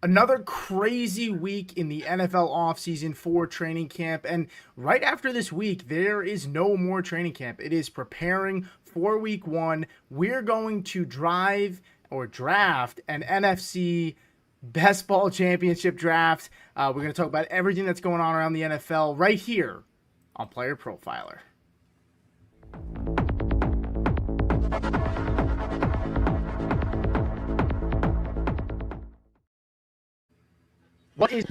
Another crazy week in the NFL offseason for training camp. And right after this week, there is no more training camp. It is preparing for week one. We're going to drive or draft an NFC best ball championship draft. We're going to talk about everything that's going on around the NFL right here on Player Profiler. What is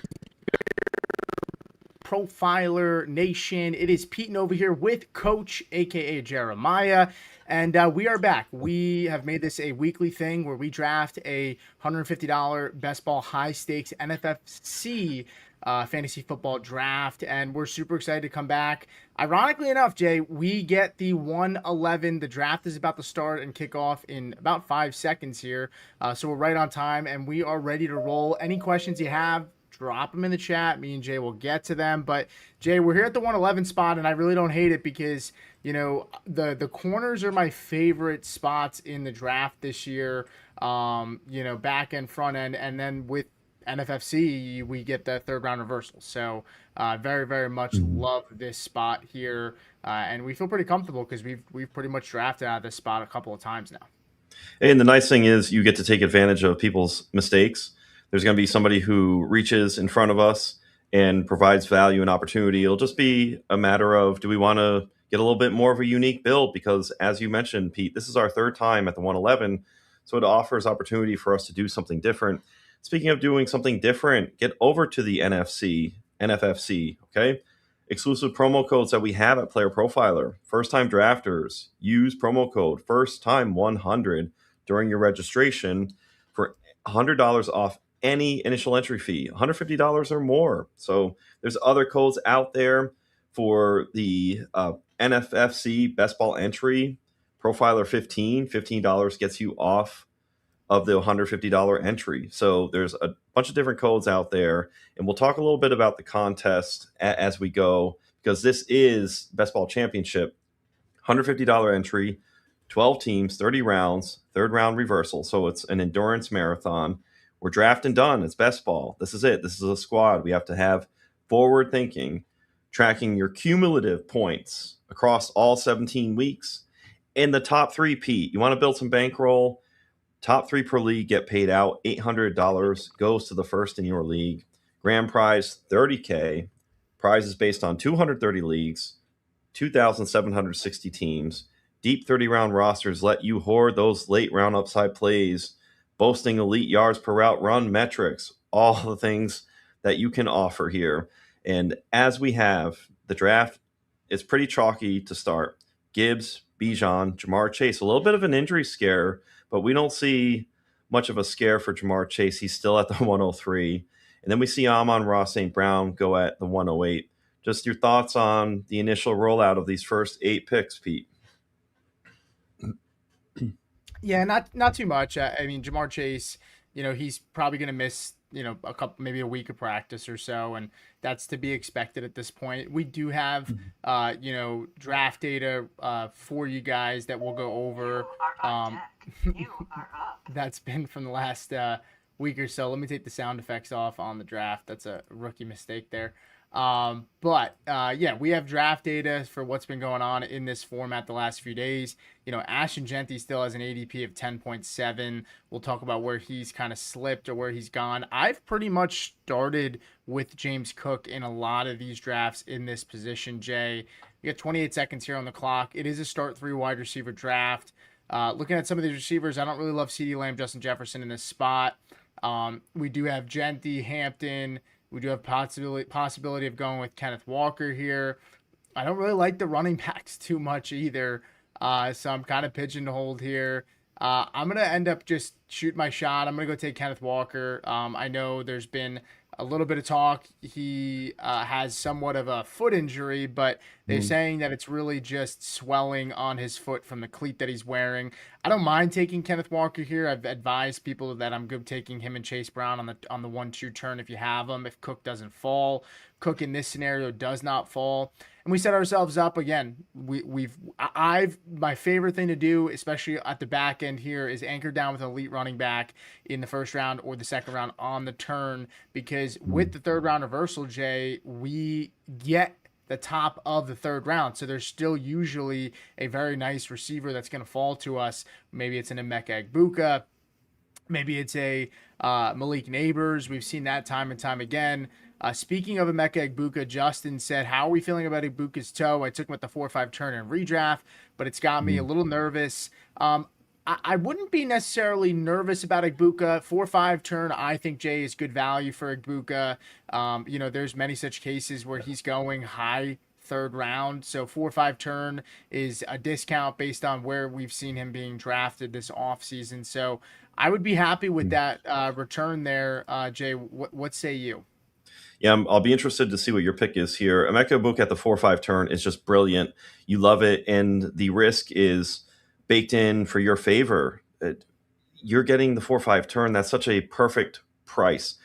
Profiler Nation? It is Pete over here with Coach, aka Jeremiah, and we are back. We have made this a weekly thing where we draft a $150 best ball high stakes NFFC fantasy football draft, and we're super excited to come back. Ironically enough, Jay, we get the 111. The draft is about to start and kick off in about 5 seconds here, so we're right on time, and we are ready to roll. Any questions you have, drop them in the chat. Me and Jay will get to them. But Jay, we're here at the 111 spot, and I really don't hate it because the corners are my favorite spots in the draft this year. Back end, front end, and then with NFFC we get the third round reversal. So very very much love this spot here, and we feel pretty comfortable because we've pretty much drafted out of this spot a couple of times now. And the nice thing is you get to take advantage of people's mistakes. There's going to be somebody who reaches in front of us and provides value and opportunity. It'll just be a matter of, do we want to get a little bit more of a unique build? Because as you mentioned, Pete, this is our third time at the 111. So it offers opportunity for us to do something different. Speaking of doing something different, get over to the NFFC, okay? Exclusive promo codes that we have at Player Profiler. First time drafters, use promo code first time 100 during your registration for $100 off any initial entry fee, $150 or more. So there's other codes out there for the NFFC best ball entry. Profiler 15, $15 gets you off of the $150 entry. So there's a bunch of different codes out there, and we'll talk a little bit about the contest as we go, because this is best ball championship, $150 entry, 12 teams, 30 rounds, third round reversal. So it's an endurance marathon. We're drafting done. It's best ball. This is it. This is a squad. We have to have forward thinking, tracking your cumulative points across all 17 weeks. In the top three, Pete, you want to build some bankroll. Top three per league get paid out. $800 goes to the first in your league. Grand prize, $30K. Prizes based on 230 leagues, 2,760 teams. Deep 30-round rosters let you hoard those late round upside plays, boasting elite yards per route run metrics, all the things that you can offer here. And as we have, the draft is pretty chalky to start. Gibbs, Bijan, Jamar Chase, a little bit of an injury scare, but we don't see much of a scare for Jamar Chase. He's still at the 103. And then we see Amon-Ra St. Brown go at the 108. Just your thoughts on the initial rollout of these first 8 picks, Pete? Yeah, not too much. I mean, Jamar Chase, he's probably going to miss, a couple, maybe a week of practice or so, and that's to be expected at this point. We do have, draft data for you guys that we'll go over. You are up. That's been from the last week or so. Let me take the sound effects off on the draft. That's a rookie mistake there. We have draft data for what's been going on in this format the last few days. Ashton Genty still has an ADP of 10.7. We'll talk about where he's kind of slipped or where he's gone. I've pretty much started with James Cook in a lot of these drafts in this position, Jay. We got 28 seconds here on the clock. It is a start 3 wide receiver draft. Looking at some of these receivers, I don't really love CeeDee Lamb, Justin Jefferson in this spot. We do have Genty, Hampton. We do have possibility of going with Kenneth Walker here. I don't really like the running backs too much either, so I'm kind of pigeonholed here. I'm going to end up just shoot my shot. I'm going to go take Kenneth Walker. I know there's been a little bit of talk. He has somewhat of a foot injury, but they're saying that it's really just swelling on his foot from the cleat that he's wearing. I don't mind taking Kenneth Walker here. I've advised people that I'm good taking him and Chase Brown on the 1-2 turn if you have them, if Cook doesn't fall. Cook in this scenario does not fall, and we set ourselves up again. I've my favorite thing to do, especially at the back end here, is anchor down with an elite running back in the first round or the second round on the turn, because with the third round reversal, Jay, we get the top of the third round. So there's still usually a very nice receiver that's going to fall to us. Maybe it's an Emeka Egbuka. Maybe it's a Malik Neighbors. We've seen that time and time again. Speaking of Emeka Egbuka, Justin said, how are we feeling about Egbuka's toe? I took him at the 4-5 turn in redraft, but it's got me a little nervous. I wouldn't be necessarily nervous about Egbuka. 4-5 turn, I think, Jay, is good value for Egbuka. There's many such cases where he's going high third round. So 4-5 turn is a discount based on where we've seen him being drafted this offseason. So I would be happy with that return there. Jay, what say you? Yeah, I'll be interested to see what your pick is here. Emeka Egbuka at the 4-5 turn is just brilliant. You love it, and the risk is baked in for your favor. You're getting the 4-5 turn. That's such a perfect price.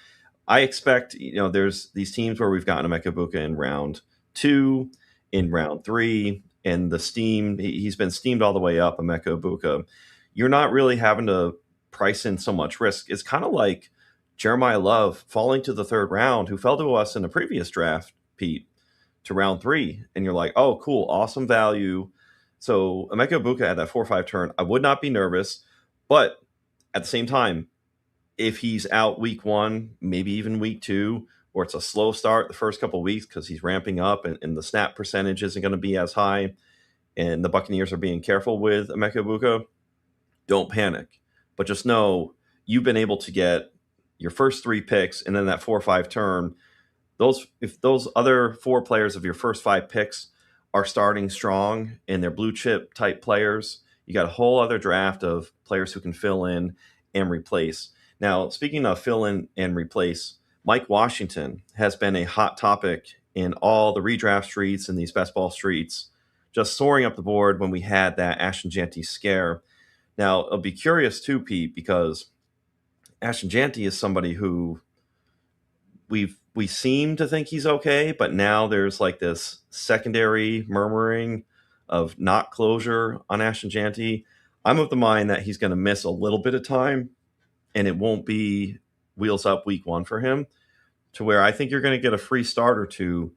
I expect, there's these teams where we've gotten Emeka Egbuka in round 2, in round 3, and the steam, he's been steamed all the way up, Emeka Egbuka. You're not really having to price in so much risk. It's kind of like Jeremiah Love falling to the third round, who fell to us in a previous draft, Pete, to round 3. And you're like, oh, cool, awesome value. So Emeka Egbuka at that 4-5 turn, I would not be nervous. But at the same time, if he's out week 1, maybe even week 2, or it's a slow start the first couple of weeks because he's ramping up and the snap percentage isn't going to be as high, and the Buccaneers are being careful with Emeka Egbuka, don't panic. But just know you've been able to get your first 3 picks, and then that 4-5 turn. If those other 4 players of your first 5 picks are starting strong and they're blue chip type players, you got a whole other draft of players who can fill in and replace. Now, speaking of fill in and replace, Mike Washington has been a hot topic in all the redraft streets and these best ball streets, just soaring up the board when we had that Ashton Jeanty scare. Now, I'll be curious too, Pete, because Ashton Jeanty is somebody who we seem to think he's okay, but now there's like this secondary murmuring of not closure on Ashton Jeanty. I'm of the mind that he's going to miss a little bit of time, and it won't be wheels up week 1 for him, to where I think you're going to get a free start or 2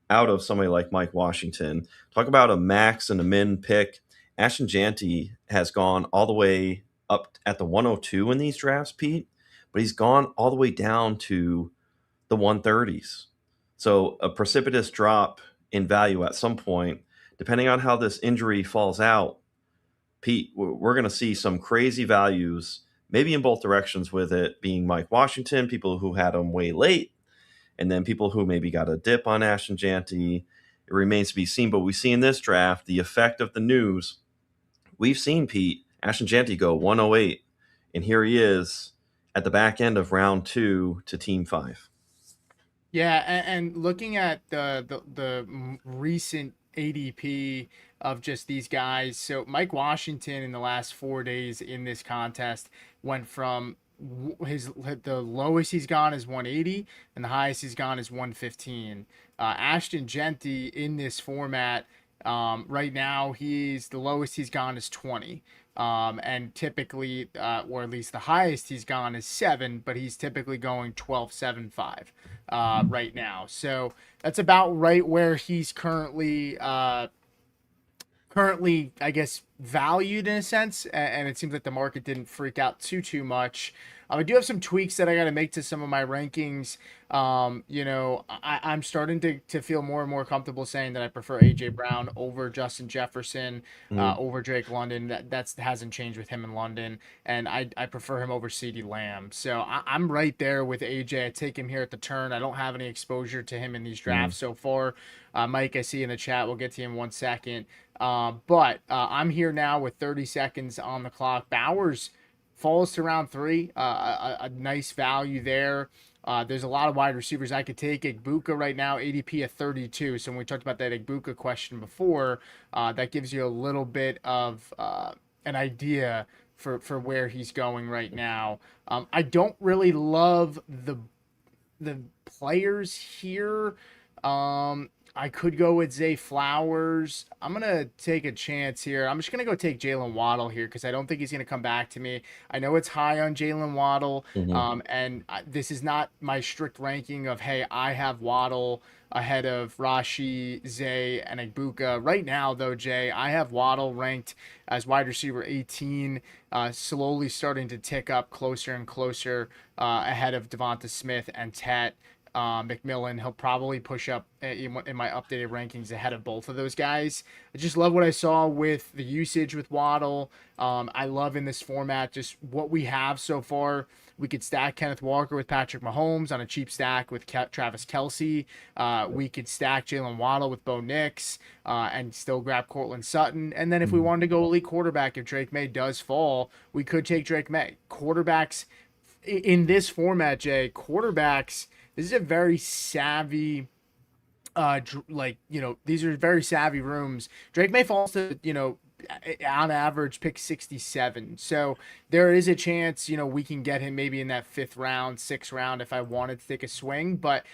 out of somebody like Mike Washington. Talk about a max and a min pick. Ashton Jeanty has gone all the way up at the 102 in these drafts, Pete, but he's gone all the way down to the 130s. So a precipitous drop in value at some point, depending on how this injury falls out. Pete, we're going to see some crazy values, maybe in both directions, with it being Mike Washington, people who had him way late, and then people who maybe got a dip on Ashton Jeanty. It remains to be seen, but we see in this draft the effect of the news. We've seen, Pete, Ashton Jeanty go 108, and here he is at the back end of round 2 to team 5. Yeah, and looking at the recent ADP of just these guys, so Mike Washington in the last 4 days in this contest went from the lowest he's gone is 180 and the highest he's gone is 115. Ashton Jeanty in this format, right now the lowest he's gone is 20. And typically, or at least the highest he's gone is 7, but he's typically going 12.75 right now. So that's about right where he's currently, I guess, valued in a sense. And it seems like the market didn't freak out too much. I do have some tweaks that I got to make to some of my rankings. I'm starting to feel more and more comfortable saying that I prefer AJ Brown over Justin Jefferson, over Drake London. That hasn't changed with him in London, and I prefer him over CeeDee Lamb. So I'm right there with AJ. I take him here at the turn. I don't have any exposure to him in these drafts so far. Mike, I see in the chat. We'll get to him in 1 second. But I'm here now with 30 seconds on the clock. Bowers falls to round 3, a nice value there. There's a lot of wide receivers I could take. Egbuka right now, ADP at 32. So when we talked about that Egbuka question before, that gives you a little bit of an idea for where he's going right now. I don't really love the players here. I could go with Zay Flowers. I'm gonna take a chance here. I'm just gonna go take Jalen Waddle here because I don't think he's gonna come back to me. I know it's high on Jalen Waddle, Hmm. this is not my strict ranking of hey, I have Waddle ahead of Rashi, Zay, and Igbuka. Right now, though, Jay, I have Waddle ranked as wide receiver 18, slowly starting to tick up closer and closer ahead of Devonta Smith and Tet. McMillan, he'll probably push up in my updated rankings ahead of both of those guys. I just love what I saw with the usage with Waddle. I love in this format just what we have so far. We could stack Kenneth Walker with Patrick Mahomes on a cheap stack with Travis Kelsey. We could stack Jalen Waddle with Bo Nix and still grab Cortland Sutton. And then if we wanted to go elite quarterback, if Drake May does fall, we could take Drake May. Quarterbacks in this format, Jay, quarterbacks, this is a very savvy these are very savvy rooms. Drake May falls to, on average pick 67. So there is a chance, we can get him maybe in that 5th round, 6th round if I wanted to take a swing, but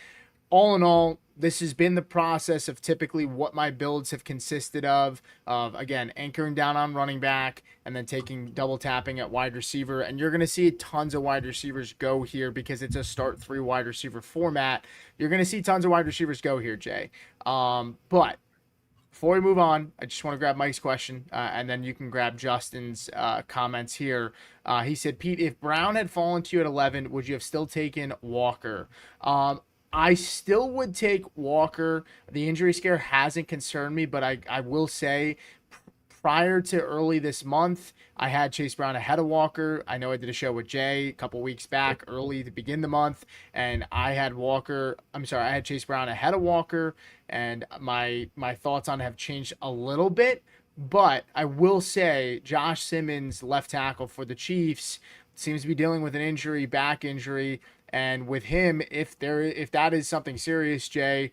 all in all, this has been the process of typically what my builds have consisted of again, anchoring down on running back and then taking double tapping at wide receiver. And you're going to see tons of wide receivers go here because it's a start 3 wide receiver format. You're going to see tons of wide receivers go here, Jay. But before we move on, I just want to grab Mike's question, and then you can grab Justin's comments here. He said, Pete, if Brown had fallen to you at 11, would you have still taken Walker? I still would take Walker. The injury scare hasn't concerned me, but I will say prior to early this month, I had Chase Brown ahead of Walker. I know I did a show with Jay a couple weeks back early to begin the month, and I had I had Chase Brown ahead of Walker, and my thoughts on it have changed a little bit. But I will say Josh Simmons, left tackle for the Chiefs, seems to be dealing with an injury, back injury. And with him, if that is something serious, Jay,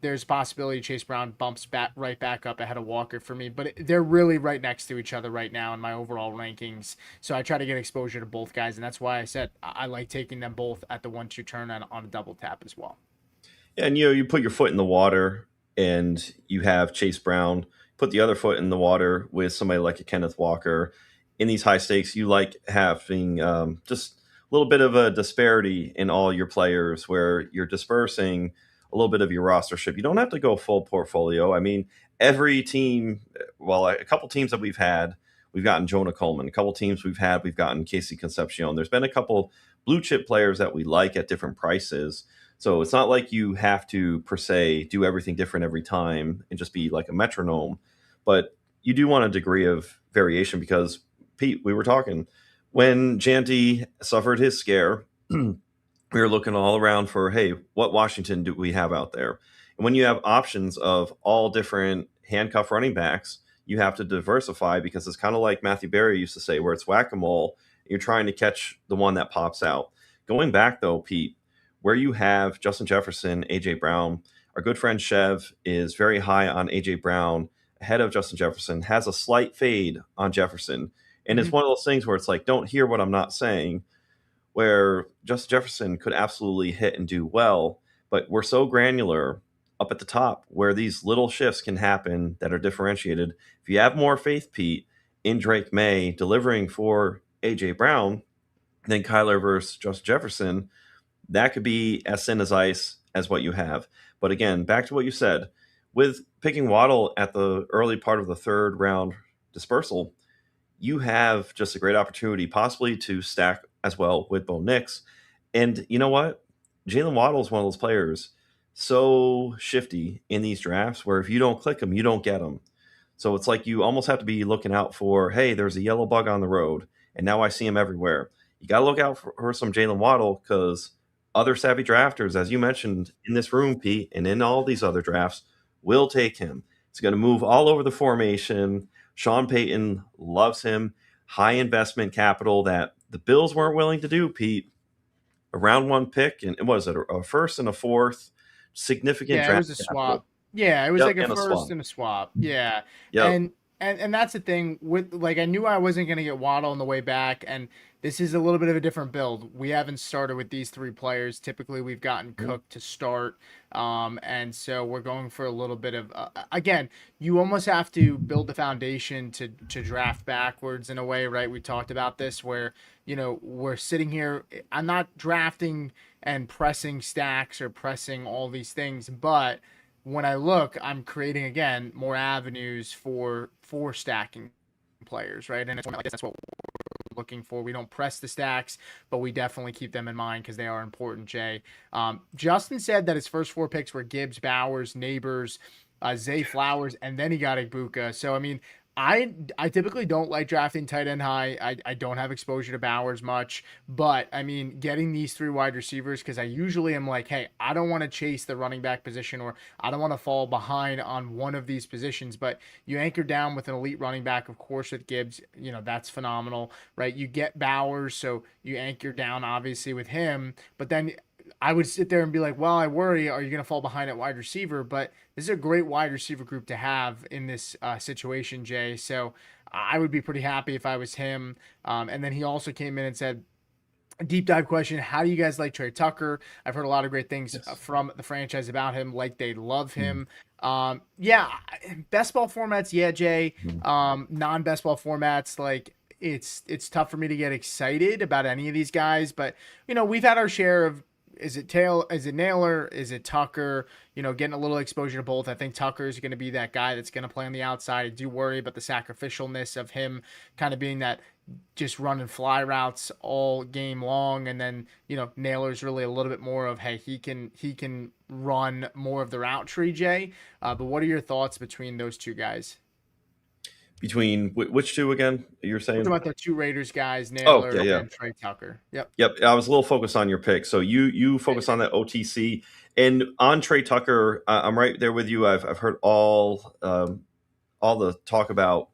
there's a possibility Chase Brown bumps right back up ahead of Walker for me. But they're really right next to each other right now in my overall rankings. So I try to get exposure to both guys, and that's why I said I like taking them both at the 1-2 turn on a double tap as well. And you put your foot in the water, and you have Chase Brown. Put the other foot in the water with somebody like a Kenneth Walker. In these high stakes, you like having just a little bit of a disparity in all your players, where you're dispersing a little bit of your rostership. You don't have to go full portfolio. I mean, every team, well, a couple teams that we've gotten Jonah Coleman. A couple teams we've gotten Casey Concepcion. There's been a couple blue chip players that we like at different prices. So it's not like you have to, per se, do everything different every time and just be like a metronome. But you do want a degree of variation because, Pete, we were talking when Janty suffered his scare, we were looking all around for, hey, what Washington do we have out there? And when you have options of all different handcuff running backs, you have to diversify because it's kind of like Matthew Berry used to say, where it's whack a mole. You're trying to catch the one that pops out. Going back, though, Pete, where you have Justin Jefferson, AJ Brown, our good friend Chev is very high on AJ Brown, ahead of Justin Jefferson, has a slight fade on Jefferson. And it's Mm-hmm. one of those things where it's like, don't hear what I'm not saying, where Justin Jefferson could absolutely hit and do well, but we're so granular up at the top where these little shifts can happen that are differentiated. If you have more faith, Pete, in Drake May delivering for AJ Brown than Kyler versus Justin Jefferson, that could be as thin as ice as what you have. But again, back to what you said, with picking Waddle at the early part of the 3rd round dispersal, you have just a great opportunity possibly to stack as well with Bo Nix. And you know what? Jalen Waddle is one of those players so shifty in these drafts where if you don't click him, you don't get him. So it's like you almost have to be looking out for, hey, there's a yellow bug on the road, and now I see him everywhere. You got to look out for some Jalen Waddle because other savvy drafters, as you mentioned in this room, Pete, and in all these other drafts, will take him. It's going to move all over the formation. Sean Payton loves him. High investment capital that the Bills weren't willing to do, Pete. A round 1 pick, and was it a first and a fourth? Significant Yeah, it draft was a capital. swap. Yeah, it was Yep, like a and a first swap. and a swap. Yeah. Yep. And that's the thing with, like, I knew I wasn't going to get Waddle on the way back, and this is a little bit of a different build. We haven't started with these three players. Typically, we've gotten Cook to start. And so we're going for a little bit of, again, you almost have to build the foundation to draft backwards in a way, right? We talked about this where, we're sitting here. I'm not drafting and pressing stacks or pressing all these things, but when I look, I'm creating again more avenues for stacking players, right? And it's like this, that's what we're looking for. We don't press the stacks, but we definitely keep them in mind because they are important, Jay. Justin said that his first four picks were Gibbs, Bowers, Neighbors, Zay Flowers, and then he got Ibuka. So I mean, I typically don't like drafting tight end high. I don't have exposure to Bowers much, but I mean, getting these three wide receivers because I usually am like, hey, I don't want to chase the running back position or I don't want to fall behind on one of these positions. But you anchor down with an elite running back, of course, with Gibbs, that's phenomenal, right? You get Bowers, so you anchor down obviously with him, but then I would sit there and be like, well, I worry, are you going to fall behind at wide receiver? But this is a great wide receiver group to have in this situation, Jay. So I would be pretty happy if I was him. And then he also came in and said, a deep dive question: how do you guys like Trey Tucker? I've heard a lot of great things from the franchise about him, like they love him. Yeah, best ball formats, yeah, Jay. Non-best ball formats, like it's tough for me to get excited about any of these guys, but we've had our share of. Is it Naylor? Is it Tucker? Getting a little exposure to both. I think Tucker is going to be that guy that's going to play on the outside. I do worry about the sacrificialness of him kind of being that just running fly routes all game long. And then, Naylor's really a little bit more of, hey, he can run more of the route tree, Jay. But what are your thoughts between those two guys? Between which two again? You're We're saying? talking about the two Raiders guys, Oh, yeah, Naylor yeah. and Trey Tucker. Yep. Yep, I was a little focused on your pick. So you focus on that OTC and on Trey Tucker. I'm right there with you. I've heard all the talk about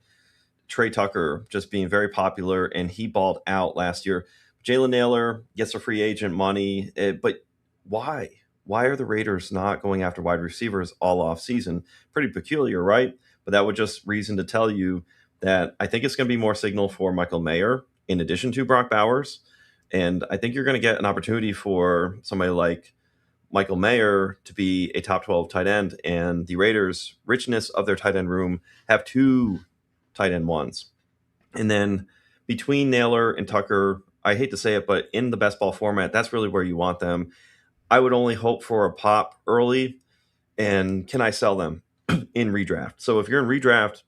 Trey Tucker just being very popular, and he balled out last year. Jalen Naylor gets a free agent money, but why? Why are the Raiders not going after wide receivers all off season? Pretty peculiar, right? But that would just reason to tell you that I think it's going to be more signal for Michael Mayer in addition to Brock Bowers. And I think you're going to get an opportunity for somebody like Michael Mayer to be a top 12 tight end. And the Raiders' richness of their tight end room have two tight end ones. And then between Naylor and Tucker, I hate to say it, but in the best ball format, that's really where you want them. I would only hope for a pop early. And can I sell them in redraft? So if you're in redraft,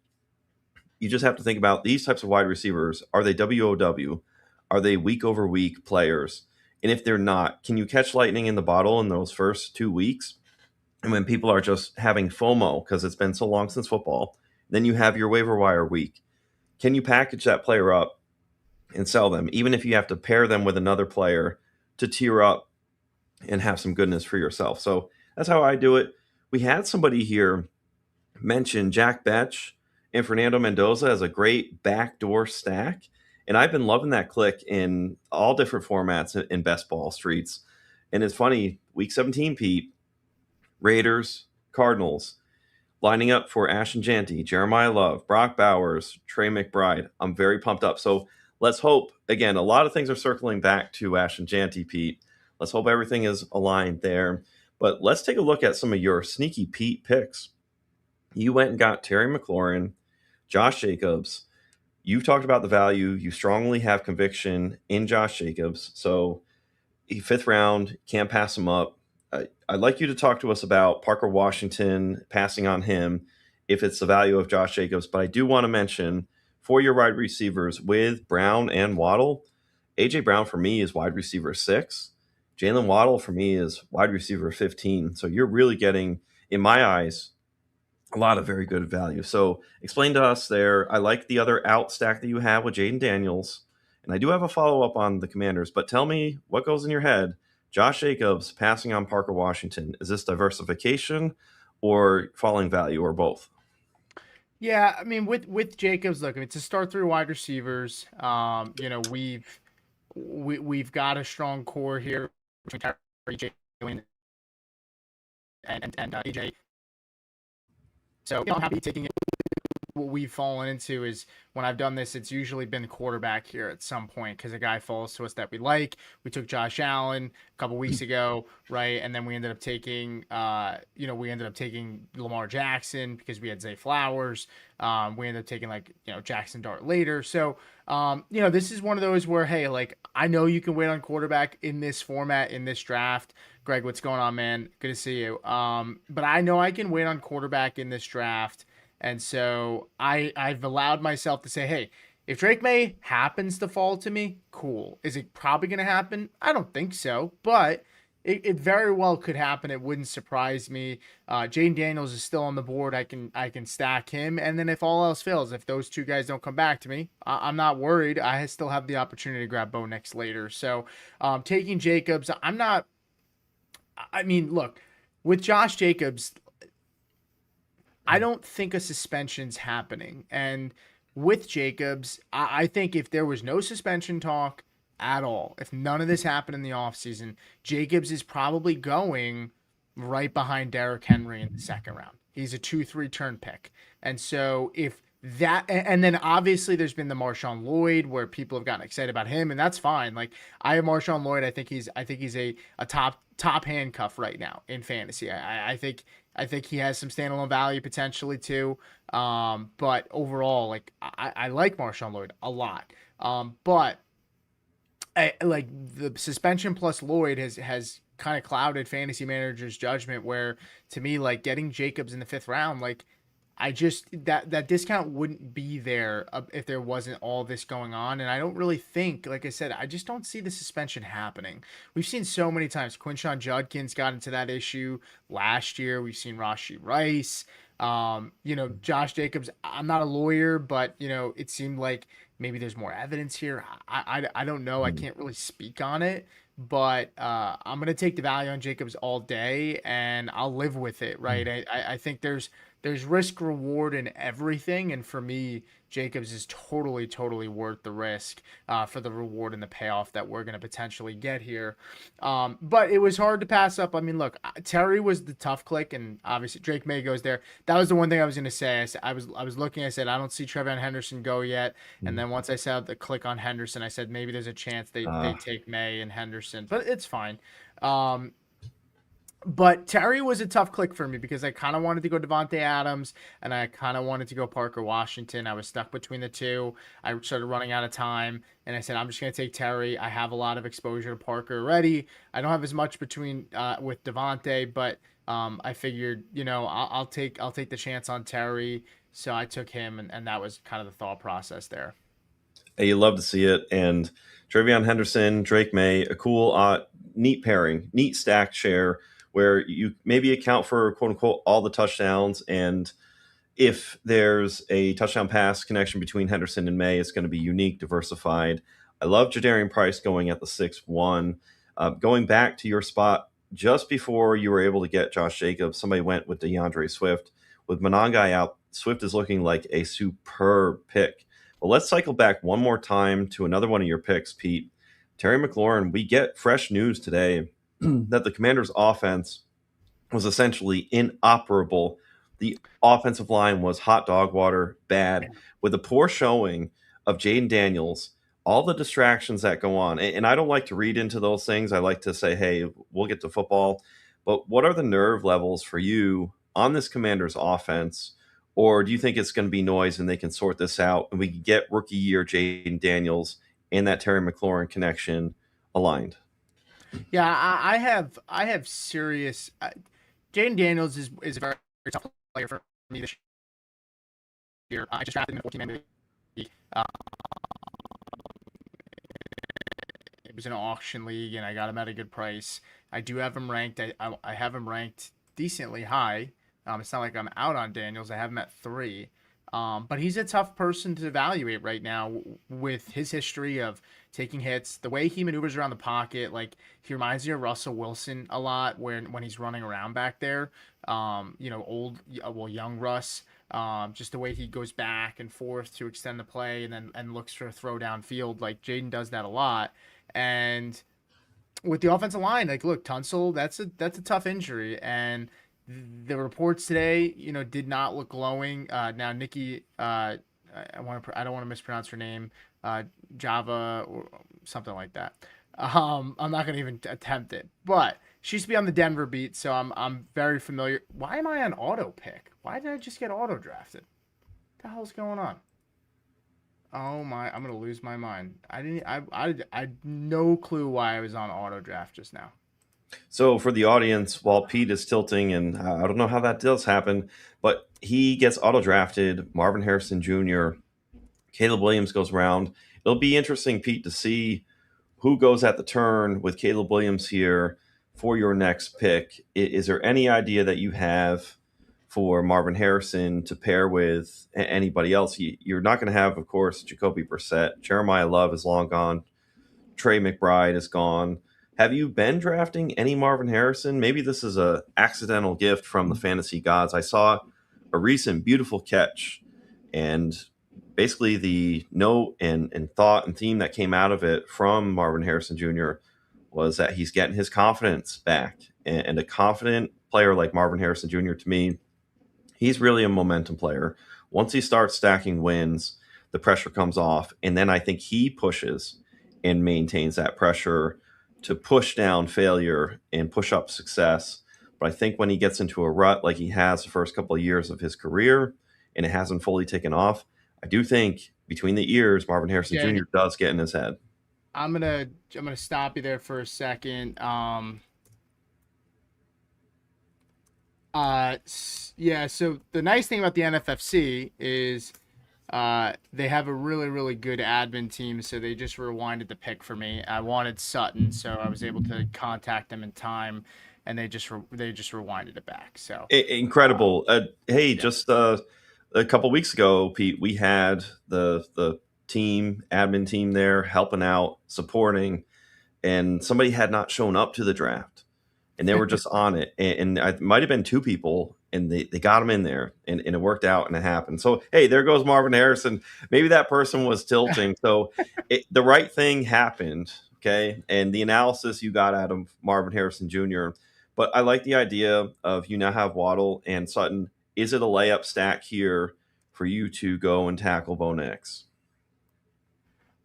you just have to think about these types of wide receivers. Are they WOW? Are they week over week players? And if they're not, can you catch lightning in the bottle in those first 2 weeks? And when people are just having FOMO because it's been so long since football, then you have your waiver wire week. Can you package that player up and sell them, even if you have to pair them with another player to tier up and have some goodness for yourself? So that's how I do it. We had somebody here mention Jack Betch and Fernando Mendoza as a great backdoor stack. And I've been loving that click in all different formats in best ball streets. And it's funny, week 17, Pete, Raiders, Cardinals, lining up for Ashton Janty, Jeremiah Love, Brock Bowers, Trey McBride. I'm very pumped up. So let's hope, again, a lot of things are circling back to Ashton Janty, Pete. Let's hope everything is aligned there. But let's take a look at some of your sneaky Pete picks. You went and got Terry McLaurin, Josh Jacobs. You've talked about the value. You strongly have conviction in Josh Jacobs. So, fifth round, can't pass him up. I'd like you to talk to us about Parker Washington, passing on him, if it's the value of Josh Jacobs. But I do want to mention for your wide receivers with Brown and Waddle, A.J. Brown for me is wide receiver 6. Jalen Waddle for me is wide receiver 15. So you're really getting, in my eyes, a lot of very good value. So explain to us there. I like the other out stack that you have with Jaden Daniels. And I do have a follow-up on the Commanders, but tell me what goes in your head. Josh Jacobs passing on Parker Washington. Is this diversification or falling value or both? Yeah, I mean, with Jacobs, look, I mean, to start through wide receivers, we've got a strong core here between Terry, Jalen, and EJ. So I'm happy taking it what we've fallen into is when I've done this, it's usually been quarterback here at some point because a guy falls to us that we like. We took Josh Allen a couple weeks ago, right? And then we ended up taking, we ended up taking Lamar Jackson because we had Zay Flowers. We ended up taking Jackson Dart later. So, this is one of those where, hey, like I know you can wait on quarterback in this format in this draft. Greg, what's going on, man? Good to see you. But I know I can wait on quarterback in this draft. And so I've allowed myself to say, hey, if Drake May happens to fall to me, cool. Is it probably going to happen? I don't think so, but it very well could happen. It wouldn't surprise me. Jaden Daniels is still on the board. I can stack him, and then if all else fails, if those two guys don't come back to me, I'm not worried. I still have the opportunity to grab Bo Nix later. So taking Jacobs, I'm not. I mean, look, with Josh Jacobs, I don't think a suspension's happening. And with Jacobs, I think if there was no suspension talk at all, if none of this happened in the offseason, Jacobs is probably going right behind Derrick Henry in the second round. He's a 2-3 turn pick. And so if that, and then obviously there's been the Marshawn Lloyd where people have gotten excited about him, and that's fine. Like I have Marshawn Lloyd. I think he's a top handcuff right now in fantasy. I think he has some standalone value potentially too. But overall, like I like Marshawn Lloyd a lot. But like the suspension plus Lloyd has kind of clouded fantasy managers' judgment. Where to me, like getting Jacobs in the fifth round, like I just that discount wouldn't be there if there wasn't all this going on, and I don't really think, like I said, I just don't see the suspension happening. We've seen so many times. Quinshon Judkins got into that issue last year. We've seen Rashee Rice. Josh Jacobs. I'm not a lawyer, but it seemed like maybe there's more evidence here. I don't know. I can't really speak on it, but I'm gonna take the value on Jacobs all day, and I'll live with it. Right? I think there's risk reward in everything, and for me, Jacobs is totally worth the risk for the reward and the payoff that we're going to potentially get here. But it was hard to pass up. I mean, look, Terry was the tough click, and obviously Drake May goes there. That was the one thing I was going to say. I was looking. I said I don't see Trevion Henderson go yet, and then once I saw the click on Henderson, I said maybe there's a chance they take May and Henderson, but it's fine. But Terry was a tough click for me because I kind of wanted to go Devontae Adams and I kind of wanted to go Parker Washington. I was stuck between the two. I started running out of time and I said, I'm just going to take Terry. I have a lot of exposure to Parker already. I don't have as much between with Devontae, but I figured, I'll take the chance on Terry. So I took him and that was kind of the thought process there. Hey, you love to see it. And Trevion Henderson, Drake May, a cool, neat pairing, neat stack share where you maybe account for quote unquote all the touchdowns. And if there's a touchdown pass connection between Henderson and May, it's going to be unique, diversified. I love Jadarian Price going at the 6-1. Going back to your spot just before you were able to get Josh Jacobs, somebody went with DeAndre Swift. With Monangai out, Swift is looking like a superb pick. Well, let's cycle back one more time to another one of your picks, Pete. Terry McLaurin, we get fresh news today that the Commanders' offense was essentially inoperable. The offensive line was hot dog water, bad, with a poor showing of Jaden Daniels, all the distractions that go on. And I don't like to read into those things. I like to say, hey, we'll get to football. But what are the nerve levels for you on this Commanders' offense? Or do you think it's going to be noise and they can sort this out and we can get rookie year Jaden Daniels and that Terry McLaurin connection aligned? Yeah, I have serious. Jaden Daniels is a very tough player for me this year. I just drafted him in 14-man league. It was an auction league, and I got him at a good price. I do have him ranked. I have him ranked decently high. It's not like I'm out on Daniels. I have him at 3. But he's a tough person to evaluate right now with his history of taking hits, the way he maneuvers around the pocket. Like he reminds me of Russell Wilson a lot, when he's running around back there. Young Russ. Just the way he goes back and forth to extend the play and looks for a throw downfield. Like Jaden does that a lot. And with the offensive line, like look, Tunsil, that's a tough injury, and The reports today, did not look glowing. Now Nikki, I don't want to mispronounce her name, uh, Java or something like that. I'm not gonna even attempt it, but she used to be on the Denver beat, so I'm very familiar. Why am I on auto pick? Why did I just get auto drafted? What the hell's going on? Oh my, I'm gonna lose my mind. I didn't. I had no clue why I was on auto draft just now. So for the audience, while Pete is tilting, and I don't know how that does happen, but he gets auto drafted. Marvin Harrison Jr., Caleb Williams goes around. It'll be interesting, Pete, to see who goes at the turn with Caleb Williams here for your next pick. Is there any idea that you have for Marvin Harrison to pair with anybody else? You're not going to have, of course, Jacoby Brissett. Jeremiah Love is long gone. Trey McBride is gone. Have you been drafting any Marvin Harrison? Maybe this is a accidental gift from the fantasy gods. I saw a recent beautiful catch, and basically the note and thought and theme that came out of it from Marvin Harrison Jr. was that he's getting his confidence back. And a confident player like Marvin Harrison Jr., to me, he's really a momentum player. Once he starts stacking wins, the pressure comes off, and then I think he pushes and maintains that pressure to push down failure and push up success. But I think when he gets into a rut like he has the first couple of years of his career and it hasn't fully taken off, I do think between the ears, Marvin Harrison Jay, Jr. does get in his head. I'm gonna stop you there for a second. Yeah. So the nice thing about the NFFC is they have a really, really good admin team, so they just rewinded the pick for me. I wanted Sutton, so I was able to contact them in time, and they just rewinded it back. So Incredible. Hey, yeah, just a couple weeks ago, Pete, we had the team admin team there helping out, supporting, and somebody had not shown up to the draft, and they were just on it. And it might have been two people, and they got him in there, and it worked out, and it happened. So hey, there goes Marvin Harrison. Maybe that person was tilting. So the right thing happened. Okay, and the analysis you got out of Marvin Harrison Jr. But I like the idea of you now have Waddle and Sutton. Is it a layup stack here for you to go and tackle Bo Nix?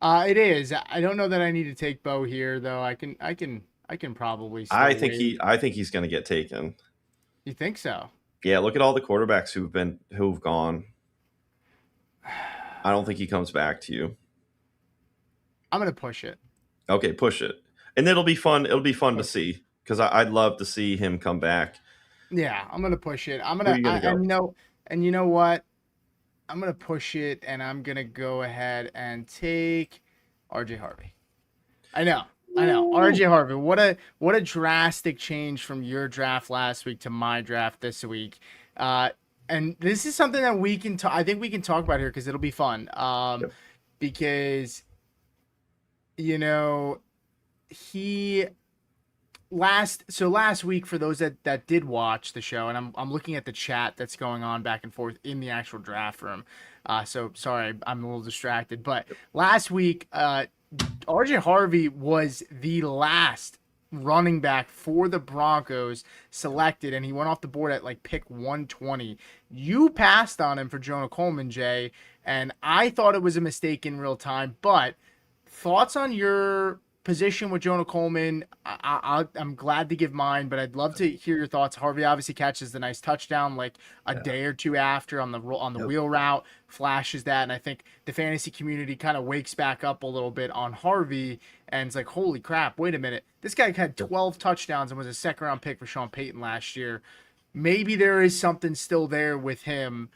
it is. I don't know that I need to take Bo here though. I can probably still wait. I think he's going to get taken. You think so? Yeah, look at all the quarterbacks who've gone. I don't think he comes back to you. I'm gonna push it. Okay, push it, and it'll be fun. It'll be fun to Push. see because I'd love to see him come back. Yeah, I'm gonna push it. Who are you going to And go? you know what? I'm gonna push it, and I'm gonna go ahead and take RJ Harvey. I know, I know. Ooh. RJ Harvey. What a drastic change from your draft last week to my draft this week. Uh, and this is something that we can talk. I think we can talk about here because it'll be fun. Yep. Because you know he last week for those that did watch the show, and I'm looking at the chat that's going on back and forth in the actual draft room. So sorry, I'm a little distracted. But last week, RJ Harvey was the last running back for the Broncos selected, and he went off the board at like pick 120. You passed on him for Jonah Coleman, Jay, and I thought it was a mistake in real time. But thoughts on your position with Jonah Coleman? I'm glad to give mine, but I'd love to hear your thoughts. Harvey obviously catches the nice touchdown like a Yeah. day or two after on the Yep. wheel route, flashes that, and I think the fantasy community kind of wakes back up a little bit on Harvey, and it's like, holy crap, wait a minute, this guy had Yep. 12 touchdowns and was a second round pick for Sean Payton last year. Maybe there is something still there with him.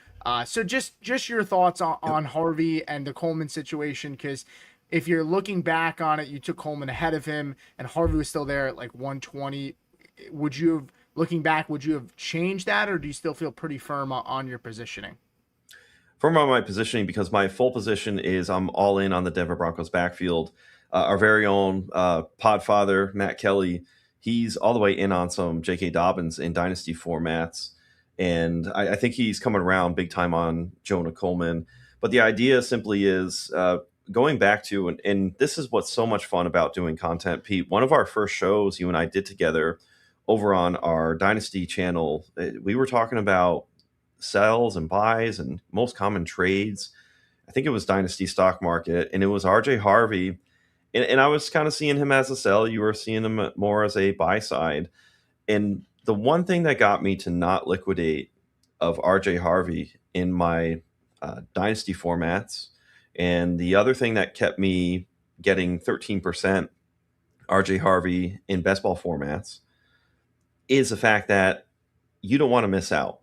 So just your thoughts Yep. on Harvey and the Coleman situation, because if you're looking back on it, you took Coleman ahead of him, and Harvey was still there at like 120. Would you have, looking back, would you have changed that, or do you still feel pretty firm on your positioning? From my positioning, because my full position is I'm all in on the Denver Broncos backfield. Our very own podfather, Matt Kelly, he's all the way in on some J.K. Dobbins in dynasty formats. And I think he's coming around big time on Jonah Coleman. But the idea simply is going back to, and this is what's so much fun about doing content, Pete. One of our first shows you and I did together over on our Dynasty channel, we were talking about sells and buys and most common trades. I think it was Dynasty Stock Market, and it was RJ Harvey. And I was kind of seeing him as a sell. You were seeing him more as a buy side. And the one thing that got me to not liquidate of RJ Harvey in my Dynasty formats, and the other thing that kept me getting 13% RJ Harvey in best ball formats, is the fact that you don't want to miss out.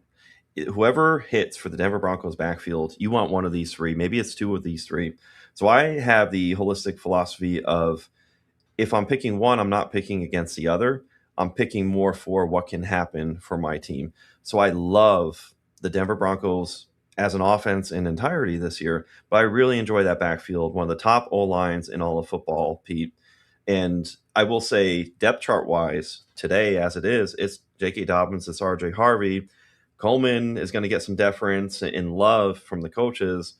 Whoever hits for the Denver Broncos backfield, you want one of these three. Maybe it's two of these three. So I have the holistic philosophy of, if I'm picking one, I'm not picking against the other. I'm picking more for what can happen for my team. So I love the Denver Broncos as an offense in entirety this year, but I really enjoy that backfield, one of the top O lines in all of football, Pete. And I will say, depth chart wise, today as it is, it's J.K. Dobbins, it's R.J. Harvey. Coleman is going to get some deference and love from the coaches.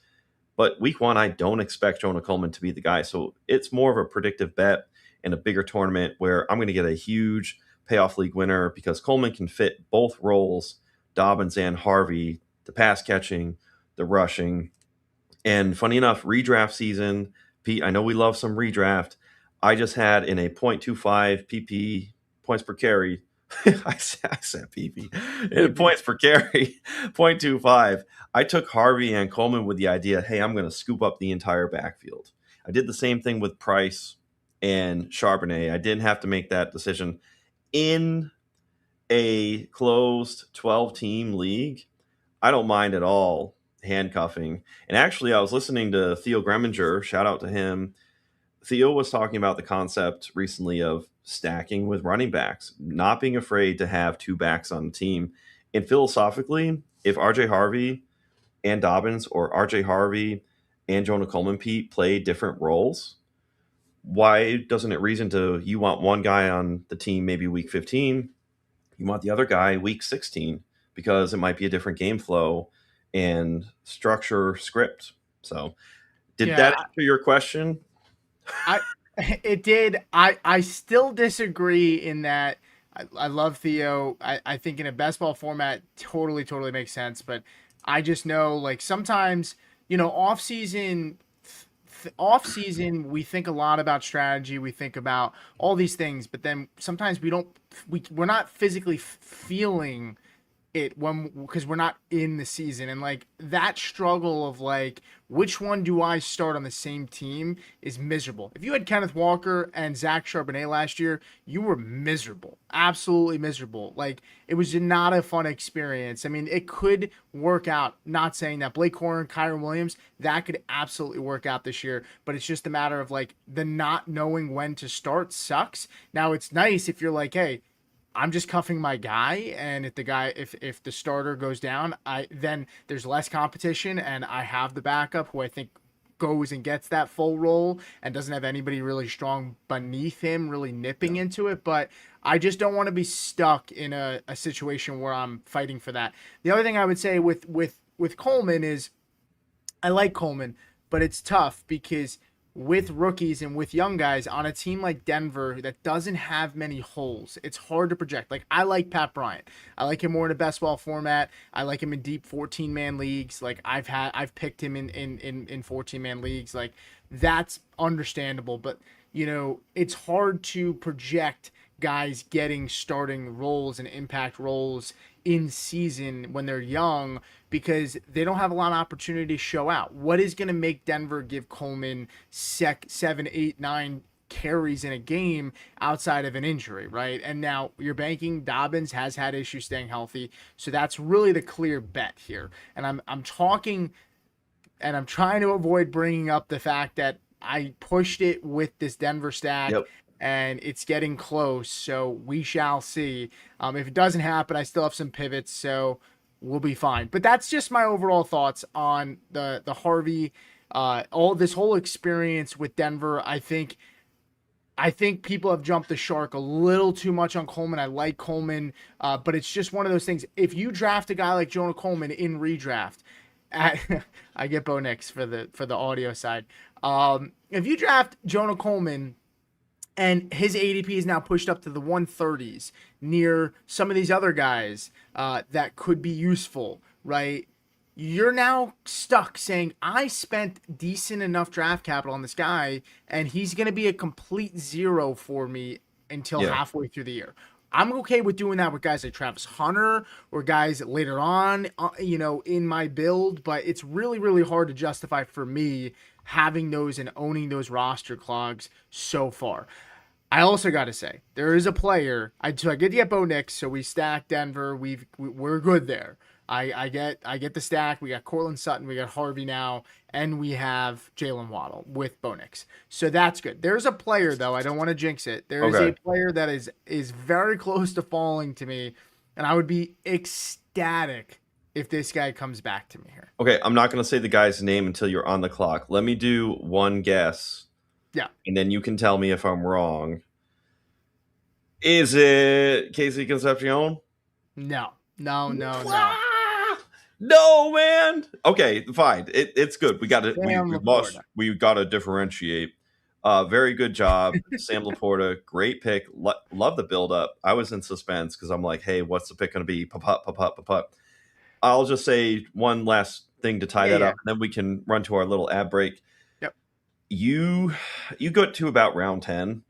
But week one, I don't expect Jonah Coleman to be the guy. So it's more of a predictive bet in a bigger tournament where I'm going to get a huge payoff league winner because Coleman can fit both roles, Dobbins and Harvey, the pass catching, the rushing. And funny enough, redraft season, Pete, I know we love some redraft. I just had in a 0.25 PP points per carry. I said PP. In points per carry, 0.25. I took Harvey and Coleman with the idea, hey, I'm going to scoop up the entire backfield. I did the same thing with Price and Charbonnet. I didn't have to make that decision in a closed 12-team league. I don't mind at all handcuffing. And actually, I was listening to Theo Greminger. Shout out to him. Theo was talking about the concept recently of stacking with running backs, not being afraid to have two backs on the team. And philosophically, if RJ Harvey and Dobbins or RJ Harvey and Jonah Coleman, Pete, play different roles, why doesn't it reason to, you want one guy on the team maybe week 15, you want the other guy week 16, because it might be a different game flow and structure script. So did that Yeah, answer your question? I it did. I still disagree in that I love Theo. I think in a best ball format totally makes sense, but I just know like sometimes, off season we think a lot about strategy, we think about all these things, but then sometimes we're not physically feeling it when because we're not in the season, and like that struggle of like which one do I start on the same team is miserable. If you had Kenneth Walker and Zach Charbonnet last year, you were miserable, absolutely miserable. Like it was not a fun experience. I mean, it could work out, not saying that Blake Corum, Kyron Williams, that could absolutely work out this year, but it's just a matter of like the not knowing when to start sucks. Now it's nice if you're like, hey, I'm just cuffing my guy, and if the starter goes down, I then there's less competition, and I have the backup who I think goes and gets that full role and doesn't have anybody really strong beneath him really nipping into it. But I just don't want to be stuck in a situation where I'm fighting for that. The other thing I would say with Coleman is I like Coleman, but it's tough because with rookies and with young guys on a team like Denver that doesn't have many holes, it's hard to project. Like I like Pat Bryant. I like him more in a best ball format. I like him in deep 14-man leagues. Like I've picked him in 14-man leagues. Like that's understandable, but it's hard to project guys getting starting roles and impact roles in season when they're young because they don't have a lot of opportunity to show out. What is going to make Denver give Coleman 7, 8, 9 carries in a game outside of an injury, right? And now you're banking Dobbins has had issues staying healthy, so that's really the clear bet here. And I'm talking and I'm trying to avoid bringing up the fact that I pushed it with this Denver stack Yep. and it's getting close. So we shall see. If it doesn't happen, I still have some pivots, so we'll be fine. But that's just my overall thoughts on the Harvey, all this whole experience with Denver. I think people have jumped the shark a little too much on Coleman. I like Coleman, but it's just one of those things. If you draft a guy like Jonah Coleman in redraft, I get Bo Nix for the audio side. If you draft Jonah Coleman And his ADP is now pushed up to the 130s near some of these other guys that could be useful, right? You're now stuck saying, I spent decent enough draft capital on this guy, and he's going to be a complete zero for me until Yeah. halfway through the year. I'm okay with doing that with guys like Travis Hunter or guys later on, in my build, but it's really, really hard to justify for me having those and owning those roster clogs so far. I also got to say, there is a player. So I get to get Bo Nix, so we stack Denver. We're good there. I get the stack. We got Cortland Sutton, we got Harvey now, and we have Jalen Waddle with Bo Nix. So that's good. There's a player though. I don't want to jinx it. There is a Okay. player that is very close to falling to me, and I would be ecstatic if this guy comes back to me here. Okay. I'm not going to say the guy's name until you're on the clock. Let me do one guess, Yeah. and then you can tell me if I'm wrong. Is it Casey Concepcion? No. No. No. No. Ah! No, man. Okay, fine. It's good. We got to Sam Laporta. we got to differentiate. Very good job, Sam Laporta. Great pick. Love the build up. I was in suspense because I'm like, hey, what's the pick going to be? Pop. I'll just say one last thing to tie Yeah. that Yeah. up, and then we can run to our little ad break. Yep. You go to about round 10,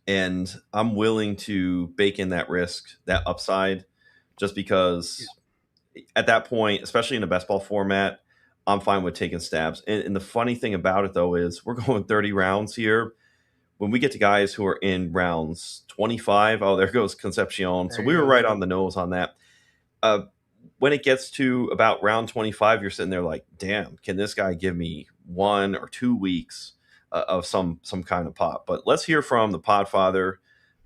and I'm willing to bake in that risk, that upside, just because at that point, especially in a best ball format, I'm fine with taking stabs. And the funny thing about it, though, is we're going 30 rounds here. When we get to guys who are in rounds 25, oh, there goes Concepcion. So we were right on the nose on that. When it gets to about round 25, you're sitting there like, damn, can this guy give me 1 or 2 weeks of some kind of pop? But let's hear from the Podfather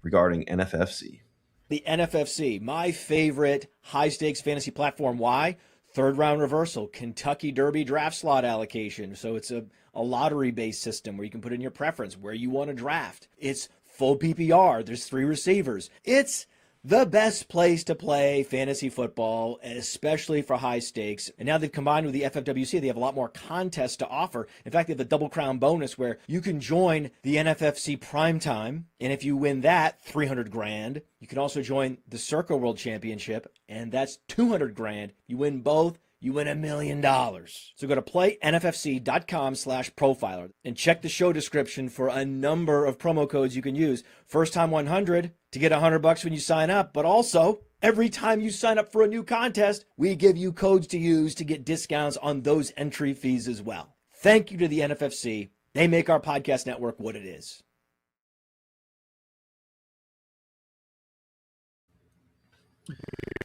regarding NFFC. The NFFC, my favorite high stakes fantasy platform. Why? Third round reversal, Kentucky Derby draft slot allocation. So it's a lottery based system where you can put in your preference, where you want to draft. It's full PPR. There's 3 receivers. It's the best place to play fantasy football, especially for high stakes. And now they've combined with the FFWC, they have a lot more contests to offer. In fact, they have the Double Crown bonus where you can join the NFFC Primetime. And if you win that, 300 grand. You can also join the Circa World Championship, and that's 200 grand. You win both, you win $1 million. So go to playnffc.com/profiler and check the show description for a number of promo codes you can use. First time 100 to get $100 when you sign up, but also every time you sign up for a new contest, we give you codes to use to get discounts on those entry fees as well. Thank you to the NFFC. They make our podcast network what it is.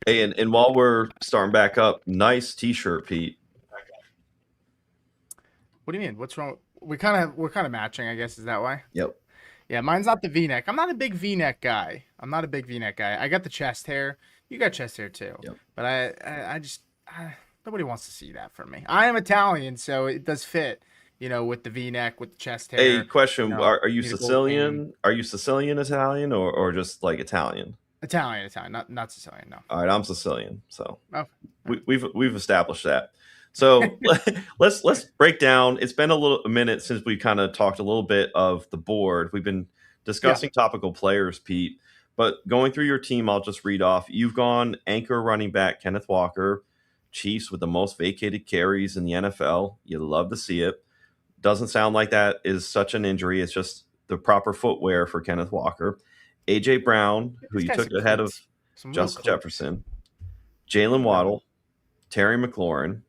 Hey, and while we're starting back up, nice T-shirt, Pete. What do you mean? What's wrong? We're kind of matching, I guess. Is that why? Yep. Yeah, mine's not the V-neck. I'm not a big V-neck guy. I got the chest hair. You got chest hair too. Yep. But I just nobody wants to see that from me. I am Italian, so it does fit. With the V-neck, with the chest hair. Hey, question: Are you need a gold Sicilian? Are you Sicilian Italian or just like Italian? Italian, not Sicilian. No. All right, I'm Sicilian, so Oh. we've established that. So let's break down. It's been a minute since we kind of talked a little bit of the board. We've been discussing topical players, Pete. But going through your team, I'll just read off. You've gone anchor running back Kenneth Walker, Chiefs with the most vacated carries in the NFL. You love to see it. Doesn't sound like that is such an injury. It's just the proper footwear for Kenneth Walker. A.J. Brown, who you took ahead of Justin Jefferson. Jalen Waddle, Terry McLaurin.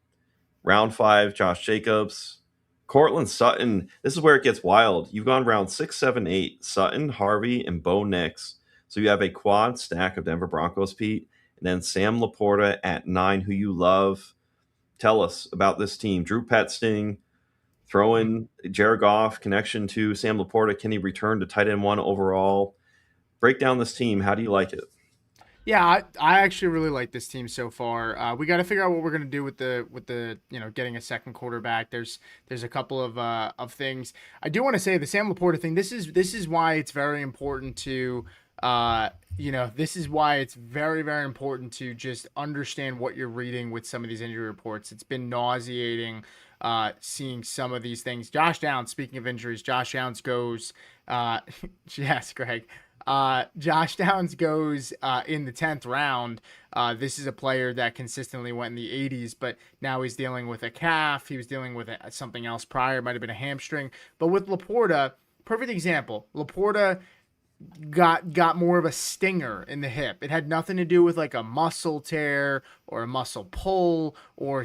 Round 5, Josh Jacobs. Cortland Sutton. This is where it gets wild. You've gone round 6, 7, 8. Sutton, Harvey, and Bo Nix. So you have a quad stack of Denver Broncos, Pete. And then Sam Laporta at 9, who you love. Tell us about this team. Drew Petzing. Throw in Jared Goff, connection to Sam Laporta. Can he return to tight end 1 overall? Break down this team. How do you like it? Yeah, I actually really like this team so far. We got to figure out what we're gonna do with the getting a second quarterback. There's a couple of things. I do want to say the Sam Laporta thing. This is why it's very important to this is why it's very, very important to just understand what you're reading with some of these injury reports. It's been nauseating seeing some of these things. Josh Downs, speaking of injuries, Josh Downs goes, yes, Greg. Josh Downs goes in the 10th round. This is a player that consistently went in the 80s, but now he's dealing with a calf. He was dealing with something else prior, might have been a hamstring. But with Laporta, perfect example. Laporta got more of a stinger in the hip. It had nothing to do with like a muscle tear or a muscle pull or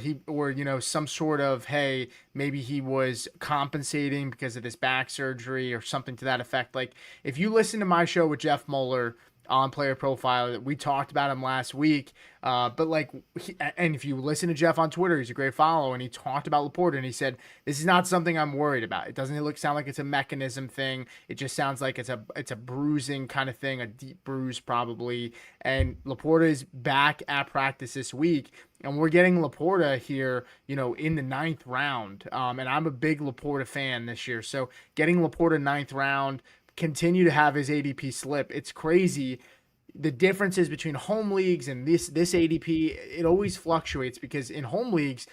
some sort of, hey, maybe he was compensating because of this back surgery or something to that effect. Like if you listen to my show with Jeff Mueller on Player Profile, we talked about him last week. But like, and if you listen to Jeff on Twitter, he's a great follow, and he talked about Laporta, and he said, "This is not something I'm worried about. It doesn't sound like it's a mechanism thing. It just sounds like it's a bruising kind of thing, a deep bruise probably." And Laporta is back at practice this week, and we're getting Laporta here, in the 9th round. And I'm a big Laporta fan this year, so getting Laporta 9th round, continue to have his ADP slip. It's crazy. The differences between home leagues and this ADP, it always fluctuates because in home leagues,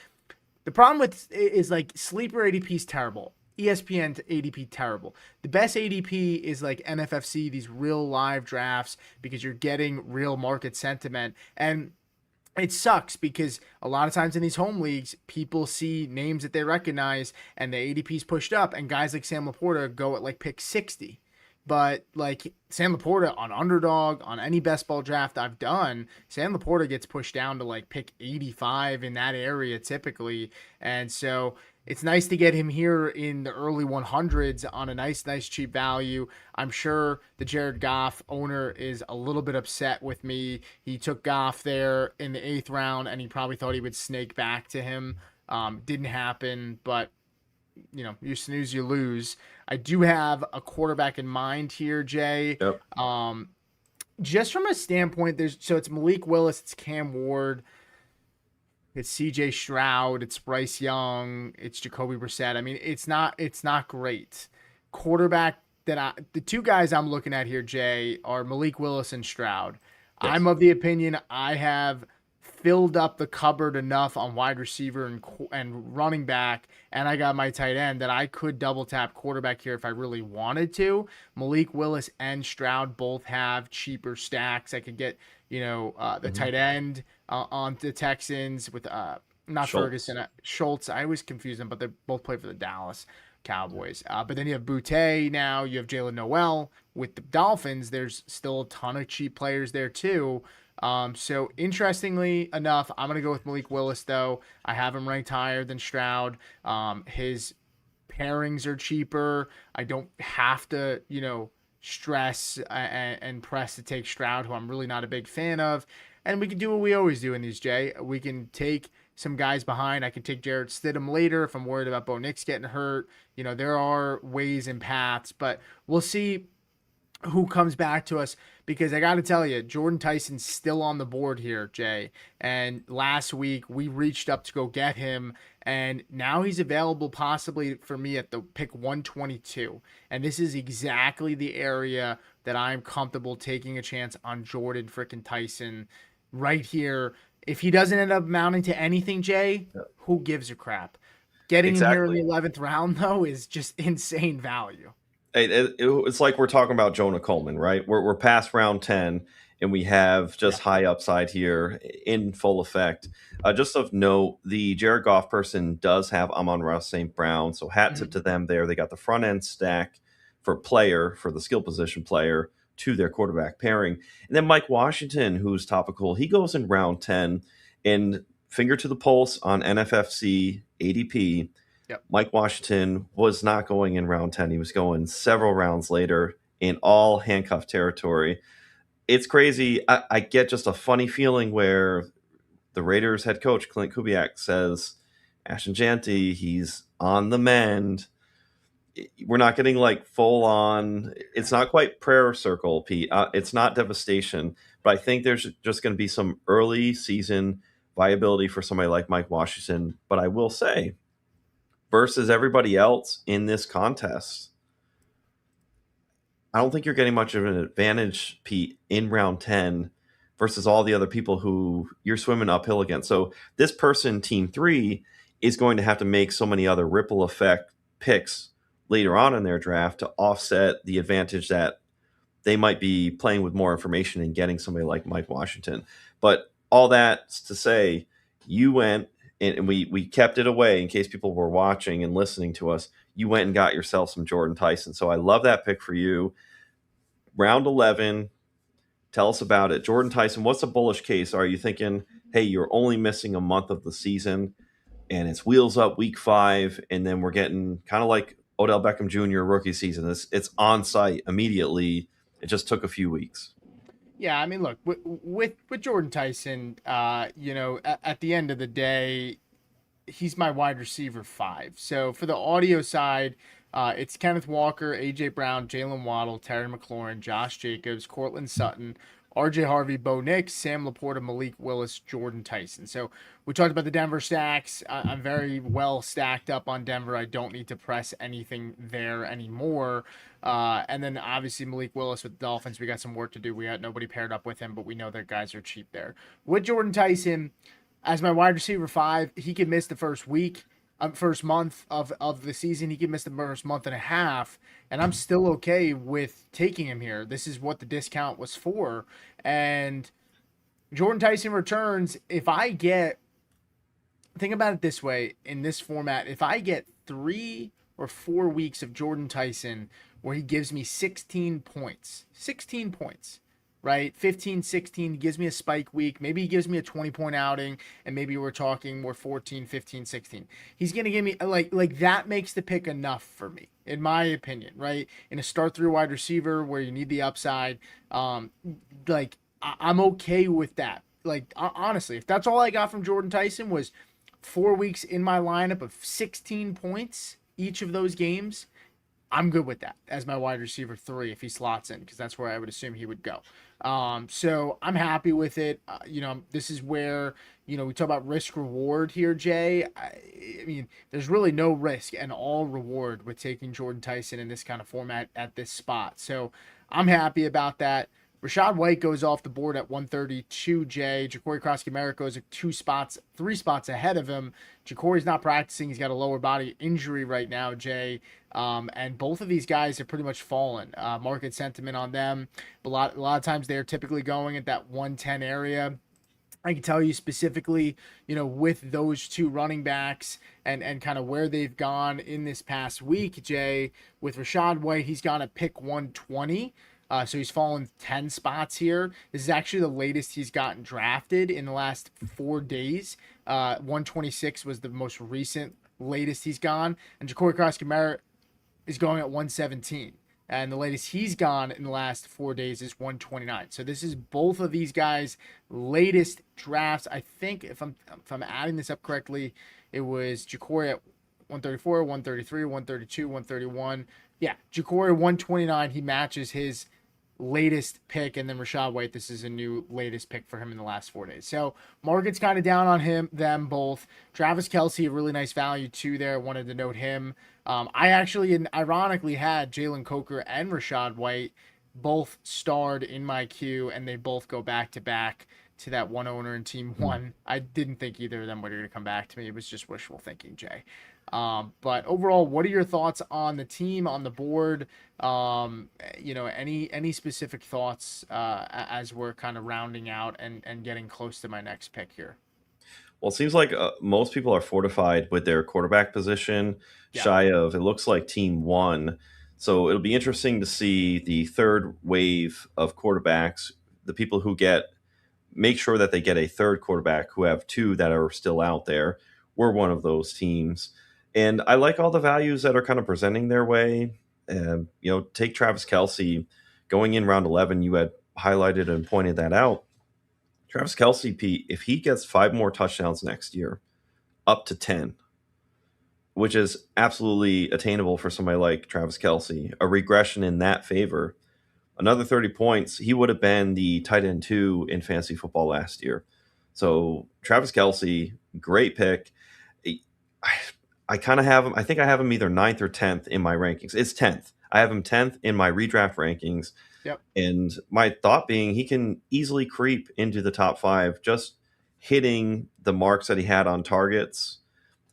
the problem with is like sleeper ADP is terrible. ESPN ADP terrible. The best ADP is like NFFC, these real live drafts, because you're getting real market sentiment. And it sucks because a lot of times in these home leagues, people see names that they recognize and the ADP's pushed up, and guys like Sam Laporta go at like pick 60. But like Sam Laporta on Underdog, on any best ball draft I've done, Sam Laporta gets pushed down to like pick 85 in that area typically. And so it's nice to get him here in the early 100s on a nice cheap value. I'm sure the Jared Goff owner is a little bit upset with me. He took Goff there in the 8th round, and he probably thought he would snake back to him. Didn't happen, but you snooze, you lose. I do have a quarterback in mind here, Jay. Yep. Just from a standpoint, it's Malik Willis, it's Cam Ward, it's CJ Stroud, it's Bryce Young, it's Jacoby Brissett. I mean, it's not great. Quarterback the two guys I'm looking at here, Jay, are Malik Willis and Stroud. Yes. I'm of the opinion I have filled up the cupboard enough on wide receiver and running back, and I got my tight end that I could double tap quarterback here if I really wanted to. Malik Willis and Stroud both have cheaper stacks. I could get, the tight end on the Texans with not Schultz. Ferguson, Schultz. I always confuse them, but they both play for the Dallas Cowboys. But then you have Boutte now. You have Jalen Noel with the Dolphins. There's still a ton of cheap players there too. So interestingly enough, I'm going to go with Malik Willis, though. I have him ranked higher than Stroud. His pairings are cheaper. I don't have to, stress and press to take Stroud, who I'm really not a big fan of. And we can do what we always do in these, Jay. We can take some guys behind. I can take Jarrett Stidham later if I'm worried about Bo Nix getting hurt. There are ways and paths, but we'll see who comes back to us, because I got to tell you, Jordan Tyson's still on the board here, Jay. And last week we reached up to go get him, and now he's available possibly for me at the pick 122. And this is exactly the area that I'm comfortable taking a chance on Jordan frickin' Tyson right here. If he doesn't end up amounting to anything, Jay, who gives a crap? Getting him here in the 11th round, though, is just insane value. It's like we're talking about Jonah Coleman, right? We're past round 10, and we have just high upside here in full effect. Just of note, the Jared Goff person does have Amon-Ra St. Brown, so hat tip to them there. They got the front end stack for the skill position player to their quarterback pairing. And then Mike Washington, who's topical, he goes in round 10, and finger to the pulse on NFFC ADP. Yep. Mike Washington was not going in round 10. He was going several rounds later in all handcuff territory. It's crazy. I get just a funny feeling where the Raiders head coach, Clint Kubiak, says, Ashton Jeanty, he's on the mend. We're not getting like full on. It's not quite prayer circle, Pete. It's not devastation, but I think there's just going to be some early season viability for somebody like Mike Washington. But I will say, versus everybody else in this contest, I don't think you're getting much of an advantage, Pete, in round 10 versus all the other people who you're swimming uphill against. So this person, team 3, is going to have to make so many other ripple effect picks later on in their draft to offset the advantage that they might be playing with more information and getting somebody like Mike Washington. But all that's to say, you went and we kept it away in case people were watching and listening to us. You went and got yourself some Jordan Tyson. So I love that pick for you. Round 11, tell us about it. Jordan Tyson, what's a bullish case? Are you thinking, hey, you're only missing a month of the season and it's wheels up week 5, and then we're getting kind of like Odell Beckham Jr. rookie season. It's on site immediately. It just took a few weeks. Yeah, I mean, look, with Jordan Tyson, at the end of the day, he's my wide receiver 5. So for the audio side, it's Kenneth Walker, A.J. Brown, Jalen Waddle, Terry McLaurin, Josh Jacobs, Cortland Sutton, R.J. Harvey, Bo Nix, Sam Laporta, Malik Willis, Jordan Tyson. So we talked about the Denver stacks. I'm very well stacked up on Denver. I don't need to press anything there anymore. And then obviously Malik Willis with the Dolphins, we got some work to do. We got nobody paired up with him, but we know that guys are cheap there. With Jordan Tyson, as my wide receiver 5, he could miss the first month of the season. He could miss the first month and a half, and I'm still okay with taking him here. This is what the discount was for. And Jordan Tyson returns. Think about it this way, in this format, if I get 3 or 4 weeks of Jordan Tyson where he gives me 16 points, right? 15, 16, gives me a spike week. Maybe he gives me a 20-point outing, and maybe we're talking more 14, 15, 16. He's going to give me, like that makes the pick enough for me, in my opinion, right? In a start-through wide receiver where you need the upside, I'm okay with that. Like, honestly, if that's all I got from Jordan Tyson was 4 weeks in my lineup of 16 points each of those games, I'm good with that as my wide receiver 3 if he slots in, because that's where I would assume he would go. So I'm happy with it. This is where, we talk about risk reward here, Jay. I mean, there's really no risk and all reward with taking Jordan Tyson in this kind of format at this spot. So I'm happy about that. Rachaad White goes off the board at 132, Jay. Ja'Cory Cross-Merritt goes 3 spots ahead of him. Ja'Cory's not practicing. He's got a lower body injury right now, Jay. And both of these guys have pretty much fallen. Market sentiment on them. A lot of times they're typically going at that 110 area. I can tell you specifically, with those 2 running backs and kind of where they've gone in this past week, Jay, with Rachaad White, he's gone at pick 120. So he's fallen 10 spots here. This is actually the latest he's gotten drafted in the last 4 days. 126 was the most recent latest he's gone. And Ja'Cory Cross-Merritt is going at 117. And the latest he's gone in the last 4 days is 129. So this is both of these guys' latest drafts. I think if I'm adding this up correctly, it was Ja'Cory at 134, 133, 132, 131. Yeah, Ja'Cory 129. He matches his latest pick, and then Rachaad White, this is a new latest pick for him in the last 4 days. So market's kind of down on them both. Travis Kelce, a really nice value too there. Wanted to note him. I actually ironically had Jalen Coker and Rachaad White both starred in my queue, and they both go back to back to that one owner in team 1. I didn't think either of them were going to come back to me. It was just wishful thinking, Jay. But overall, what are your thoughts on the team, on the board? Any specific thoughts as we're kind of rounding out and getting close to my next pick here? Well, it seems like most people are fortified with their quarterback position, shy of, it looks like team 1. So it'll be interesting to see the third wave of quarterbacks, the people who make sure that they get a third quarterback, who have 2 that are still out there. We're one of those teams. And I like all the values that are kind of presenting their way. Take Travis Kelce going in round 11. You had highlighted and pointed that out. Travis Kelce, Pete, if he gets 5 more touchdowns next year, up to 10, which is absolutely attainable for somebody like Travis Kelce, a regression in that favor, another 30 points, he would have been the tight end 2 in fantasy football last year. So Travis Kelce, great pick. I kind of have him. I think I have him either 9th or 10th in my rankings. It's 10th. I have him 10th in my redraft rankings. Yep. And my thought being, he can easily creep into the top 5, just hitting the marks that he had on targets.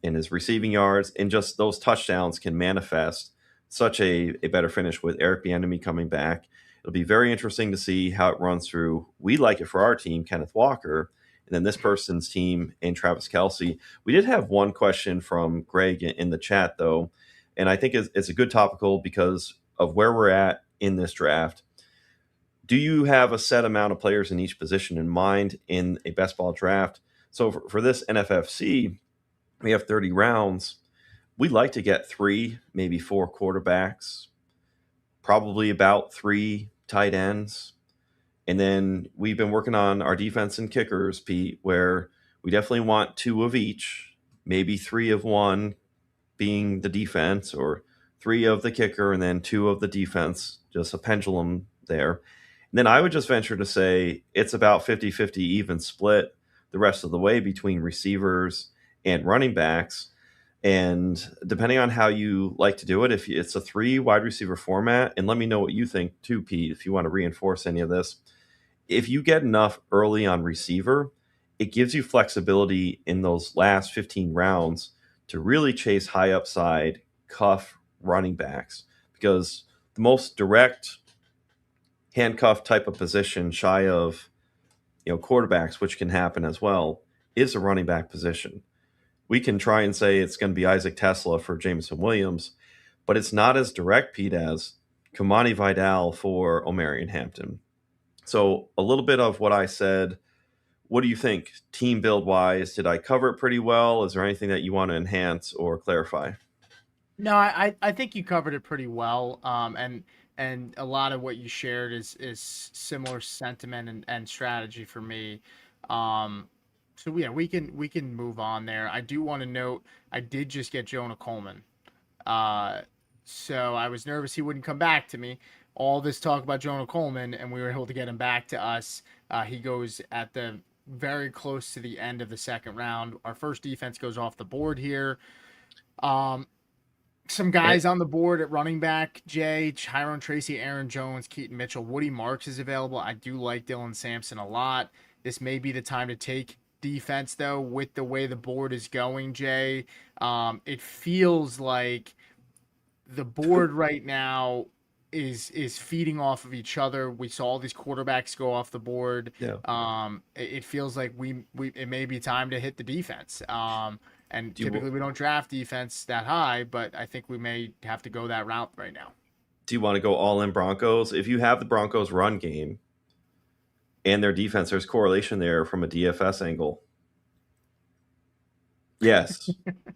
and his receiving yards, and just those touchdowns can manifest such a better finish with Eric Bieniemy coming back. It'll be very interesting to see how it runs through. We like it for our team, Kenneth Walker, and then this person's team and Travis Kelce. We did have one question from Greg in the chat, though, and I think it's a good topical because of where we're at in this draft. Do you have a set amount of players in each position in mind in a best ball draft? So for this NFFC, we have 30 rounds. We'd like to get 3, maybe 4 quarterbacks, probably about 3 tight ends. And then we've been working on our defense and kickers, Pete, where we definitely want 2 of each, maybe 3 of one being the defense, or 3 of the kicker and then 2 of the defense, just a pendulum there. And then I would just venture to say it's about 50-50 even split the rest of the way between receivers and running backs. And depending on how you like to do it, if it's a 3 wide receiver format, and let me know what you think too, Pete, if you want to reinforce any of this. If you get enough early on receiver, it gives you flexibility in those last 15 rounds to really chase high upside cuff running backs, because the most direct handcuff type of position shy of quarterbacks, which can happen as well, is a running back position. We can try and say it's going to be Isaac Tesla for Jameson Williams, but it's not as direct, Pete, as Kamani Vidal for Omarion Hampton. So a little bit of what I said. What do you think, team build wise? Did I cover it pretty well? Is there anything that you want to enhance or clarify? No, I think you covered it pretty well. And a lot of what you shared is similar sentiment and strategy for me. So yeah, we can move on there. I do want to note I did just get Jonah Coleman. So I was nervous he wouldn't come back to me. All this talk about Jonah Coleman, and we were able to get him back to us. He goes at the very close to the end of the second round. Our first defense goes off the board here. Some guys on the board at running back: Jay, Tyrone Tracy, Aaron Jones, Keaton Mitchell, Woody Marks is available. I do like Dylan Sampson a lot. This may be the time to take defense, though, with the way the board is going, Jay. It feels like the board right now is feeding off of each other. We saw all these quarterbacks go off the board. Yeah. It feels like it may be time to hit the defense. And typically we don't draft defense that high, but I think we may have to go that route right now. Do you want to go all in Broncos? If you have the Broncos run game and their defense, there's correlation there from a DFS angle. Yes.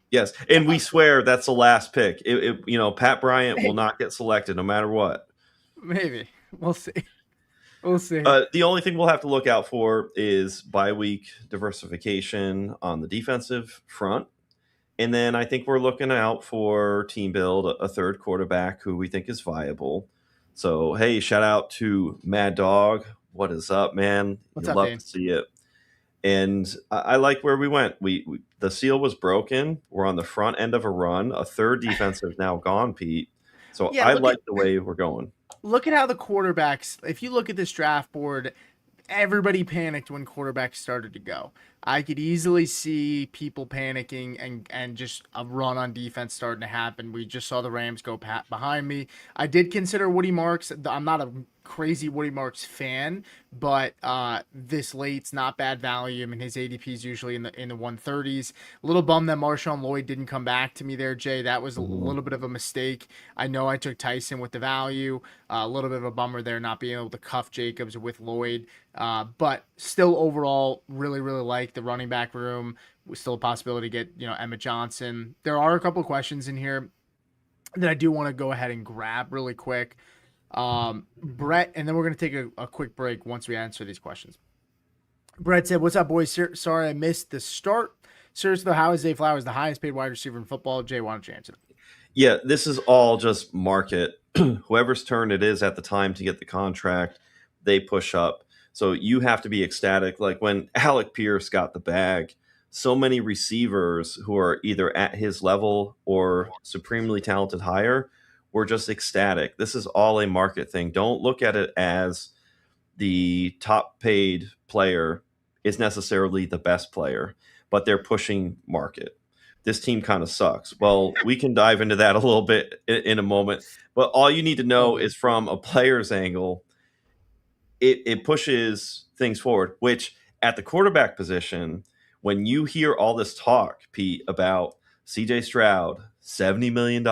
Yes. And we swear that's the last pick. Pat Bryant will not get selected no matter what. Maybe. We'll see. We'll see. The only thing we'll have to look out for is bye-week diversification on the defensive front. And then I think we're looking out for team build, a 3rd quarterback who we think is viable. So, hey, shout out to Mad Dog. What is up, man? What's You'd up, love Dane? to see it. And I like where we went. The seal was broken. We're on the front end of a run. A 3rd defense is now gone, Pete. So yeah, I like the way we're going. Look at how the quarterbacks, if you look at this draft board, everybody panicked when quarterbacks started to go. I could easily see people panicking and just a run on defense starting to happen. We just saw the Rams go behind me. I did consider Woody Marks. I'm not a crazy Woody Marks fan, but this late's not bad value. I mean, his ADP is usually in the 130s. A little bummed that Marshawn Lloyd didn't come back to me there, Jay. That was a little bit of a mistake. I know I took Tyson with the value. A little bit of a bummer there not being able to cuff Jacobs with Lloyd. But still overall really, really like the running back room. With still a possibility to get, Emmett Johnson. There are a couple of questions in here that I do want to go ahead and grab really quick. Brett, and then we're going to take a quick break once we answer these questions. Brett said, "What's up, boys? Sorry I missed the start. Seriously, though, how is Zay Flowers the highest paid wide receiver in football?" Jay, why don't you answer that? Yeah, this is all just market. Whoever's turn it is at the time to get the contract, they push up. So you have to be ecstatic. Like when Alec Pierce got the bag, so many receivers who are either at his level or supremely talented higher were just ecstatic. This is all a market thing. Don't look at it as the top paid player is necessarily the best player, but they're pushing market. this team kind of sucks. Well, we can dive into that a little bit in a moment. But all you need to know is from a player's angle, it pushes things forward, which at the quarterback position, when you hear all this talk, Pete, about CJ Stroud, $70 million,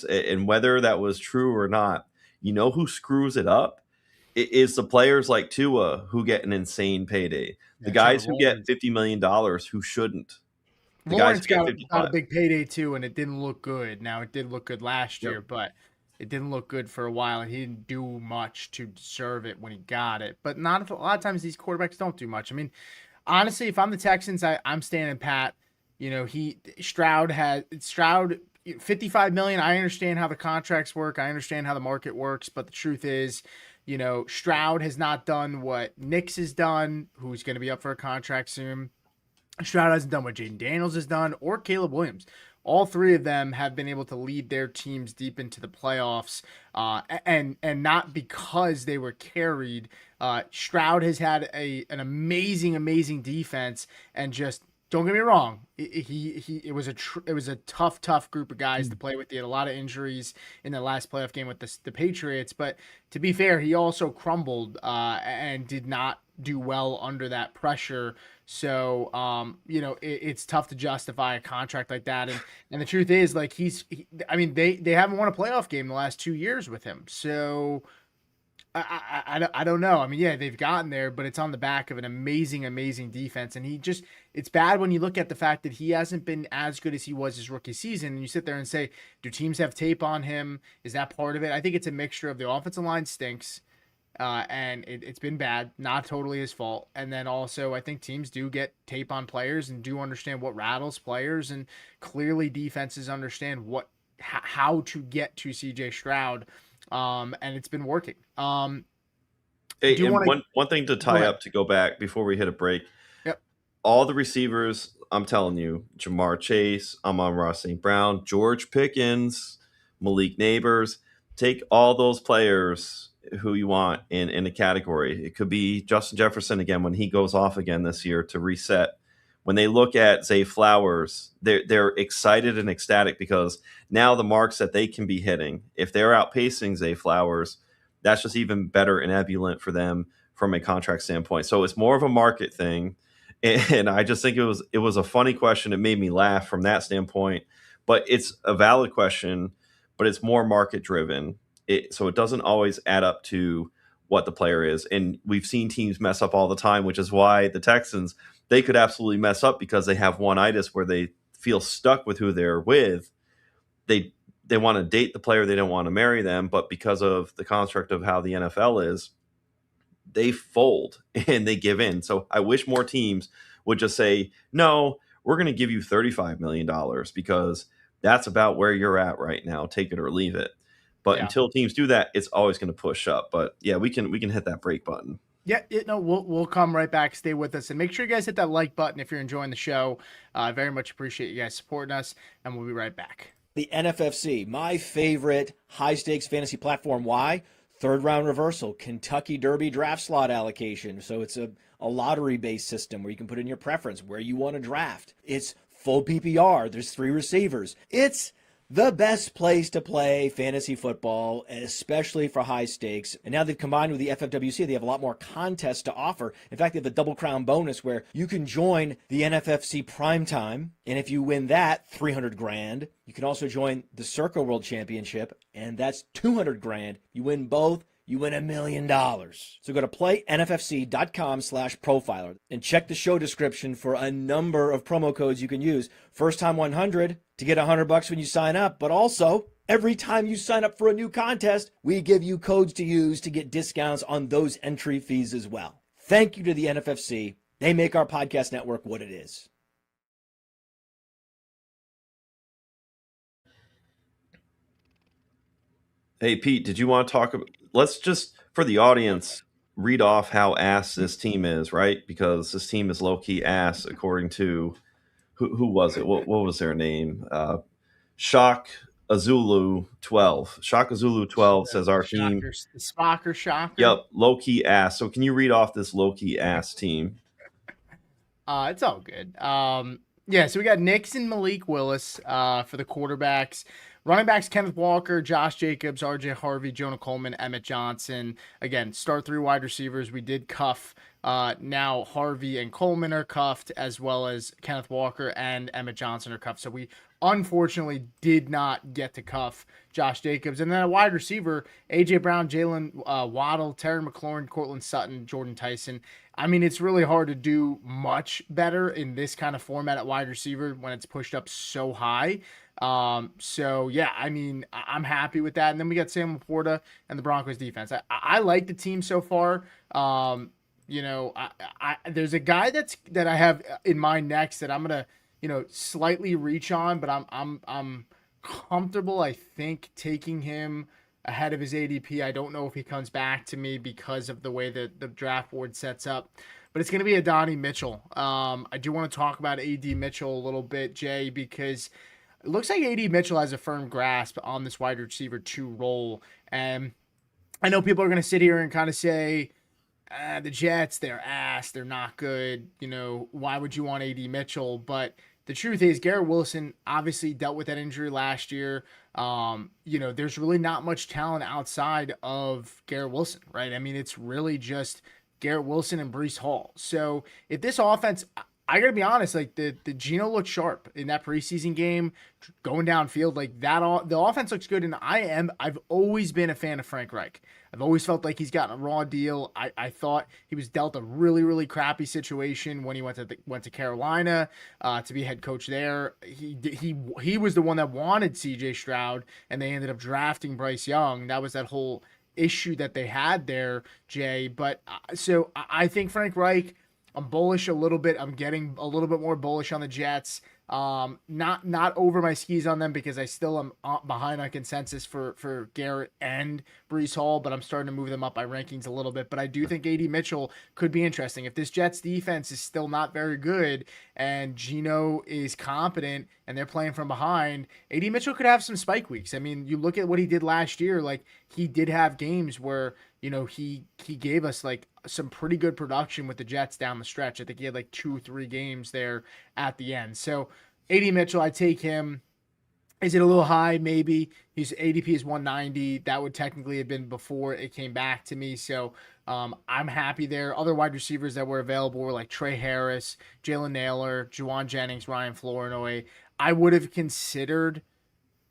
and whether that was true or not, you know who screws it up? It is the players like Tua who get an insane payday. The Yeah, Trevor guys who get Lawrence. $50 million who shouldn't. The guys Lawrence who get got a 55. big payday too, and it didn't look good. Now it did look good last Yep. year, but it didn't look good for a while, and he didn't do much to deserve it when he got it. But not a lot of times these quarterbacks don't do much. I mean, honestly, if I'm the Texans, I'm standing pat. You know, Stroud 55 million. I understand how the contracts work. I understand how the market works, but the truth is, you know, Stroud has not done what Nix has done, who's going to be up for a contract soon. Stroud hasn't done what Jaden Daniels has done or Caleb Williams. All three of them have been able to lead their teams deep into the playoffs, and not because they were carried. Stroud has had an amazing defense, and just don't get me wrong, it was a tough group of guys to play with. They had a lot of injuries in the last playoff game with the Patriots, but to be fair, he also crumbled and did not do well under that pressure. So, you know, it's tough to justify a contract like that. And the truth is, like, I mean, they haven't won a playoff game the last 2 years with him. So I don't know. I mean, yeah, they've gotten there, but it's on the back of an amazing defense. And it's bad when you look at the fact that he hasn't been as good as he was his rookie season. And you sit there and say, do teams have tape on him? Is that part of it? I think it's a mixture of the offensive line stinks. And it's been bad, not totally his fault. And then also, I think teams do get tape on players and do understand what rattles players, and clearly defenses understand how to get to CJ Stroud, and it's been working. Hey, Do you and want to one thing to tie up to go back before we hit a break. Yep. All the receivers, I'm telling you, Jamar Chase, Amon-Ra St. Brown, George Pickens, Malik Neighbors, take all those players who you want in a category. It could be Justin Jefferson again when he goes off again this year to reset. When they look at Zay Flowers, they're excited and ecstatic because now the marks that they can be hitting, if they're outpacing Zay Flowers, that's just even better and ebullient for them from a contract standpoint. So it's more of a market thing. And I just think it was a funny question. It made me laugh from that standpoint, but it's a valid question, but it's more market driven. So it doesn't always add up to what the player is. And we've seen teams mess up all the time, which is why the Texans, they could absolutely mess up because they have one-itis where they feel stuck with who they're with. They want to date the player, they don't want to marry them, but because of the construct of how the NFL is, they fold and they give in. So I wish more teams would just say, no, we're going to give you $35 million because that's about where you're at right now. Take it or leave it. But Yeah. until teams do that, it's always going to push up. But yeah, we can hit that break button. Yeah, no, we'll come right back. Stay with us, and make sure you guys hit that like button if you're enjoying the show. I very much appreciate you guys supporting us, and we'll be right back. The NFFC, my favorite high stakes fantasy platform. Why? Third round reversal, Kentucky Derby draft slot allocation. So it's a lottery based system where you can put in your preference, where you want to draft. It's full PPR. There's 3 receivers. It's the best place to play fantasy football, especially for high stakes. And now they've combined with the FFWC, they have a lot more contests to offer. In fact, they have a double crown bonus where you can join the NFFC Primetime, and if you win that, 300 grand. You can also join the Circle World Championship, and that's 200 grand. You win both, you win $1 million. So go to playnffc.com/profiler and check the show description for a number of promo codes you can use. First time 100 to get $100 when you sign up, but also every time you sign up for a new contest, we give you codes to use to get discounts on those entry fees as well. Thank you to the NFFC. They make our podcast network what it is. Hey, Pete, did you want to talk about, let's just, for the audience, read off how ass this team is, right? Because this team is low-key ass, according to, who was it? What was their name? Shock Azulu 12. Shock Azulu 12 says our team. The Spocker Shocker. Yep, low-key ass. So can you read off this low-key ass team? It's all good. Yeah, so we got Nix and Malik Willis for the quarterbacks. Running backs, Kenneth Walker, Josh Jacobs, RJ Harvey, Jonah Coleman, Emmett Johnson. Again, start 3 wide receivers. We did cuff. Now Harvey and Coleman are cuffed, as well as Kenneth Walker and Emmett Johnson are cuffed. So we unfortunately did not get to cuff Josh Jacobs. And then a wide receiver, A.J. Brown, Jalen Waddle, Terry McLaurin, Cortland Sutton, Jordan Tyson. I mean, it's really hard to do much better in this kind of format at wide receiver when it's pushed up so high. So yeah, I mean, I'm happy with that. And then we got Sam Laporta and the Broncos defense. I like the team so far. There's a guy that I have in mind next that I'm gonna, slightly reach on, but I'm comfortable, I think, taking him ahead of his ADP. I don't know if he comes back to me because of the way that the draft board sets up, but it's going to be Adonai Mitchell. I do want to talk about AD Mitchell a little bit, Jay, because it looks like AD Mitchell has a firm grasp on this wide receiver 2 role. And I know people are going to sit here and kind of say, the Jets, they're ass, they're not good. Why would you want AD Mitchell? But the truth is, Garrett Wilson obviously dealt with that injury last year. There's really not much talent outside of Garrett Wilson, right? I mean, it's really just Garrett Wilson and Breece Hall. So if this offense, I gotta be honest, like the Geno looked sharp in that preseason game, going downfield like that. The offense looks good, and I've always been a fan of Frank Reich. I've always felt like he's gotten a raw deal. I thought he was dealt a really, really crappy situation when he went to Carolina to be head coach there. He was the one that wanted C.J. Stroud, and they ended up drafting Bryce Young. That was that whole issue that they had there, Jay. But so I think Frank Reich, I'm bullish a little bit. I'm getting a little bit more bullish on the Jets. Not over my skis on them because I still am behind on consensus for Garrett and Breece Hall, but I'm starting to move them up by rankings a little bit. But I do think AD Mitchell could be interesting. If this Jets defense is still not very good and Geno is competent and they're playing from behind, AD Mitchell could have some spike weeks. I mean, you look at what he did last year, like he did have games where, he gave us like some pretty good production with the Jets down the stretch. I think he had like 2-3 games there at the end. So AD Mitchell, I take him. Is it a little high? Maybe. His ADP is 190. That would technically have been before it came back to me. So I'm happy there. Other wide receivers that were available were like Trey Harris, Jalen Naylor, Juwan Jennings, Ryan Flournoy. I would have considered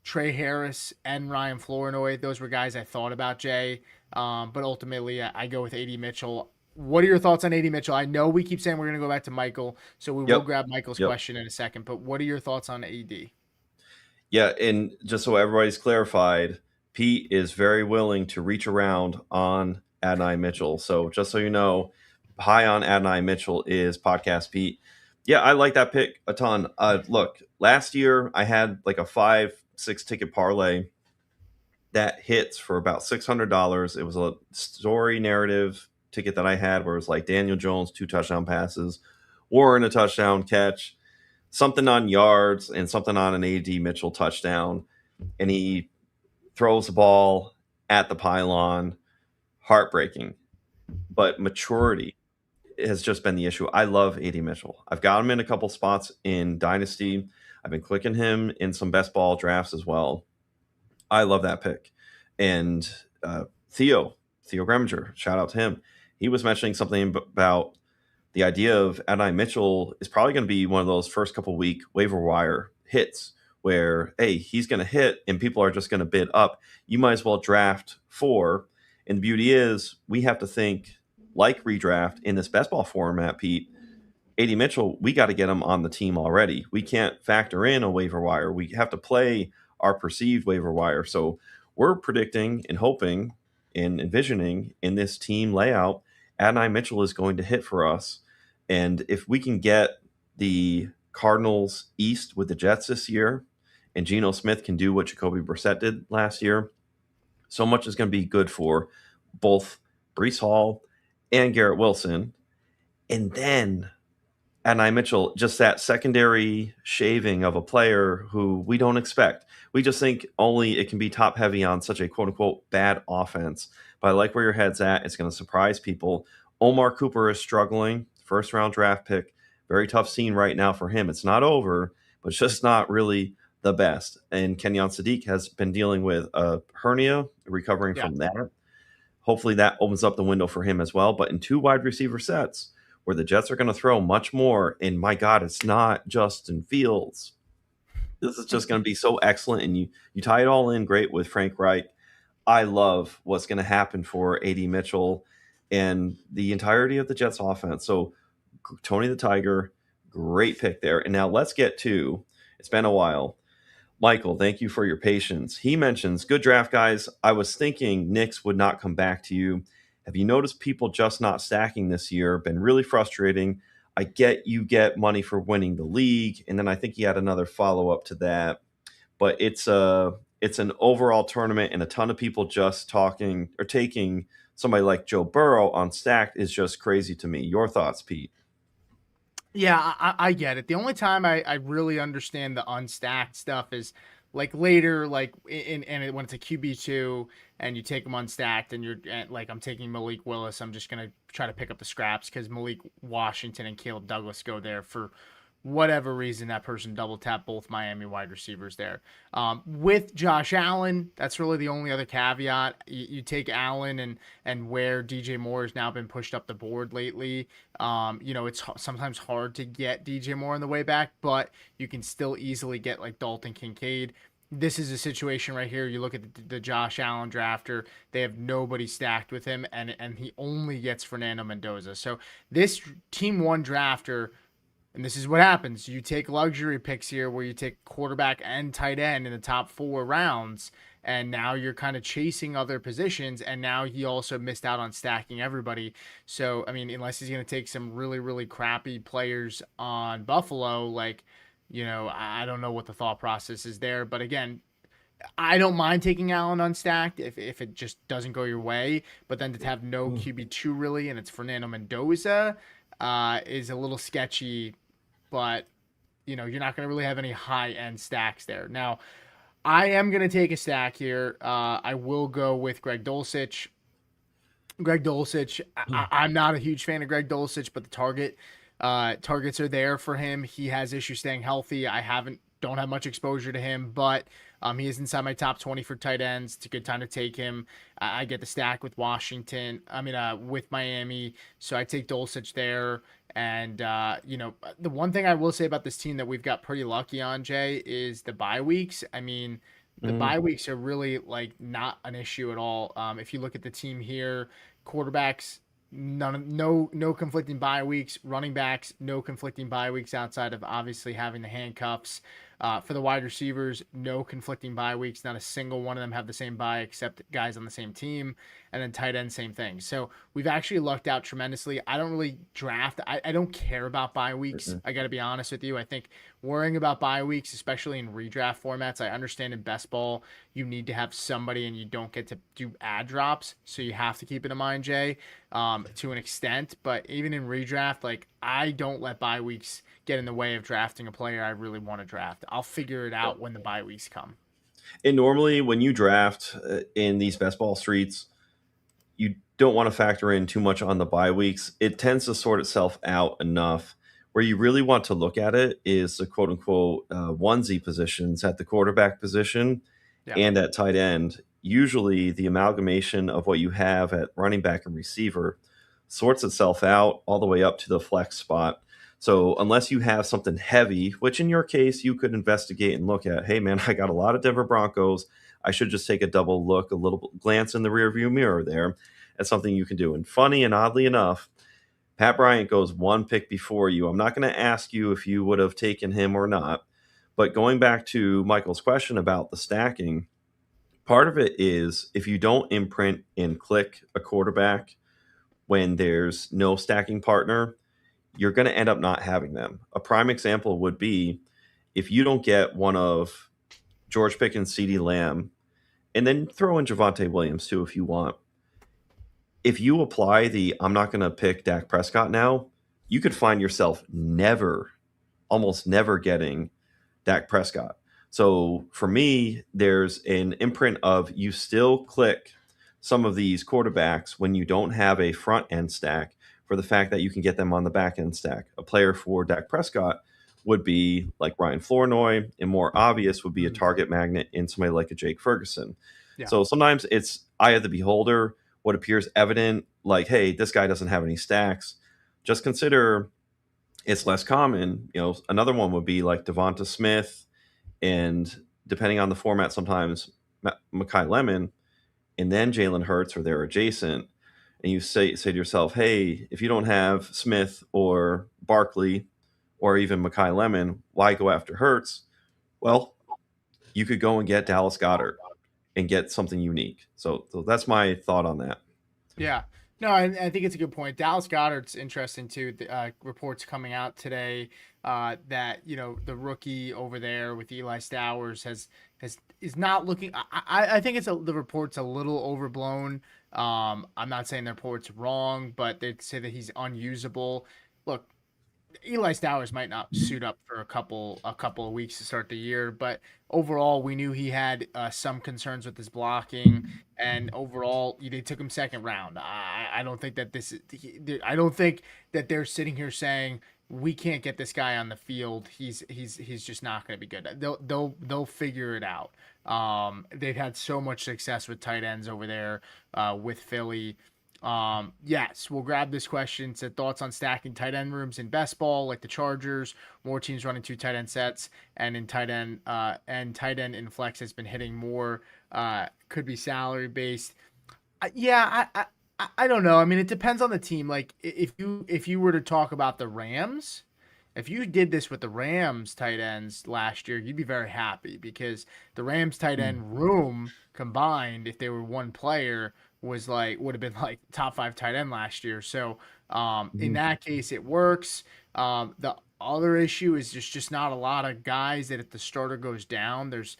Trey Harris and Ryan Flournoy. Those were guys I thought about, Jay. But ultimately, I go with AD Mitchell. What are your thoughts on AD Mitchell? I know we keep saying we're going to go back to Michael, so we will grab Michael's question in a second. But what are your thoughts on AD? Yeah, and just so everybody's clarified, Pete is very willing to reach around on Adonai Mitchell. So just so you know, high on Adonai Mitchell is Podcast Pete. Yeah, I like that pick a ton. Look, last year I had like a 5-6 ticket parlay that hits for about $600. It was a story narrative ticket that I had where it was like Daniel Jones, 2 touchdown passes, Warren a touchdown catch, something on yards, and something on an AD Mitchell touchdown. And he throws the ball at the pylon. Heartbreaking. But maturity has just been the issue. I love AD Mitchell. I've got him in a couple spots in Dynasty. I've been clicking him in some best ball drafts as well. I love that pick. And Theo Greminger, shout out to him. He was mentioning something about the idea of Adonai Mitchell is probably going to be one of those first couple week waiver wire hits where, hey, he's going to hit and people are just going to bid up. You might as well draft 4. And the beauty is we have to think like redraft in this best ball format, Pete. AD Mitchell, we got to get him on the team already. We can't factor in a waiver wire. We have to play our perceived waiver wire. So we're predicting and hoping and envisioning in this team layout, Adonai Mitchell is going to hit for us. And if we can get the Cardinals East with the Jets this year, and Geno Smith can do what Jacoby Brissett did last year, so much is going to be good for both Breece Hall and Garrett Wilson. And then Adonai Mitchell, just that secondary shaving of a player who we don't expect. We just think only it can be top heavy on such a quote unquote bad offense. But I like where your head's at. It's going to surprise people. Omar Cooper is struggling. First round draft pick. Very tough scene right now for him. It's not over, but it's just not really the best. And Kenyon Sadiq has been dealing with a hernia, recovering Yeah. from that. Hopefully that opens up the window for him as well. But in two wide receiver sets where the Jets are going to throw much more, and my God, it's not Justin Fields. This is just going to be so excellent. And you tie it all in great with Frank Reich. I love what's going to happen for AD Mitchell and the entirety of the Jets offense. So Tony the Tiger, great pick there. And now let's get to, it's been a while. Michael, thank you for your patience. He mentions, good draft, guys. I was thinking Knicks would not come back to you. Have you noticed people just not stacking this year? Been really frustrating. I get you get money for winning the league. And then I think he had another follow-up to that. But it's an overall tournament, and a ton of people just talking or taking somebody like Joe Burrow on stacked is just crazy to me. Your thoughts, Pete? Yeah, I get it. The only time I really understand the unstacked stuff is like later, like when it's a QB2 and you take them unstacked and like I'm taking Malik Willis, I'm just gonna try to pick up the scraps because Malik Washington and Caleb Douglas go there for whatever reason that person double tapped both Miami wide receivers there. With Josh Allen, that's really the only other caveat. You take Allen and where DJ Moore has now been pushed up the board lately. It's sometimes hard to get DJ Moore on the way back, but you can still easily get like Dalton Kincaid. This is a situation right here. You look at the Josh Allen drafter; they have nobody stacked with him, and he only gets Fernando Mendoza. So this team one drafter. And this is what happens. You take luxury picks here where you take quarterback and tight end in the top 4 rounds, and now you're kind of chasing other positions, and now he also missed out on stacking everybody. So, I mean, unless he's going to take some really, really crappy players on Buffalo, like, I don't know what the thought process is there. But again, I don't mind taking Allen unstacked if it just doesn't go your way. But then to have no QB2 really, and it's Fernando Mendoza, is a little sketchy, but you're not going to really have any high end stacks there. Now, I am going to take a stack here. I will go with Greg Dulcich. I'm not a huge fan of Greg Dulcich, but the targets are there for him. He has issues staying healthy. Don't have much exposure to him, but he is inside my top 20 for tight ends. It's a good time to take him. I get the stack with with Miami, so I take Dulcich there. And the one thing I will say about this team that we've got pretty lucky on, Jay, is the bye weeks. I mean, the bye weeks are really like not an issue at all. If you look at the team here, quarterbacks, no conflicting bye weeks. Running backs, no conflicting bye weeks outside of obviously having the handcuffs. For the wide receivers, no conflicting bye weeks. Not a single one of them have the same bye except guys on the same team. And then tight end, same thing. So we've actually lucked out tremendously. I don't really draft. I don't care about bye weeks. I got to be honest with you. I think worrying about bye weeks, especially in redraft formats, I understand in best ball you need to have somebody and you don't get to do ad drops. So you have to keep it in mind, Jay, to an extent. But even in redraft, like I don't let bye weeks get in the way of drafting a player I really want to draft. I'll figure it out when the bye weeks come. And normally when you draft in these best ball streets, you don't want to factor in too much on the bye weeks. It tends to sort itself out enough. Where you really want to look at it is the quote unquote onesie positions at the quarterback position and at tight end. Usually the amalgamation of what you have at running back and receiver sorts itself out all the way up to the flex spot. So unless you have something heavy, which in your case you could investigate and look at, hey man, I got a lot of Denver Broncos. I should just take a double look, a little glance in the rearview mirror there. That's something you can do. And funny and oddly enough, Pat Bryant goes one pick before you. I'm not going to ask you if you would have taken him or not. But going back to Michael's question about the stacking, part of it is if you don't imprint and click a quarterback when there's no stacking partner, you're going to end up not having them. A prime example would be if you don't get one of George Pickens, CeeDee Lamb, and then throw in Javonte Williams too if you want. If you apply the I'm not going to pick Dak Prescott now, you could find yourself almost never getting Dak Prescott. So for me, there's an imprint of you still click some of these quarterbacks when you don't have a front end stack for the fact that you can get them on the back end stack. A player for Dak Prescott would be like Ryan Flournoy, and more obvious would be a target magnet in somebody like a Jake Ferguson. Yeah. So sometimes it's eye of the beholder, what appears evident, like, hey, this guy doesn't have any stacks. Just consider it's less common. Another one would be like Devonta Smith, and depending on the format, sometimes Mekhi Lemon, and then Jalen Hurts, or they're adjacent. And you say to yourself, hey, if you don't have Smith or Barkley or even Mekhi Lemon, why go after Hurts? Well, you could go and get Dallas Goedert and get something unique. So that's my thought on that. Yeah. No, I think it's a good point. Dallas Goedert's interesting too. The reports coming out today that the rookie over there with Eli Stowers is not looking. I think the report's a little overblown. I'm not saying the report's wrong, but they say that he's unusable. Look, Eli Stowers might not suit up for a couple of weeks to start the year, but overall we knew he had some concerns with his blocking, and overall they took him second round. I don't think that I don't think that they're sitting here saying we can't get this guy on the field. He's just not going to be good. They'll figure it out. They've had so much success with tight ends over there with Philly. Yes, we'll grab this question. Said thoughts on stacking tight end rooms in best ball, like the Chargers. More teams running 2 tight end sets, and in tight end in flex has been hitting more. Could be salary based. I don't know. I mean, it depends on the team. Like if you were to talk about the Rams, if you did this with the Rams tight ends last year, you'd be very happy, because the Rams tight end room combined, if they were one player, would have been like top 5 tight end last year. So in that case, it works. The other issue is just not a lot of guys that if the starter goes down, there's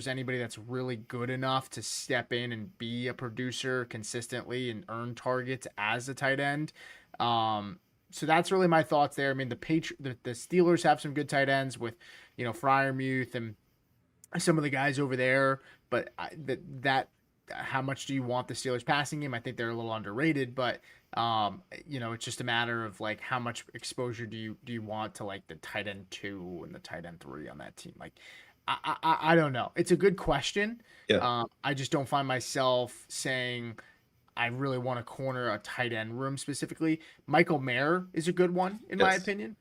anybody that's really good enough to step in and be a producer consistently and earn targets as a tight end. So that's really my thoughts there. I mean, the Steelers have some good tight ends with, Freiermuth and some of the guys over there, but how much do you want the Steelers passing game? I think they're a little underrated, but it's just a matter of like how much exposure do you want to like the tight end 2 and the tight end 3 on that team? Like, I don't know. It's a good question. Yeah. I just don't find myself saying I really want to corner a tight end room specifically. Michael Mayer is a good one in my opinion.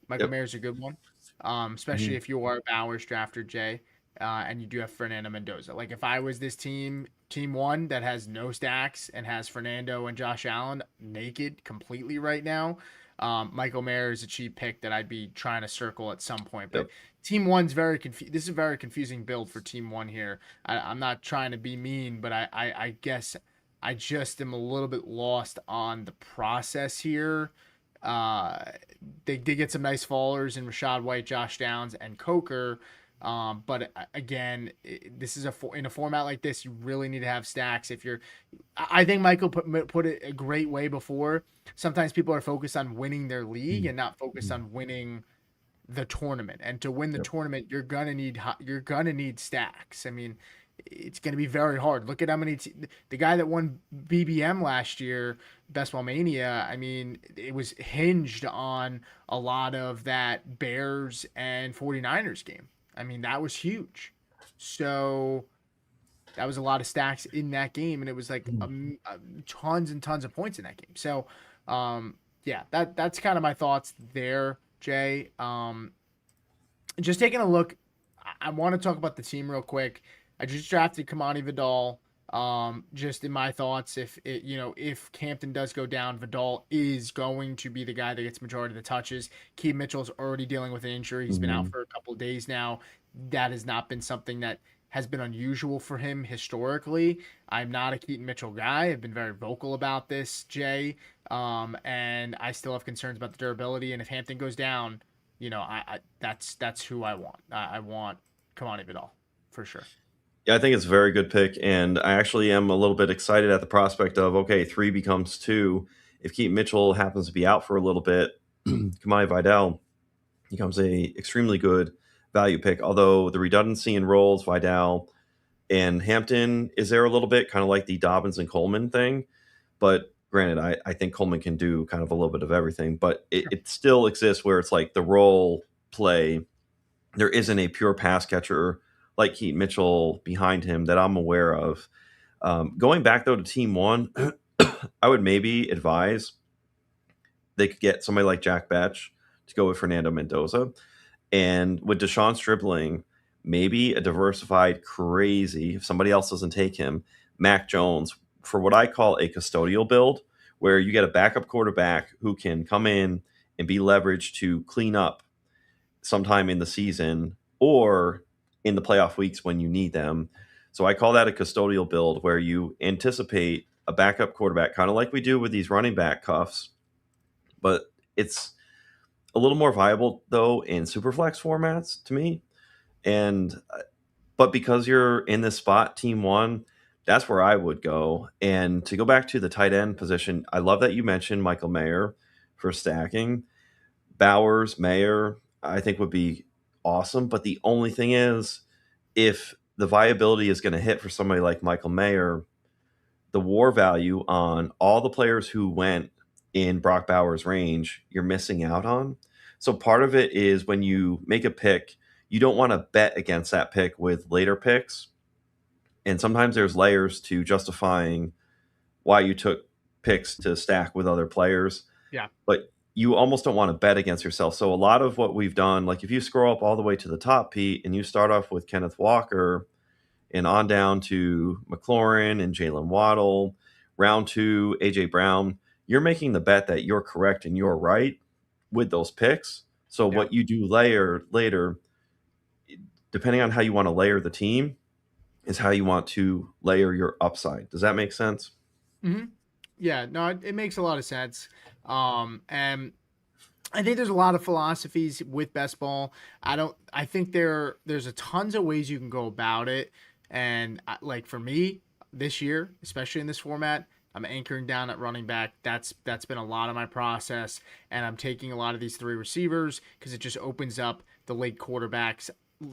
Michael Mayer is a good one, especially if you are a Bowers drafter, Jay. And you do have Fernando Mendoza. Like if I was this team 1 that has no stacks and has Fernando and Josh Allen naked completely right now, Michael Mayer is a cheap pick that I'd be trying to circle at some point. But team 1's very confused. This is a very confusing build for team 1 here. I'm not trying to be mean, but I guess I just am a little bit lost on the process here. They did get some nice fallers in Rashad White, Josh Downs, and Coker. But again, this is in a format like this, you really need to have stacks. I think Michael put it a great way before. Sometimes people are focused on winning their league and not focused on winning the tournament. And to win the tournament, you're gonna need stacks. I mean, it's gonna be very hard. Look at how many the guy that won BBM last year, Best Ball Mania. I mean, it was hinged on a lot of that Bears and 49ers game. I mean, that was huge. So that was a lot of stacks in that game, and it was like tons and tons of points in that game. So, that's kind of my thoughts there, Jay. Just taking a look, I want to talk about the team real quick. I just drafted Kamani Vidal. Just in my thoughts, if Campton does go down, Vidal is going to be the guy that gets majority of the touches. Keaton Mitchell's already dealing with an injury. He's been out for a couple of days now. That has not been something that has been unusual for him historically. I'm not a Keaton Mitchell guy. I've been very vocal about this, Jay. And I still have concerns about the durability. And if Hampton goes down, that's who I want. I want Kamani Vidal for sure. Yeah, I think it's a very good pick, and I actually am a little bit excited at the prospect of, 3 becomes 2. If Keaton Mitchell happens to be out for a little bit, Kamani Vidal becomes a extremely good value pick, although the redundancy in roles, Vidal and Hampton is there a little bit, kind of like the Dobbins and Coleman thing. But Granted, I think Coleman can do kind of a little bit of everything, but it still exists where it's like the role play. There isn't a pure pass catcher like Keaton Mitchell behind him that I'm aware of. Going back though to Team One, I would maybe advise they could get somebody like Jack Batch to go with Fernando Mendoza, and with Deshaun Stribling, maybe a diversified crazy, if somebody else doesn't take him, Mac Jones for what I call a custodial build, where you get a backup quarterback who can come in and be leveraged to clean up sometime in the season or in the playoff weeks when you need them. So I call that a custodial build where you anticipate a backup quarterback, kind of like we do with these running back cuffs, but it's a little more viable though in superflex formats to me. And but because you're in this spot, Team One, that's where I would go. And to go back to the tight end position, I love that you mentioned Michael Mayer for stacking. Bowers, Mayer, I think would be awesome. But the only thing is, if the viability is going to hit for somebody like Michael Mayer, the war value on all the players who went in Brock Bowers' range, you're missing out on. So part of it is when you make a pick, you don't want to bet against that pick with later picks. And sometimes there's layers to justifying why you took picks to stack with other players. Yeah. But you almost don't want to bet against yourself. So a lot of what we've done, like if you scroll up all the way to the top, Pete, and you start off with Kenneth Walker and on down to McLaurin and Jalen Waddle, round 2, AJ Brown, you're making the bet that you're correct and you're right with those picks. So what you do later, depending on how you want to layer the team, is how you want to layer your upside. Does that make sense? Mm-hmm. Yeah, no, it makes a lot of sense. And I think there's a lot of philosophies with best ball. I think there's a tons of ways you can go about it. And like for me this year, especially in this format, I'm anchoring down at running back. That's been a lot of my process. And I'm taking a lot of these 3 receivers because it just opens up the late quarterbacks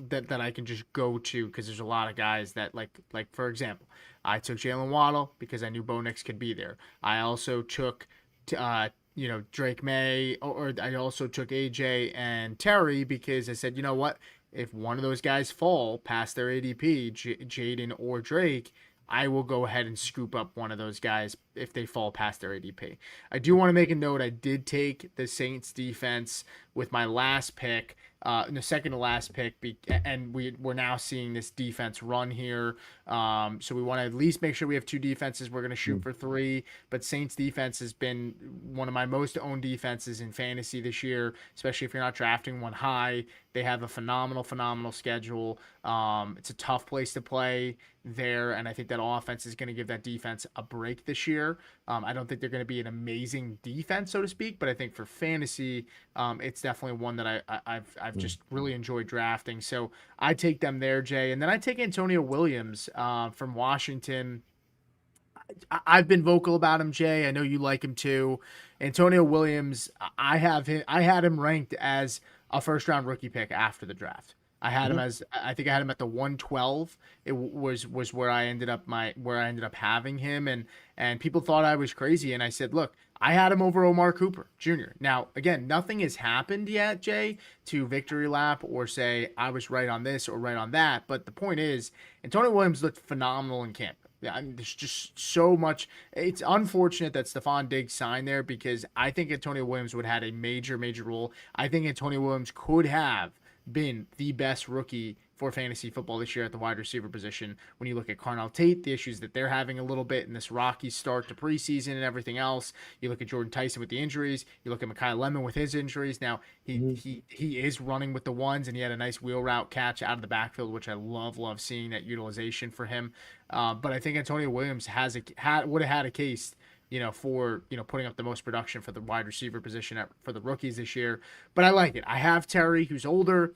that I can just go to, because there's a lot of guys that like for example, I took Jalen Waddle because I knew Bo Nix could be there. I also took Drake May, or I also took AJ and Terry because I said, you know what, if one of those guys fall past their ADP, Jaden or Drake, I will go ahead and scoop up one of those guys if they fall past their ADP. I do want to make a note. I did take the Saints defense with my last pick, the second to last pick, and we're now seeing this defense run here. So we want to at least make sure we have 2 defenses. We're going to shoot for 3, but Saints defense has been one of my most owned defenses in fantasy this year, especially if you're not drafting one high. They have a phenomenal schedule. It's a tough place to play there, and I think that offense is going to give that defense a break this year. I don't think they're going to be an amazing defense, so to speak, but I think for fantasy, it's definitely one that I've just really enjoyed drafting. So I take them there, Jay, and then I take Antonio Williams from Washington. I've been vocal about him, Jay. I know you like him too. Antonio Williams, I had him ranked as a first round rookie pick after the draft. I had him as, I think I had him at the 112. It was where I ended up having him, and people thought I was crazy, and I said, look, I had him over Omar Cooper Jr. Now, again, nothing has happened yet, Jay, to victory lap or say I was right on this or right on that, but the point is, Antonio Williams looked phenomenal in camp. Yeah, I mean, there's just so much. It's unfortunate that Stephon Diggs signed there because I think Antonio Williams would have had a major role. I think Antonio Williams could have been the best rookie for fantasy football this year at the wide receiver position. When you look at Carnell Tate, the issues that they're having a little bit in this rocky start to preseason and everything else. You look at Jordan Tyson with the injuries. You look at Mekhi Lemon with his injuries. Now he is running with the ones, and he had a nice wheel route catch out of the backfield, which I love seeing that utilization for him. But I think Antonio Williams would have had a case, for putting up the most production for the wide receiver position for the rookies this year. But I like it. I have Terry, who's older.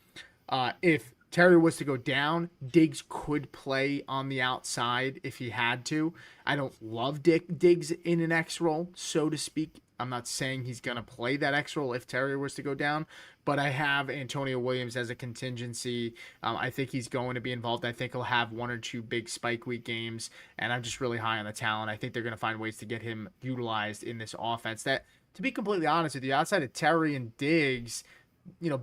If Terry was to go down, Diggs could play on the outside if he had to. I don't love Diggs in an X role, so to speak, I'm not saying he's going to play that extra role if Terry was to go down, but I have Antonio Williams as a contingency. I think he's going to be involved. I think he'll have one or two big spike week games, and I'm just really high on the talent. I think they're going to find ways to get him utilized in this offense. That, to be completely honest with you, outside of Terry and Diggs,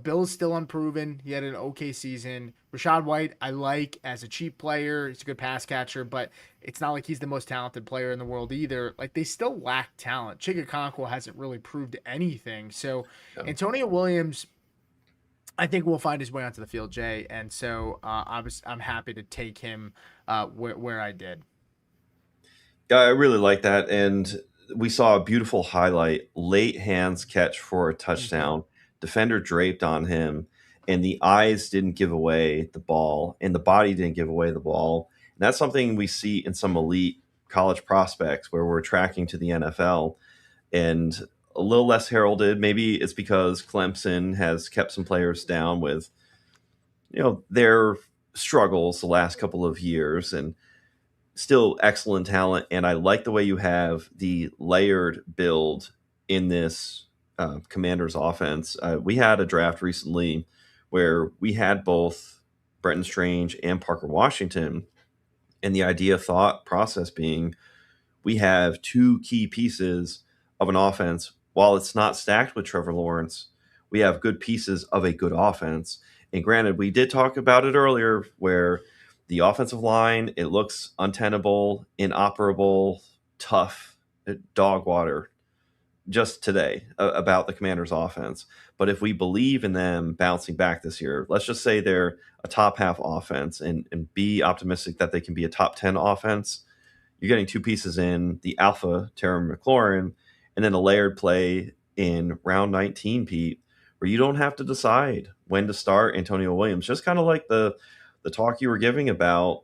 Bill's still unproven. He had an okay season. Rashad White, I like as a cheap player. He's a good pass catcher, but it's not like he's the most talented player in the world either. Like, they still lack talent. Chigakonkwo hasn't really proved anything. So Antonio Williams, I think, will find his way onto the field, Jay. And so I'm happy to take him where I did. I really like that. And we saw a beautiful highlight, late hands catch for a touchdown. Defender draped on him, and the eyes didn't give away the ball, and the body didn't give away the ball. And that's something we see in some elite college prospects where we're tracking to the NFL, and a little less heralded. Maybe it's because Clemson has kept some players down with, their struggles the last couple of years, and still excellent talent. And I like the way you have the layered build in this Commanders offense. We had a draft recently where we had both Brenton Strange and Parker Washington, and the thought process being we have two key pieces of an offense. While it's not stacked with Trevor Lawrence, we have good pieces of a good offense. And granted, we did talk about it earlier where the offensive line, it looks untenable, inoperable, tough, dog water just today about the Commanders offense. But if we believe in them bouncing back this year, let's just say they're a top half offense and be optimistic that they can be a top 10 offense. You're getting two pieces in the alpha, Terry McLaurin, and then a layered play in round 19, Pete, where you don't have to decide when to start Antonio Williams. Just kind of like the talk you were giving about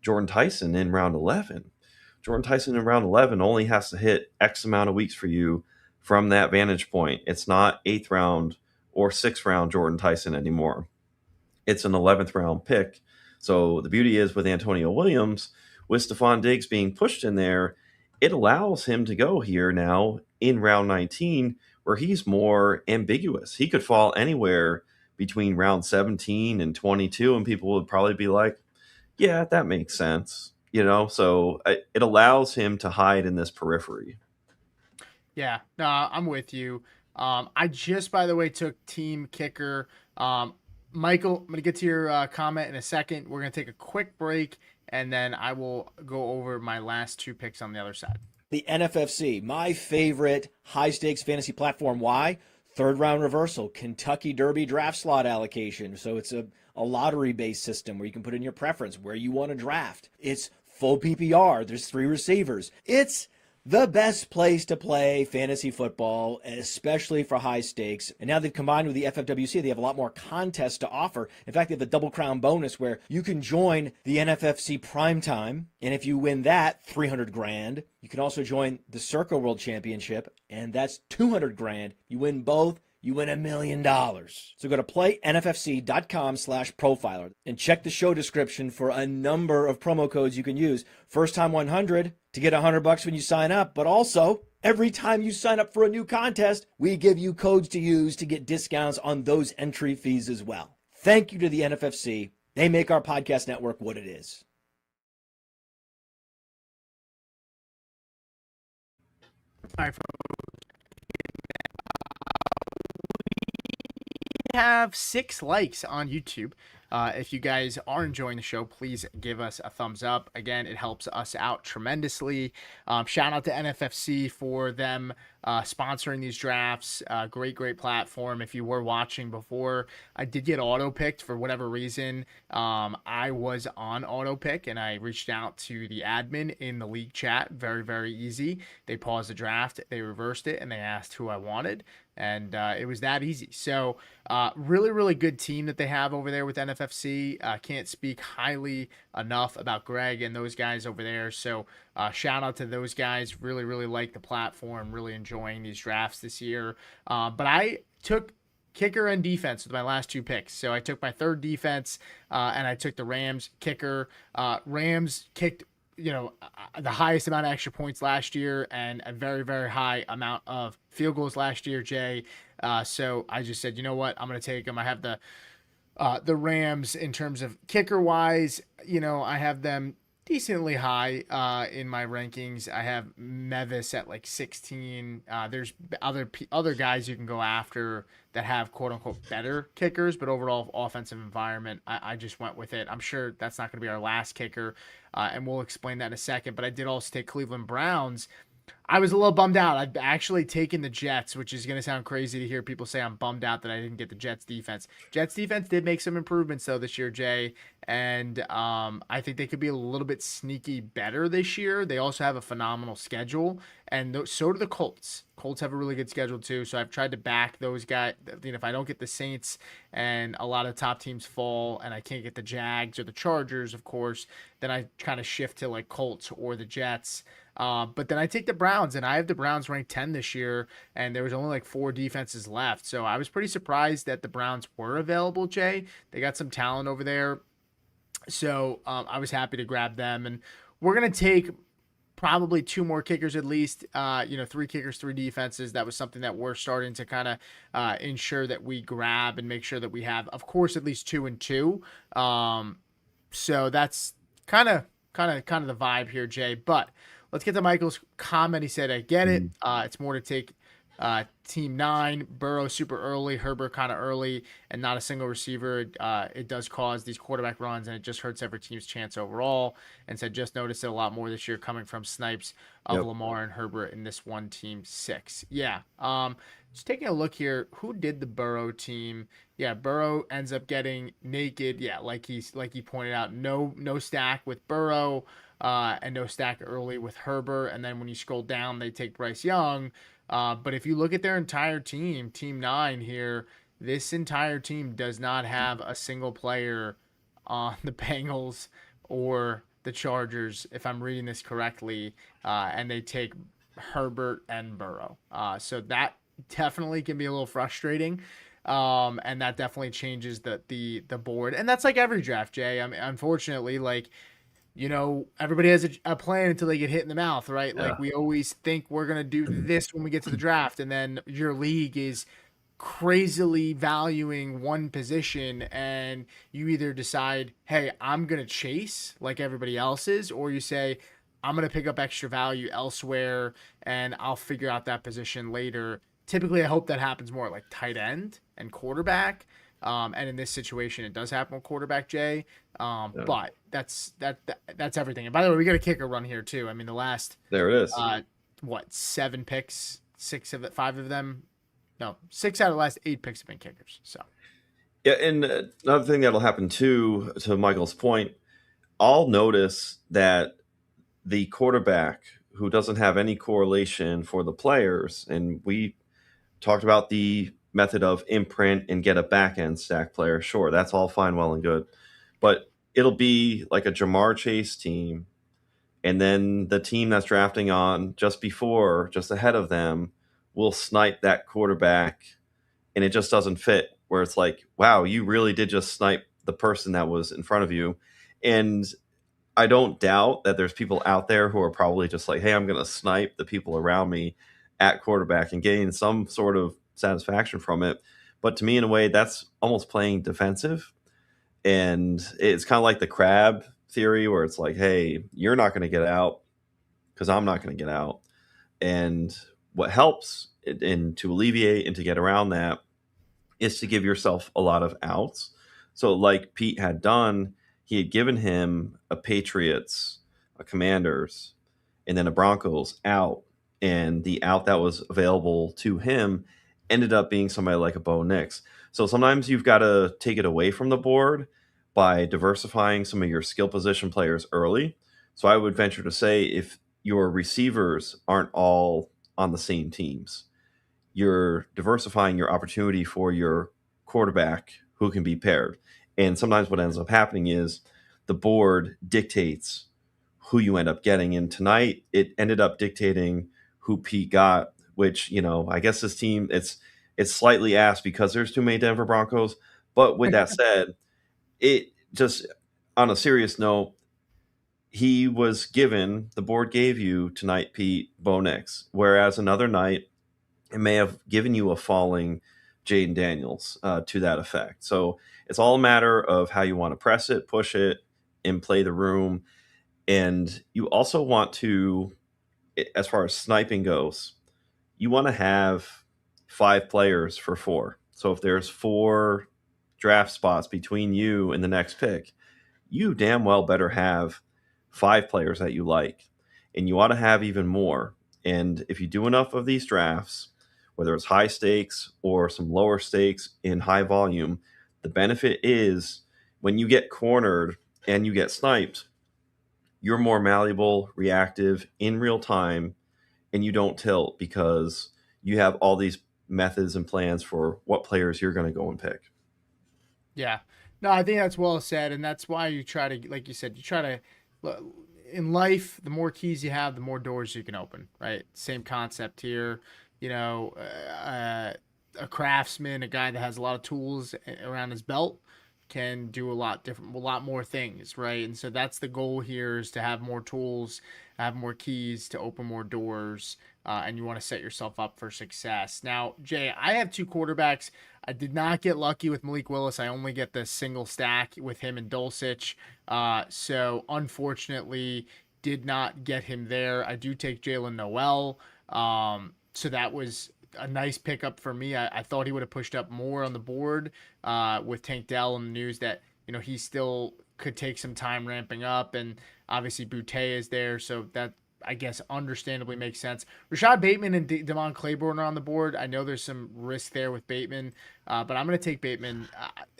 Jordan Tyson in round 11. Jordan Tyson in round 11 only has to hit X amount of weeks for you from that vantage point. It's not 8th round or 6th round Jordan Tyson anymore. It's an 11th round pick. So the beauty is with Antonio Williams, with Stephon Diggs being pushed in there, it allows him to go here now in round 19 where he's more ambiguous. He could fall anywhere between round 17 and 22, and people would probably be like, yeah, that makes sense. So it allows him to hide in this periphery. Yeah, no, I'm with you. I just, by the way, took team kicker. Michael, I'm going to get to your comment in a second. We're going to take a quick break, and then I will go over my last two picks on the other side. The NFFC, my favorite high-stakes fantasy platform. Why? Third round reversal, Kentucky Derby draft slot allocation. So it's a lottery-based system where you can put in your preference, where you want to draft. It's full PPR. There's 3 receivers. It's the best place to play fantasy football, especially for high stakes. And now they've combined with the FFWC. They have a lot more contests to offer. In fact, they have a double crown bonus where you can join the NFFC Primetime. And if you win that, 300 grand. You can also join the Circa World Championship, and that's 200 grand. You win both, you win $1 million. So go to playnffc.com/profiler and check the show description for a number of promo codes you can use. First time 100 to get $100 when you sign up, but also every time you sign up for a new contest, we give you codes to use to get discounts on those entry fees as well. Thank you to the NFFC. They make our podcast network what it is. All right, we have 6 likes on YouTube. If you guys are enjoying the show, please give us a thumbs up. Again, it helps us out tremendously. Shout out to NFFC for them sponsoring these drafts. Great platform. If you were watching before, I did get auto picked for whatever reason. I was on auto pick and I reached out to the admin in the league chat. Very easy. They paused the draft, they reversed it, and they asked who I wanted. And it was that easy. So really good team that they have over there with NFFC. Can't speak highly enough about Greg and those guys over there. So shout out to those guys. Really like the platform. Really enjoying these drafts this year. But I took kicker and defense with my last 2 picks. So I took my third defense and I took the Rams kicker. Rams kicked the highest amount of extra points last year and a very, very high amount of field goals last year, Jay. So I just said, you know what? I'm going to take them. I have the Rams in terms of kicker wise. I have them decently high in my rankings. I have Mevis at like 16. There's other guys you can go after that have quote unquote better kickers, but overall offensive environment, I just went with it. I'm sure that's not going to be our last kicker, and we'll explain that in a second. But I did also take Cleveland Browns. I was a little bummed out. I've actually taken the Jets, which is going to sound crazy to hear people say I'm bummed out that I didn't get the Jets defense. Jets defense did make some improvements though this year, Jay, and I think they could be a little bit sneaky better this year. They also have a phenomenal schedule, and so do the Colts. Colts have a really good schedule too, so I've tried to back those guys. If I don't get the Saints and a lot of top teams fall, and I can't get the Jags or the Chargers, of course, then I kind of shift to like Colts or the Jets. But then I take the Browns, and I have the Browns ranked 10 this year, and there was only like 4 defenses left. So I was pretty surprised that the Browns were available, Jay. They got some talent over there. So I was happy to grab them. And we're going to take probably 2 more kickers at least, 3 kickers, 3 defenses. That was something that we're starting to kind of ensure that we grab and make sure that we have, of course, at least 2 and 2. So that's kind of the vibe here, Jay. But let's get to Michael's comment. He said, I get it. It's more to take Team 9, Burrow super early, Herbert kind of early, and not a single receiver. It does cause these quarterback runs, and it just hurts every team's chance overall. And said, just noticed it a lot more this year coming from snipes of Lamar and Herbert in this one team 6. Yeah. Just taking a look here, who did the Burrow team? Yeah, Burrow ends up getting naked. Yeah, like he pointed out, no stack with Burrow. And no stack early with Herbert. And then when you scroll down, they take Bryce Young. But if you look at their entire team, Team 9 here, this entire team does not have a single player on the Bengals or the Chargers, if I'm reading this correctly. And they take Herbert and Burrow. So that definitely can be a little frustrating. And that definitely changes the board. And that's like every draft, Jay. I mean, unfortunately, like, everybody has a plan until they get hit in the mouth, right? Yeah. Like we always think we're going to do this when we get to the draft. And then your league is crazily valuing one position, and you either decide, hey, I'm going to chase like everybody else is, or you say, I'm going to pick up extra value elsewhere and I'll figure out that position later. Typically, I hope that happens more like tight end and quarterback. And in this situation, it does happen with quarterback Jay. But that's everything. And by the way, we got a kicker run here too. I mean, the last There it is. 7 picks, 5 of them. No, 6 out of the last 8 picks have been kickers. So Yeah, and another thing that'll happen too, to Michael's point, I'll notice that the quarterback who doesn't have any correlation for the players, and we talked about the method of imprint and get a back end stack player. Sure, that's all fine, well and good. But it'll be like a Jamar Chase team, and then the team that's drafting on just ahead of them, will snipe that quarterback, and it just doesn't fit. Where it's like, wow, you really did just snipe the person that was in front of you. And I don't doubt that there's people out there who are probably just like, hey, I'm going to snipe the people around me at quarterback and gain some sort of satisfaction from it. But to me, in a way, that's almost playing defensive. And it's kind of like the crab theory, where it's like, hey, you're not going to get out because I'm not going to get out. And what helps and to alleviate and to get around that is to give yourself a lot of outs. So like Pete had done, he had given him a Patriots, a Commanders, and then a Broncos out. And the out that was available to him ended up being somebody like a Bo Nix. So sometimes you've got to take it away from the board by diversifying some of your skill position players early. So I would venture to say, if your receivers aren't all on the same teams, you're diversifying your opportunity for your quarterback who can be paired. And sometimes what ends up happening is the board dictates who you end up getting. And tonight it ended up dictating who Pete got, which, I guess this team, it's slightly ass because there's too many Denver Broncos. But with that said, it just, on a serious note, he was given, the board gave you tonight, Pete, Bo Nix, whereas another night it may have given you a falling Jaden Daniels to that effect. So it's all a matter of how you want to press it, push it, and play the room. And you also want to, as far as sniping goes, you want to have 5 players for 4. So if there's 4 draft spots between you and the next pick, you damn well better have 5 players that you like. And you ought to have even more. And if you do enough of these drafts, whether it's high stakes or some lower stakes in high volume, the benefit is when you get cornered and you get sniped, you're more malleable, reactive in real time, and you don't tilt because you have all these methods and plans for what players you're going to go and pick. Yeah. No, I think that's well said. And that's why you try to, like you said, you try to, in life, the more keys you have, the more doors you can open, right? Same concept here. You know, a craftsman, a guy that has a lot of tools around his belt can do a lot more things, right? And so that's the goal here is to have more tools, have more keys to open more doors, and you want to set yourself up for success. Now, Jay, I have 2 quarterbacks. I did not get lucky with Malik Willis. I only get the single stack with him and Dulcich. So unfortunately, did not get him there. I do take Jalen Noel. So that was a nice pickup for me. I thought he would have pushed up more on the board with Tank Dell and the news that he still could take some time ramping up, and obviously Boutte is there, so that I guess understandably makes sense. Rashad Bateman and Devon Claiborne are on the board. I know there's some risk there with Bateman, but I'm going to take Bateman.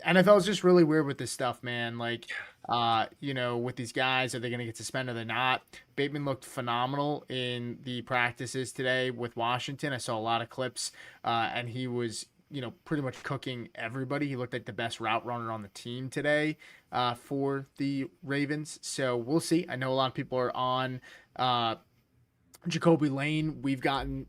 NFL is just really weird with this stuff, man. Like, with these guys, are they going to get suspended or not? Bateman looked phenomenal in the practices today with Washington. I saw a lot of clips, and he was, pretty much cooking everybody. He looked like the best route runner on the team today for the Ravens. So we'll see. I know a lot of people are on Jacoby Lane. We've gotten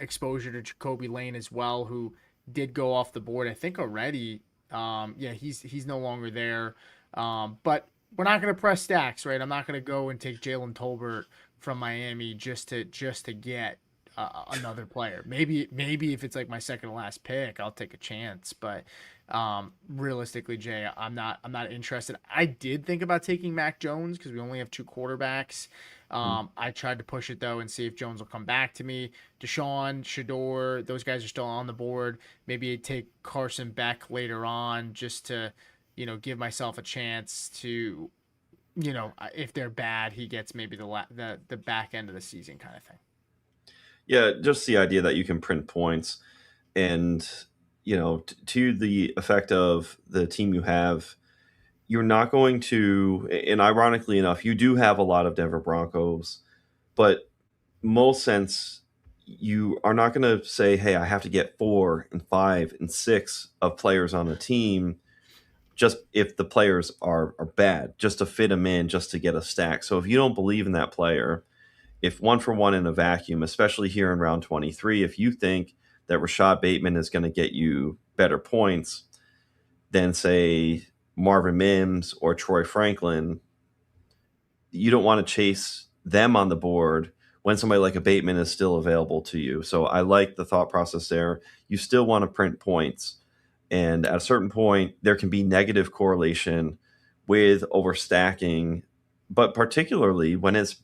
exposure to Jacoby Lane as well, who did go off the board, I think already. He's no longer there. But we're not going to press stacks, right? I'm not going to go and take Jalen Tolbert from Miami just to get another player. Maybe if it's like my second to last pick, I'll take a chance. But realistically, Jay, I'm not interested. I did think about taking Mac Jones because we only have 2 quarterbacks. I tried to push it though and see if Jones will come back to me. Deshaun, Shador, those guys are still on the board. Maybe I'd take Carson Beck later on just to, give myself a chance to, if they're bad, he gets maybe the back end of the season kind of thing. Yeah, just the idea that you can print points and, to the effect of the team you have, you're not going to, and ironically enough, you do have a lot of Denver Broncos, but most sense, you are not going to say, hey, I have to get 4 and 5 and 6 of players on a team just if the players are bad, just to fit them in, just to get a stack. So if you don't believe in that player, if 1 for 1 in a vacuum, especially here in round 23, if you think that Rashad Bateman is going to get you better points than, say, Marvin Mims or Troy Franklin, you don't want to chase them on the board when somebody like a Bateman is still available to you. So I like the thought process there. You still want to print points. And at a certain point, there can be negative correlation with overstacking, but particularly when it's,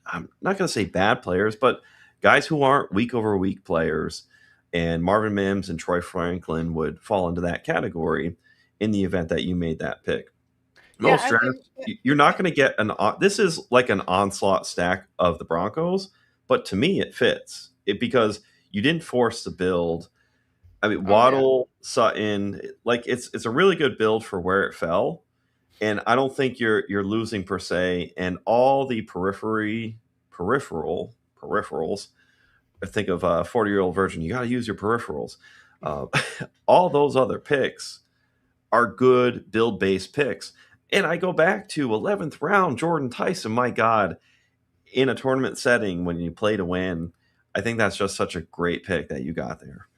I'm not going to say bad players, but guys who aren't week over week players. And Marvin Mims and Troy Franklin would fall into that category in the event that you made that pick. Most drafts, you're not going to get this is like an onslaught stack of the Broncos, but to me it fits it because you didn't force the build. I mean, Waddle, Sutton, like it's a really good build for where it fell. And I don't think you're losing per se. And all the peripherals. I think of a 40-year-old virgin. You got to use your peripherals. All those other picks are good build-based picks. And I go back to 11th round, Jordan Tyson. My God, in a tournament setting when you play to win, I think that's just such a great pick that you got there.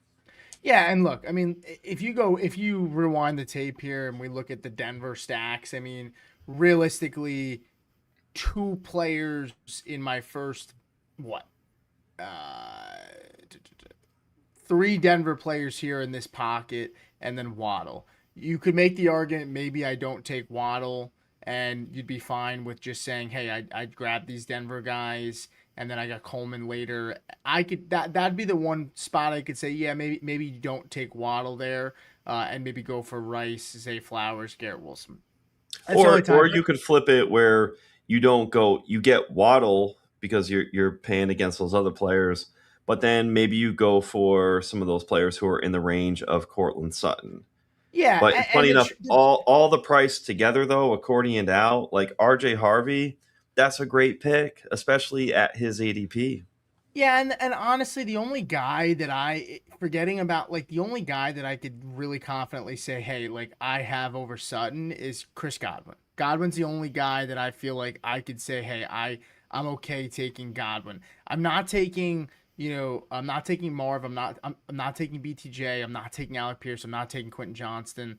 Yeah, and look, I mean, if you rewind the tape here and we look at the Denver stacks, I mean, realistically, two players in my first what three Denver players here in this pocket, and then Waddle. You could make the argument maybe I don't take Waddle, and you'd be fine with just saying, hey, I'd grab these Denver guys, and then I got Coleman later. I could that'd be the one spot I could say, yeah, maybe you don't take Waddle there, and maybe go for Rice, Zay Flowers, Garrett Wilson. That's the only time. Or you could flip it where you don't go, you get Waddle because you're paying against those other players, but then maybe you go for some of those players who are in the range of Cortland Sutton. Yeah, But funny enough, the- all the price together though, accordioned out, like RJ Harvey, that's a great pick, especially at his ADP. Yeah, and honestly, the only guy that forgetting about, like, the only guy that I could really confidently say, hey, like, I have over Sutton is Chris Godwin. Godwin's the only guy that I feel like I could say, hey, I'm okay taking Godwin. I'm not taking, I'm not taking Marv. I'm not taking BTJ. I'm not taking Alec Pierce. I'm not taking Quentin Johnston.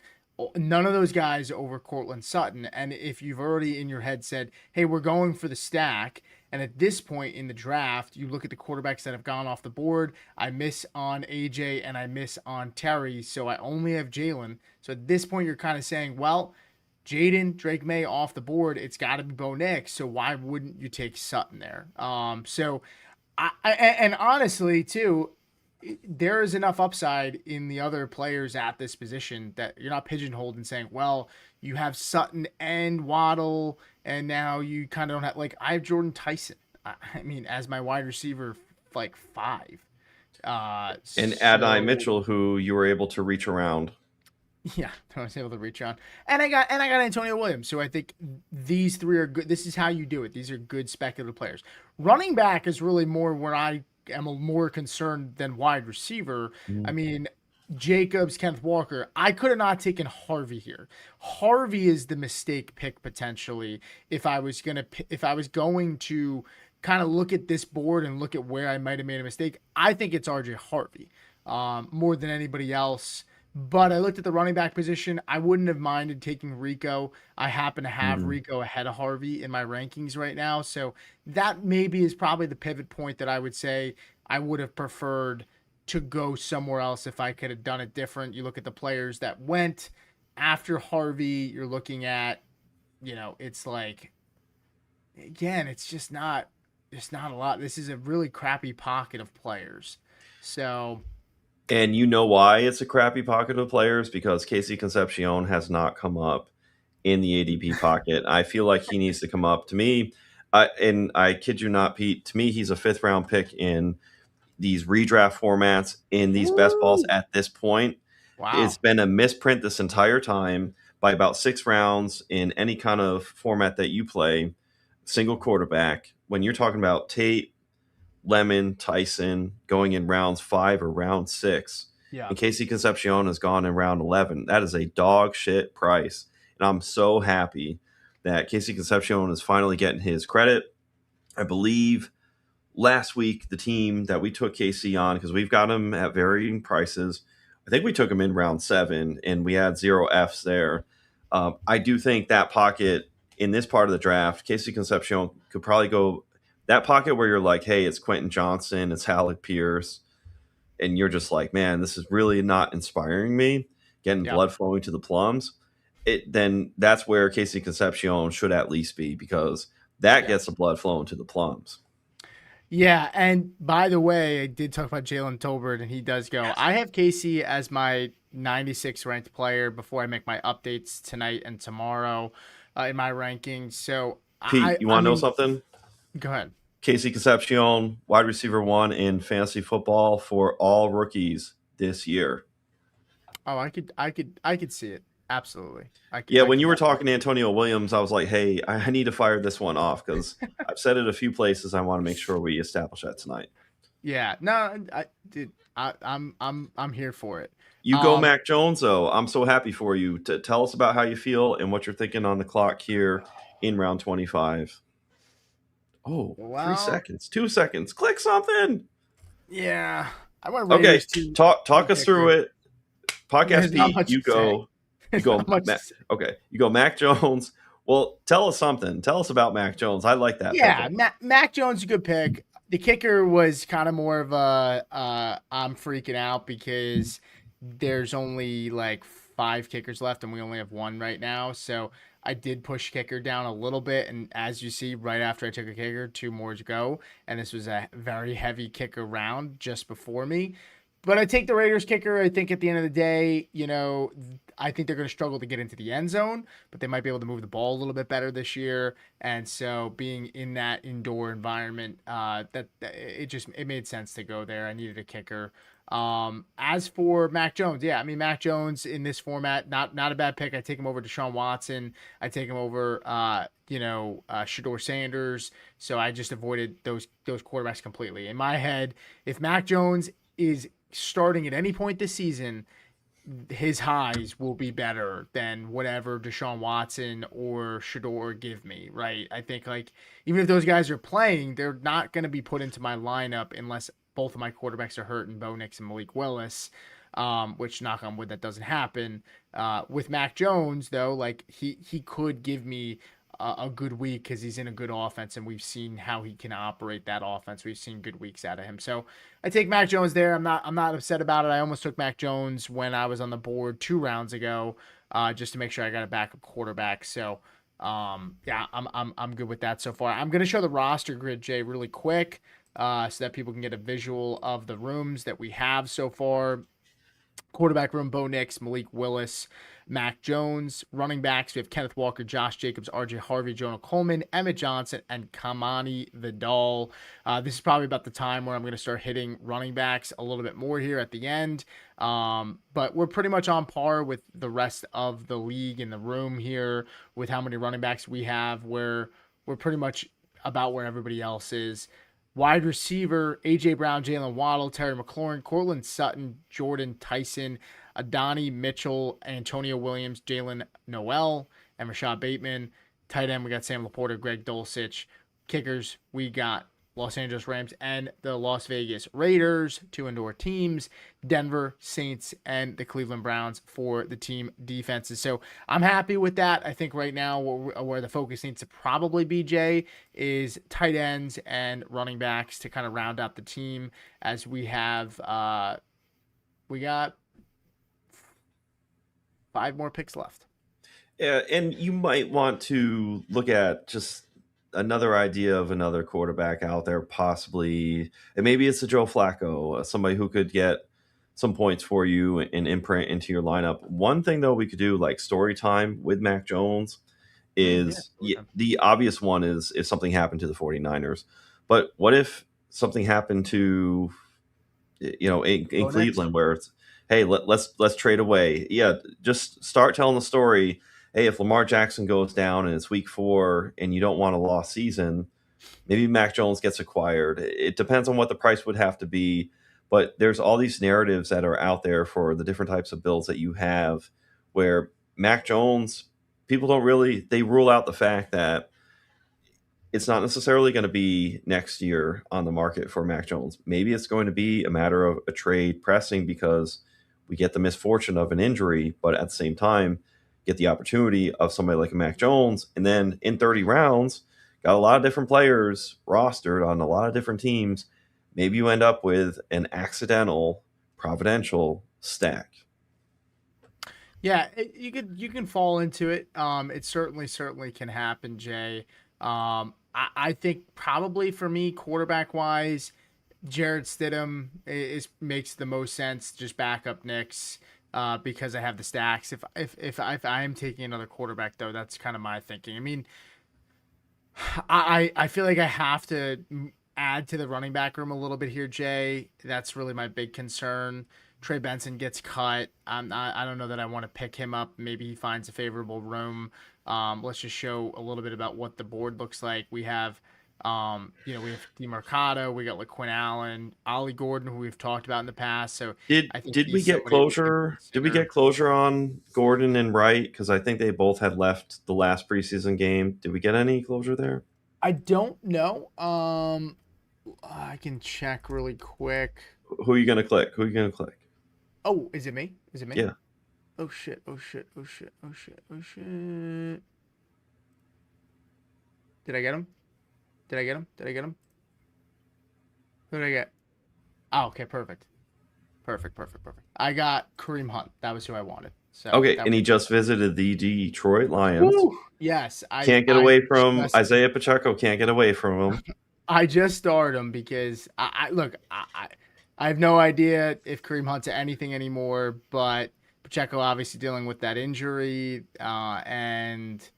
None of those guys over Cortland Sutton. And if you've already in your head said, hey, we're going for the stack, and at this point in the draft, you look at the quarterbacks that have gone off the board, I miss on AJ and I miss on Terry, so I only have Jalen. So at this point, you're kind of saying, well, Jaden, Drake May off the board, it's got to be Bo Nix, so why wouldn't you take Sutton there? And honestly, too, there is enough upside in the other players at this position that you're not pigeonholed and saying, well, you have Sutton and Waddle, and now you kind of don't have, like, I have Jordan Tyson. I mean, as my wide receiver, like 5. And Adonai Mitchell, who you were able to reach around. Yeah, I was able to reach on, and I got Antonio Williams. So I think these three are good. This is how you do it. These are good speculative players. Running back is really more where I am more concerned than wide receiver. I mean, Jacobs, Kenneth Walker. I could have not taken Harvey here. Harvey is the mistake pick potentially if I was going to kind of look at this board and look at where I might have made a mistake. I think it's RJ Harvey more than anybody else. But I looked at the running back position. I wouldn't have minded taking Rico. I happen to have Rico ahead of Harvey in my rankings right now. So that maybe is probably the pivot point that I would say I would have preferred to go somewhere else if I could have done it different. You look at the players that went after Harvey, you're looking at, it's like, again, it's just not a lot. This is a really crappy pocket of players. So... And you know why it's a crappy pocket of players? Because Casey Concepcion has not come up in the ADP pocket. I feel like he needs to come up. To me, and I kid you not, Pete, to me, he's a 5th round pick in these redraft formats, in these best balls at this point. Wow. It's been a misprint this entire time by about 6 rounds in any kind of format that you play, single quarterback. When you're talking about Tate, Lemon, Tyson going in rounds 5 or round 6. Yeah. And Casey Concepcion has gone in round 11. That is a dog shit price. And I'm so happy that Casey Concepcion is finally getting his credit. I believe last week, the team that we took Casey on, because we've got him at varying prices, I think we took him in round 7 and we had 0 Fs there. I do think that pocket in this part of the draft, Casey Concepcion could probably go that pocket where you're like, hey, it's Quentin Johnson, it's Alec Pierce, and you're just like, man, this is really not inspiring me, getting blood flowing to the plums. Then that's where Casey Concepcion should at least be, because that gets the blood flowing to the plums. Yeah, and by the way, I did talk about Jalen Tolbert, and he does go. Yes. I have Casey as my 96 ranked player before I make my updates tonight and tomorrow in my rankings. So, Pete, you want to know something? Go ahead. Casey Concepcion, wide receiver 1 in fantasy football for all rookies this year. Oh, I could see it. Absolutely. When you were talking to Antonio Williams, I was like, hey, I need to fire this one off, because I've said it a few places. I want to make sure we establish that tonight. Yeah, no, I'm here for it. You go Mac Jones, though. I'm so happy for you. To tell us about how you feel and what you're thinking on the clock here in round 25. Oh, wow. 3 seconds, 2 seconds. Click something. Yeah. I want Raiders talk us through it. Podcast Pete, you go. You go. You go Mac Jones, Well, tell us something. Tell us about Mac Jones. I like that Yeah, pickup. Mac Jones is a good pick. The kicker was kind of more of a I'm freaking out because there's only like 5 kickers left and we only have one right now. So I did push kicker down a little bit, and as you see, right after I took a kicker, 2 more to go, and this was a very heavy kicker round just before me. But I take the Raiders kicker. I think at the end of the day, I think they're going to struggle to get into the end zone, but they might be able to move the ball a little bit better this year. And so being in that indoor environment, it made sense to go there. I needed a kicker. As for Mac Jones, yeah, I mean Mac Jones in this format, not a bad pick. I take him over Deshaun Watson. I take him over Shador Sanders. So I just avoided those quarterbacks completely. In my head, if Mac Jones is starting at any point this season, his highs will be better than whatever Deshaun Watson or Shador give me, right? I think like even if those guys are playing, they're not going to be put into my lineup unless both of my quarterbacks are hurt and Bo Nix and Malik Willis, which knock on wood that doesn't happen. With Mac Jones though, like he could give me a good week because he's in a good offense and we've seen how he can operate that offense. We've seen good weeks out of him. So I take Mac Jones there. I'm not upset about it. I almost took Mac Jones when I was on the board 2 rounds ago, just to make sure I got a backup quarterback. So yeah, I'm good with that so far. I'm gonna show the roster grid, Jay, really quick, so that people can get a visual of the rooms that we have so far. Quarterback room, Bo Nix, Malik Willis, Mac Jones. Running backs, we have Kenneth Walker, Josh Jacobs, RJ Harvey, Jonah Coleman, Emmett Johnson, and Kamani Vidal. This is probably about the time where I'm going to start hitting running backs a little bit more here at the end. But we're pretty much on par with the rest of the league in the room here with how many running backs we have. We're pretty much about where everybody else is. Wide receiver, A.J. Brown, Jalen Waddle, Terry McLaurin, Cortland Sutton, Jordan Tyson, Adonai Mitchell, Antonio Williams, Jalen Noel, and Rashad Bateman. Tight end, we got Sam Laporta, Greg Dulcich. Kickers, we got Los Angeles Rams and the Las Vegas Raiders, 2 indoor teams, Denver Saints, and the Cleveland Browns for the team defenses. So I'm happy with that. I think right now where the focus needs to probably be, Jay, is tight ends and running backs to kind of round out the team as we have, we got 5 more picks left. Yeah, and you might want to look at just another idea of another quarterback out there, possibly, and maybe it's a Joe Flacco, somebody who could get some points for you and imprint into your lineup. One thing though we could do, like story time with Mac Jones, is the obvious one is if something happened to the 49ers. But what if something happened to in Cleveland where it's, hey, let's trade away. Yeah, just start telling the story. Hey, if Lamar Jackson goes down and it's week 4 and you don't want a lost season, maybe Mac Jones gets acquired. It depends on what the price would have to be, but there's all these narratives that are out there for the different types of builds that you have where Mac Jones, people don't really, they rule out the fact that it's not necessarily going to be next year on the market for Mac Jones. Maybe it's going to be a matter of a trade pressing because we get the misfortune of an injury, but at the same time, get the opportunity of somebody like a Mac Jones. And then in 30 rounds, got a lot of different players rostered on a lot of different teams. Maybe you end up with an accidental, providential stack. Yeah, you can fall into it. It certainly can happen, Jay. I think probably for me, quarterback wise, Jarrett Stidham makes the most sense. Just back up Knicks because I have the stacks. If I am taking another quarterback though, that's kind of my thinking. I mean, I feel like I have to add to the running back room a little bit here, Jay. That's really my big concern. Trey Benson gets cut. I don't know that I want to pick him up. Maybe he finds a favorable room. Let's just show a little bit about what the board looks like. We have, we have DeMarcado, we got LaQuinn Allen, Ollie Gordon, who we've talked about in the past. So Did we get closure? Did we get closure on Gordon and Wright? Because I think they both had left the last preseason game. Did we get any closure there? I don't know. I can check really quick. Who are you gonna click? Who are you gonna click? Oh, is it me? Is it me? Yeah. Oh shit. Did I get him? Did I get him? Did I get him? Who did I get? Oh, okay, perfect. Perfect. I got Kareem Hunt. That was who I wanted. So Okay, that and was he just visited the Detroit Lions. Woo! Yes, Can't get away from Isaiah Pacheco. Can't get away from him. I just started him because I look, I have no idea if Kareem Hunt's anything anymore, but Pacheco obviously dealing with that injury, and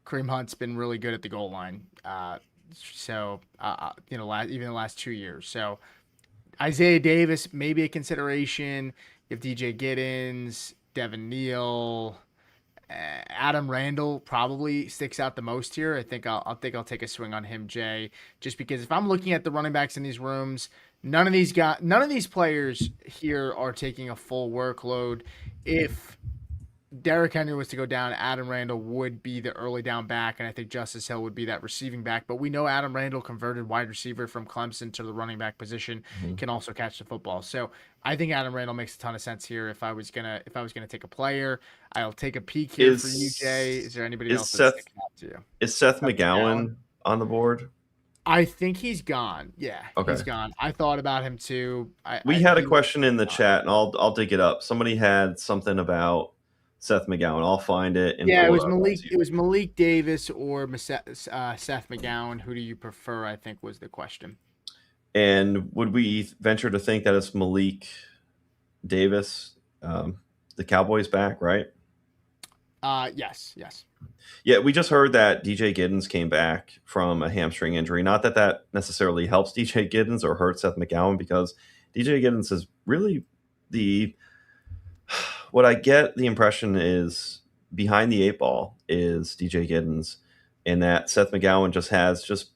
Kareem Hunt's been really good at the goal line. Even the last 2 years. So Isaiah Davis maybe a consideration. You have DJ Giddens, Devin Neal. Adam Randall probably sticks out the most here. I'll take a swing on him, Jay, just because if I'm looking at the running backs in these rooms, none of these players here are taking a full workload. If Derrick Henry was to go down, Adam Randall would be the early down back, and I think Justice Hill would be that receiving back. But we know Adam Randall, converted wide receiver from Clemson to the running back position, can also catch the football. So I think Adam Randall makes a ton of sense here. If I was gonna take a player, I'll take a peek here for you, Jay. Is there anybody else that's sticking out to you? Is Seth McGowan on the board? I think he's gone. Yeah, Okay. He's gone. I thought about him too. We had a question in the chat, and I'll dig it up. Somebody had something about Seth McGowan. I'll find it. And it was Malik. It was Malik Davis or Seth McGowan. Who do you prefer? I think was the question. And would we venture to think that it's Malik Davis, the Cowboys back, right? Yes. Yeah, we just heard that DJ Giddens came back from a hamstring injury. Not that that necessarily helps DJ Giddens or hurts Seth McGowan, because DJ Giddens is really what I get the impression is behind the eight ball is DJ Giddens, and that Seth McGowan just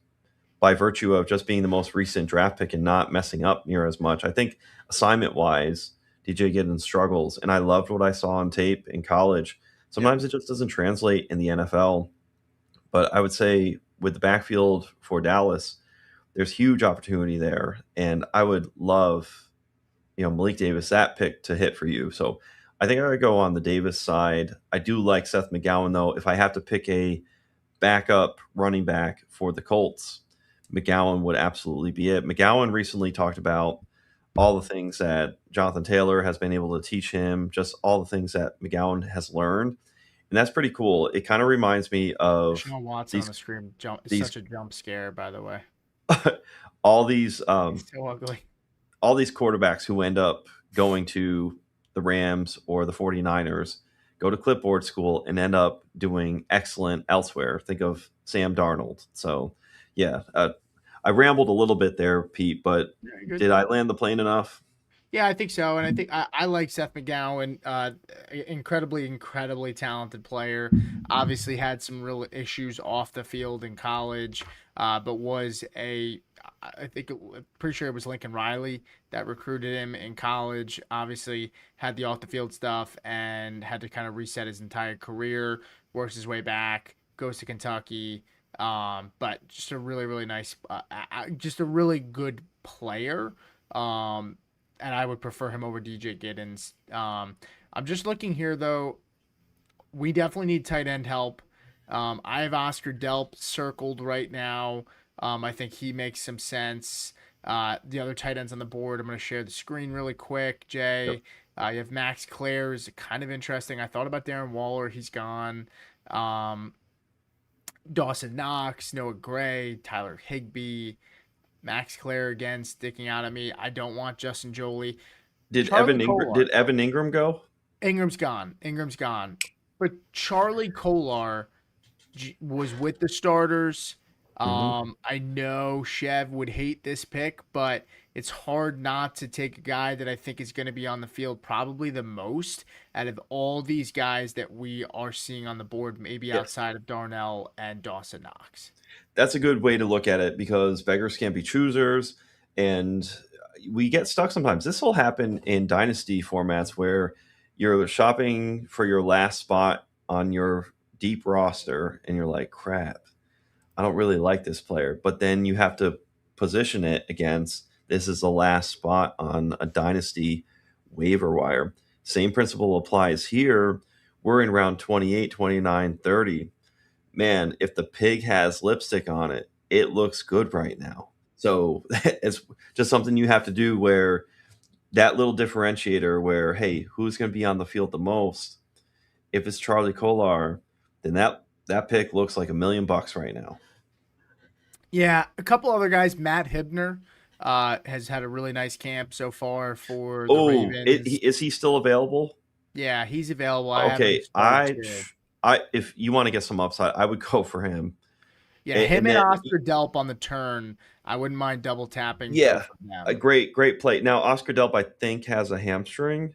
by virtue of just being the most recent draft pick and not messing up near as much. I think assignment wise, DJ Giddens struggles, and I loved what I saw on tape in college. Sometimes it just doesn't translate in the NFL. But I would say with the backfield for Dallas, there's huge opportunity there. And I would love, Malik Davis, that pick to hit for you. So I think I would go on the Davis side. I do like Seth McGowan, though. If I have to pick a backup running back for the Colts, McGowan would absolutely be it. McGowan recently talked about all the things that Jonathan Taylor has been able to teach him, just all the things that McGowan has learned. And that's pretty cool. It kind of reminds me of Sean Watson on the screen. Such a jump scare, by the way. all these so ugly. All these quarterbacks who end up going to the Rams or the 49ers, go to clipboard school and end up doing excellent elsewhere. Think of Sam Darnold. So, yeah, I rambled a little bit there, Pete, but did I land the plane enough? Yeah, I think so. And I think I like Seth McGowan, incredibly talented player. Obviously had some real issues off the field in college, but was pretty sure it was Lincoln Riley that recruited him in college. Obviously had the off the field stuff and had to kind of reset his entire career, works his way back, goes to Kentucky. But just a really nice, just a really good player. And I would prefer him over DJ Giddens. I'm just looking here, though. We definitely need tight end help. I have Oscar Delp circled right now. I think he makes some sense. The other tight ends on the board, I'm going to share the screen really quick, Jay. Yep. You have Max Clare, is kind of interesting. I thought about Darren Waller. He's gone. Dawson Knox, Noah Gray, Tyler Higbee. Max Clare again sticking out at me. I don't want Justin Jolie. Did Evan Ingram go? Ingram's gone. But Charlie Kolar was with the starters. I know Chev would hate this pick, but it's hard not to take a guy that I think is going to be on the field probably the most out of all these guys that we are seeing on the board, maybe outside of Darnell and Dawson Knox. That's a good way to look at it, because beggars can't be choosers, and we get stuck sometimes. This will happen in dynasty formats where you're shopping for your last spot on your deep roster and you're like, crap, I don't really like this player. But then you have to position it against, this is the last spot on a dynasty waiver wire. Same principle applies here. We're in round 28, 29, 30. man, if the pig has lipstick on it, it looks good right now. So it's just something you have to do where that little differentiator where, hey, who's going to be on the field the most? If it's Charlie Kolar, then that pick looks like $1,000,000 right now. Yeah, a couple other guys. Matt Hibner has had a really nice camp so far for the Oh, Ravens. is he still available? Yeah, he's available. I have him Okay, started too. if you want to get some upside, I would go for him. Yeah, And him and then Oscar Delp on the turn. I wouldn't mind double tapping yeah, both of a them. great play. Now Oscar Delp, I think, has a hamstring.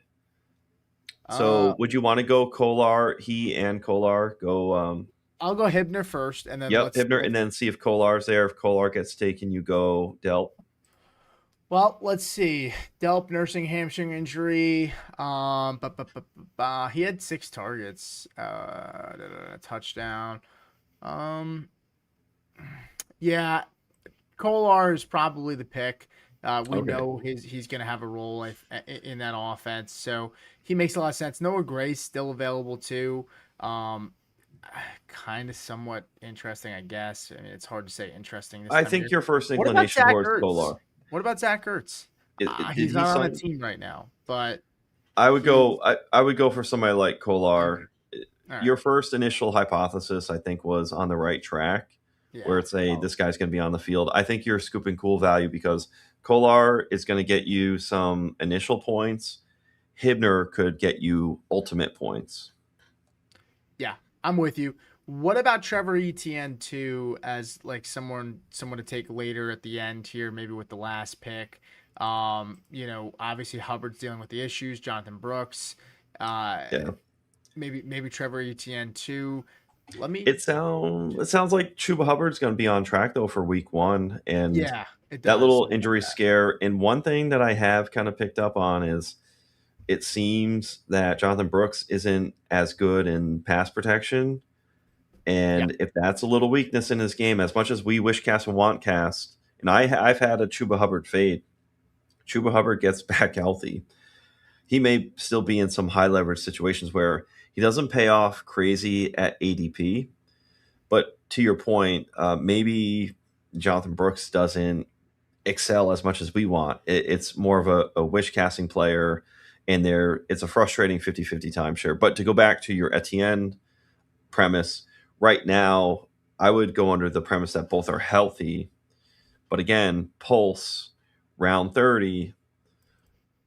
Uh, So would you want to go Kolar? He and Kolar go. I'll go Hibner first, and then Yep, let's. Hibner, and then see if Kolar's there. If Kolar gets taken, you go Delp. Well, let's see. Delp nursing hamstring injury. He had 6 targets. Touchdown. Um, yeah, Kolar is probably the pick. We Okay. know he's going to have a role in that offense, so he makes a lot of sense. Noah Gray's still available too. Um, kind of somewhat interesting, I guess. I mean, it's hard to say interesting this I time of think year. your first What about inclination Zach towards Ertz? Kolar. What about Zach Ertz? Did He's he not on a sign? team right now, but I would he. go. I would go for somebody like Kolar. All right. Your first initial hypothesis, I think, was on the right track, where Yeah. it's this guy's going to be on the field. I think you're scooping cool value because Kolar is going to get you some initial points. Hibner could get you ultimate points. Yeah, I'm with you. What about Trevor Etienne too, as like someone to take later at the end here, maybe with the last pick? Obviously Hubbard's dealing with the issues. Jonathan Brooks, uh, Yeah. maybe Trevor Etienne too. Let me. It sounds like Chuba Hubbard's going to be on track though for week 1, and Yeah, it that does. little injury scare. And one thing that I have kind of picked up on is it seems that Jonathan Brooks isn't as good in pass protection. Yeah, And if that's a little weakness in his game, as much as we wish cast and want cast, and I've had a Chuba Hubbard fade, Chuba Hubbard gets back healthy. He may still be in some high leverage situations where he doesn't pay off crazy at ADP. But to your point, maybe Jonathan Brooks doesn't excel as much as we want. It's more of a wish casting player, and it's a frustrating 50-50 timeshare. But to go back to your Etienne premise, right now, I would go under the premise that both are healthy. But again, Pulse, round 30,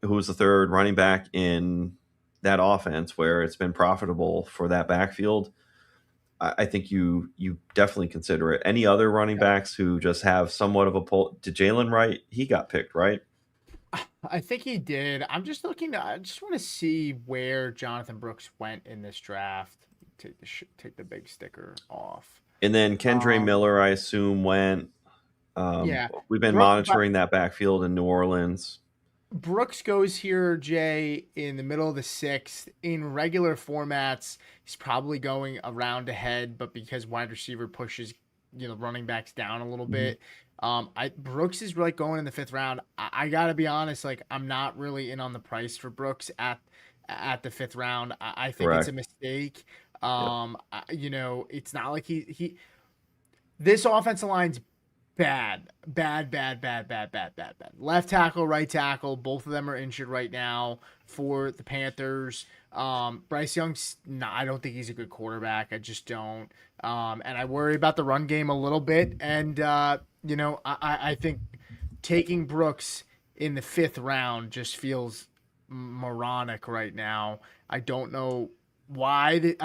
who's the third running back in that offense where it's been profitable for that backfield, I think you definitely consider it. Any other running backs who just have somewhat of a pull? Did Jalen Wright? He got picked, right? I think he did. I'm just looking. I just want to see where Jonathan Brooks went in this draft. Take the big sticker off. And then Kendre Um, Miller, I assume, went. yeah, We've been Brooks. monitoring that backfield in New Orleans. Brooks goes here, Jay, in the middle of the 6th. In regular formats, he's probably going around ahead, but because wide receiver pushes, running backs down a little bit. Brooks is really going in the 5th round. I gotta be honest, like I'm not really in on the price for Brooks at the 5th round. I think it's a Correct. mistake. Yep. It's not like he this offensive line's bad. Left tackle, right tackle, both of them are injured right now for the Panthers. Bryce Young's not, I don't think he's a good quarterback. I just don't. And I worry about the run game a little bit. And I think taking Brooks in the 5th round just feels moronic right now. I don't know why.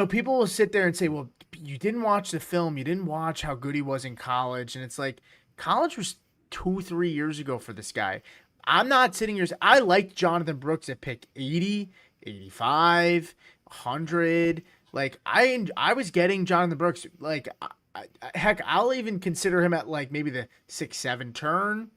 People will sit there and say, well, you didn't watch the film. You didn't watch how good he was in college. And it's like, college was 2-3 years ago for this guy. I'm not sitting here. I liked Jonathan Brooks at pick 80, 85, 100. Like, I was getting Jonathan Brooks. Like, heck, I'll even consider him at like maybe the 6-7 turn.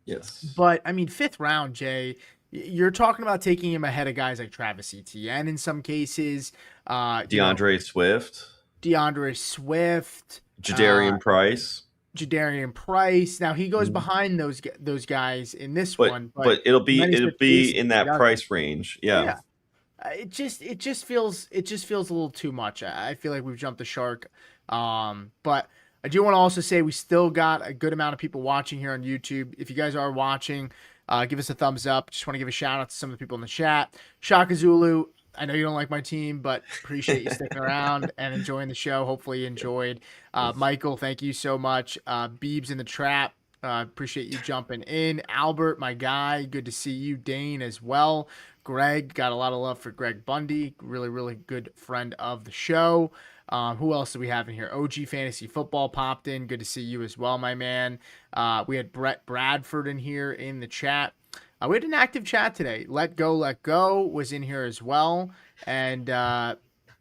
Yes. But I mean, 5th round, Jay, you're talking about taking him ahead of guys like Travis Etienne in some cases. DeAndre Swift, DeAndre Swift, Jadarian Price. Jadarian Price. Now he goes behind those guys in this But one, but it'll then he's got be Jason in that Young. price range. Yeah. Yeah. it just feels a little too much. I feel like we've jumped the shark. But I do want to also say we still got a good amount of people watching here on YouTube. If you guys are watching, give us a thumbs up. Just want to give a shout out to some of the people in the chat. Shaka Zulu, I know you don't like my team, but appreciate you sticking around and enjoying the show. Hopefully you enjoyed. Michael, thank you so much. Beebs in the trap. Appreciate you jumping in. Albert, my guy, good to see you. Dane as well. Greg, got a lot of love for Greg Bundy. Really, really good friend of the show. Who else do we have in here? OG Fantasy Football popped in. Good to see you as well, my man. We had Brett Bradford in here in the chat. We had an active chat today. Let Go was in here as well. And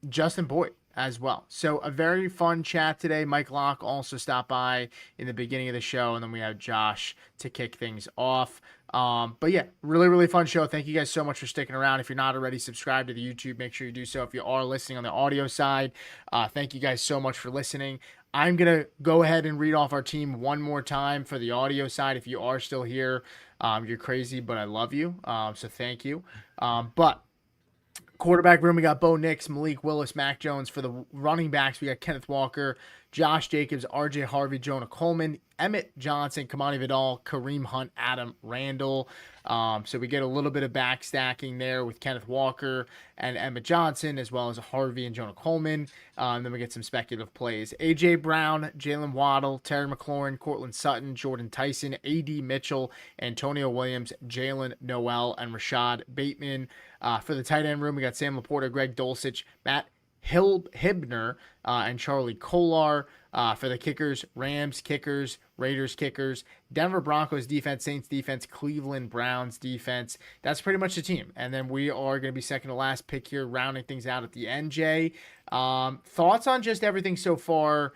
Justin Boyd as well. So a very fun chat today. Mike Locke also stopped by in the beginning of the show. And then we have Josh to kick things off. But yeah, really, really fun show. Thank you guys so much for sticking around. If you're not already subscribed to the YouTube, make sure you do so. If you are listening on the audio side, thank you guys so much for listening. I'm going to go ahead and read off our team one more time for the audio side. If you are still here, you're crazy, but I love you. So thank you. But quarterback room, we got Bo Nix, Malik Willis, Mac Jones. For the running backs, we got Kenneth Walker, Josh Jacobs, RJ Harvey, Jonah Coleman, Emmett Johnson, Kamani Vidal, Kareem Hunt, Adam Randall. So we get a little bit of back stacking there with Kenneth Walker and Emmett Johnson, as well as Harvey and Jonah Coleman. And then we get some speculative plays. A.J. Brown, Jalen Waddle, Terry McLaurin, Cortland Sutton, Jordan Tyson, A.D. Mitchell, Antonio Williams, Jalen Noel, and Rashad Bateman. For the tight end room, we got Sam Laporta, Greg Dulcich, Matt Hibner, and Charlie Kolar. For the kickers, Rams kickers, Raiders kickers, Denver Broncos defense, Saints defense, Cleveland Browns defense. That's pretty much the team. And then we are going to be second to last pick here, rounding things out at the end, Jay. Thoughts on just everything so far?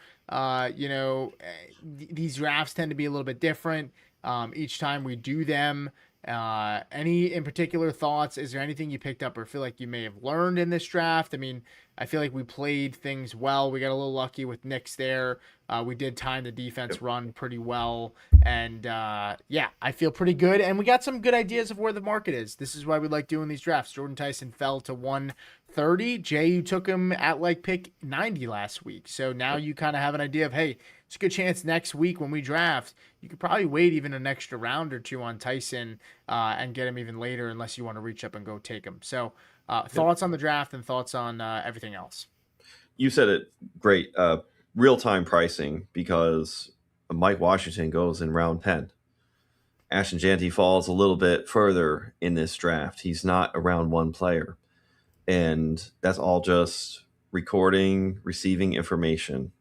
These drafts tend to be a little bit different each time we do them. Any in particular thoughts? Is there anything you picked up or feel like you may have learned in this draft? I mean, I feel like we played things well. We got a little lucky with Knicks there. We did time the defense run pretty well. And yeah, I feel pretty good. And we got some good ideas of where the market is. This is why we like doing these drafts. Jordan Tyson fell to 130. Jay, you took him at like pick 90 last week. So now you kind of have an idea of, hey, it's a good chance next week when we draft, you could probably wait even an extra round or two on Tyson and get him even later unless you want to reach up and go take him. So thoughts on the draft and thoughts on everything else? You said it great. Real-time pricing, because Mike Washington goes in round 10. Ashton Jeanty falls a little bit further in this draft. He's not a round one player. And that's all just recording, receiving information.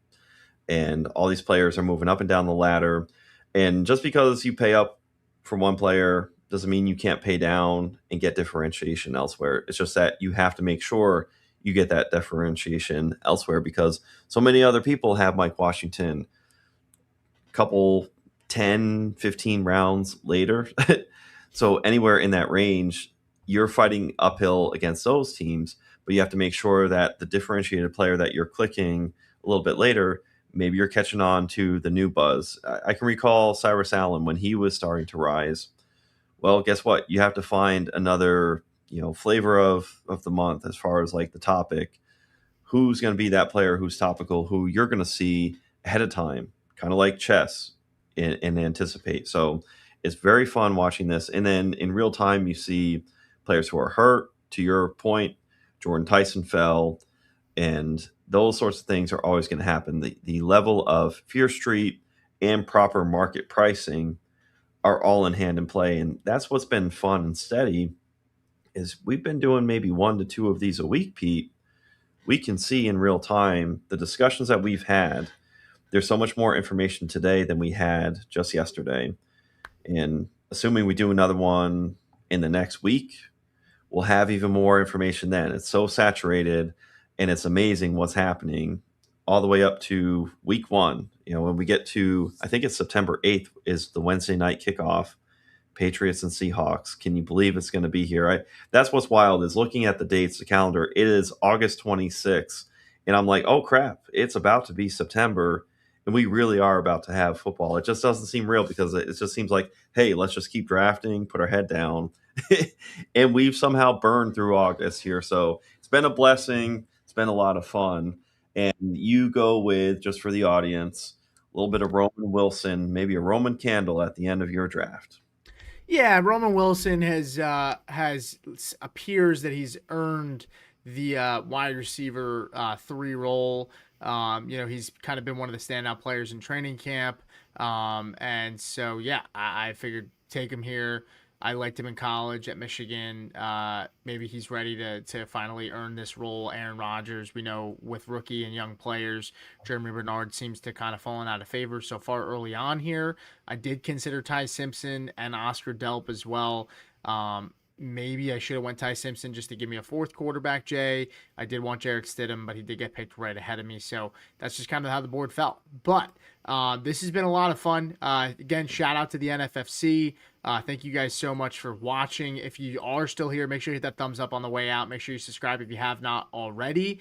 And all these players are moving up and down the ladder. And just because you pay up for one player doesn't mean you can't pay down and get differentiation elsewhere. It's just that you have to make sure you get that differentiation elsewhere, because so many other people have Mike Washington a couple 10, 15 rounds later. So anywhere in that range, you're fighting uphill against those teams, but you have to make sure that the differentiated player that you're clicking a little bit later, maybe you're catching on to the new buzz. I can recall Cyrus Allen when he was starting to rise. Well, guess what? You have to find another, flavor of the month as far as like the topic. Who's going to be that player who's topical, who you're going to see ahead of time, kind of like chess, and anticipate. So it's very fun watching this. And then in real time, you see players who are hurt. To your point, Jordan Tyson fell, and those sorts of things are always going to happen. The level of Fear Street and proper market pricing are all in hand in play. And that's what's been fun and steady, is we've been doing maybe 1 to 2 of these a week, Pete. We can see in real time the discussions that we've had. There's so much more information today than we had just yesterday. And assuming we do another one in the next week, we'll have even more information then. It's so saturated, and it's amazing what's happening all the way up to week 1. When we get to, I think it's September 8th is the Wednesday night kickoff, Patriots and Seahawks. Can you believe it's going to be here? That's what's wild, is looking at the dates, the calendar. It is August 26th, and I'm like, oh crap, it's about to be September, and we really are about to have football. It just doesn't seem real because it just seems like, hey, let's just keep drafting, put our head down. And we've somehow burned through August here. So it's been a blessing. It's been a lot of fun. And you go with, just for the audience, a little bit of Roman Wilson, maybe a Roman candle at the end of your draft. Yeah, Roman Wilson has appears that he's earned the wide receiver 3 role. He's kind of been one of the standout players in training camp. And so, yeah, I figured take him here. I liked him in college at Michigan. Maybe he's ready to finally earn this role. Aaron Rodgers, we know with rookie and young players, Jeremy Bernard seems to kind of fallen out of favor so far early on here. I did consider Ty Simpson and Oscar Delp as well. Maybe I should have went Ty Simpson just to give me a 4th quarterback, Jay. I did want Jarrett Stidham, but he did get picked right ahead of me. So that's just kind of how the board fell. But this has been a lot of fun. Again, shout out to the NFFC. Thank you guys so much for watching. If you are still here, make sure you hit that thumbs up on the way out. Make sure you subscribe if you have not already.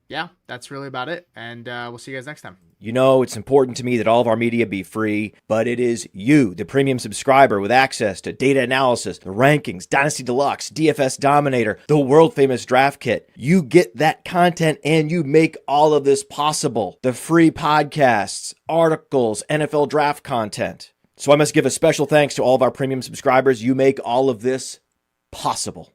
Yeah, that's really about it. And we'll see you guys next time. You know, it's important to me that all of our media be free, but it is you, the premium subscriber, with access to data analysis, the rankings, Dynasty Deluxe, DFS Dominator, the world famous draft kit. You get that content and you make all of this possible. The free podcasts, articles, NFL draft content. So I must give a special thanks to all of our premium subscribers. You make all of this possible.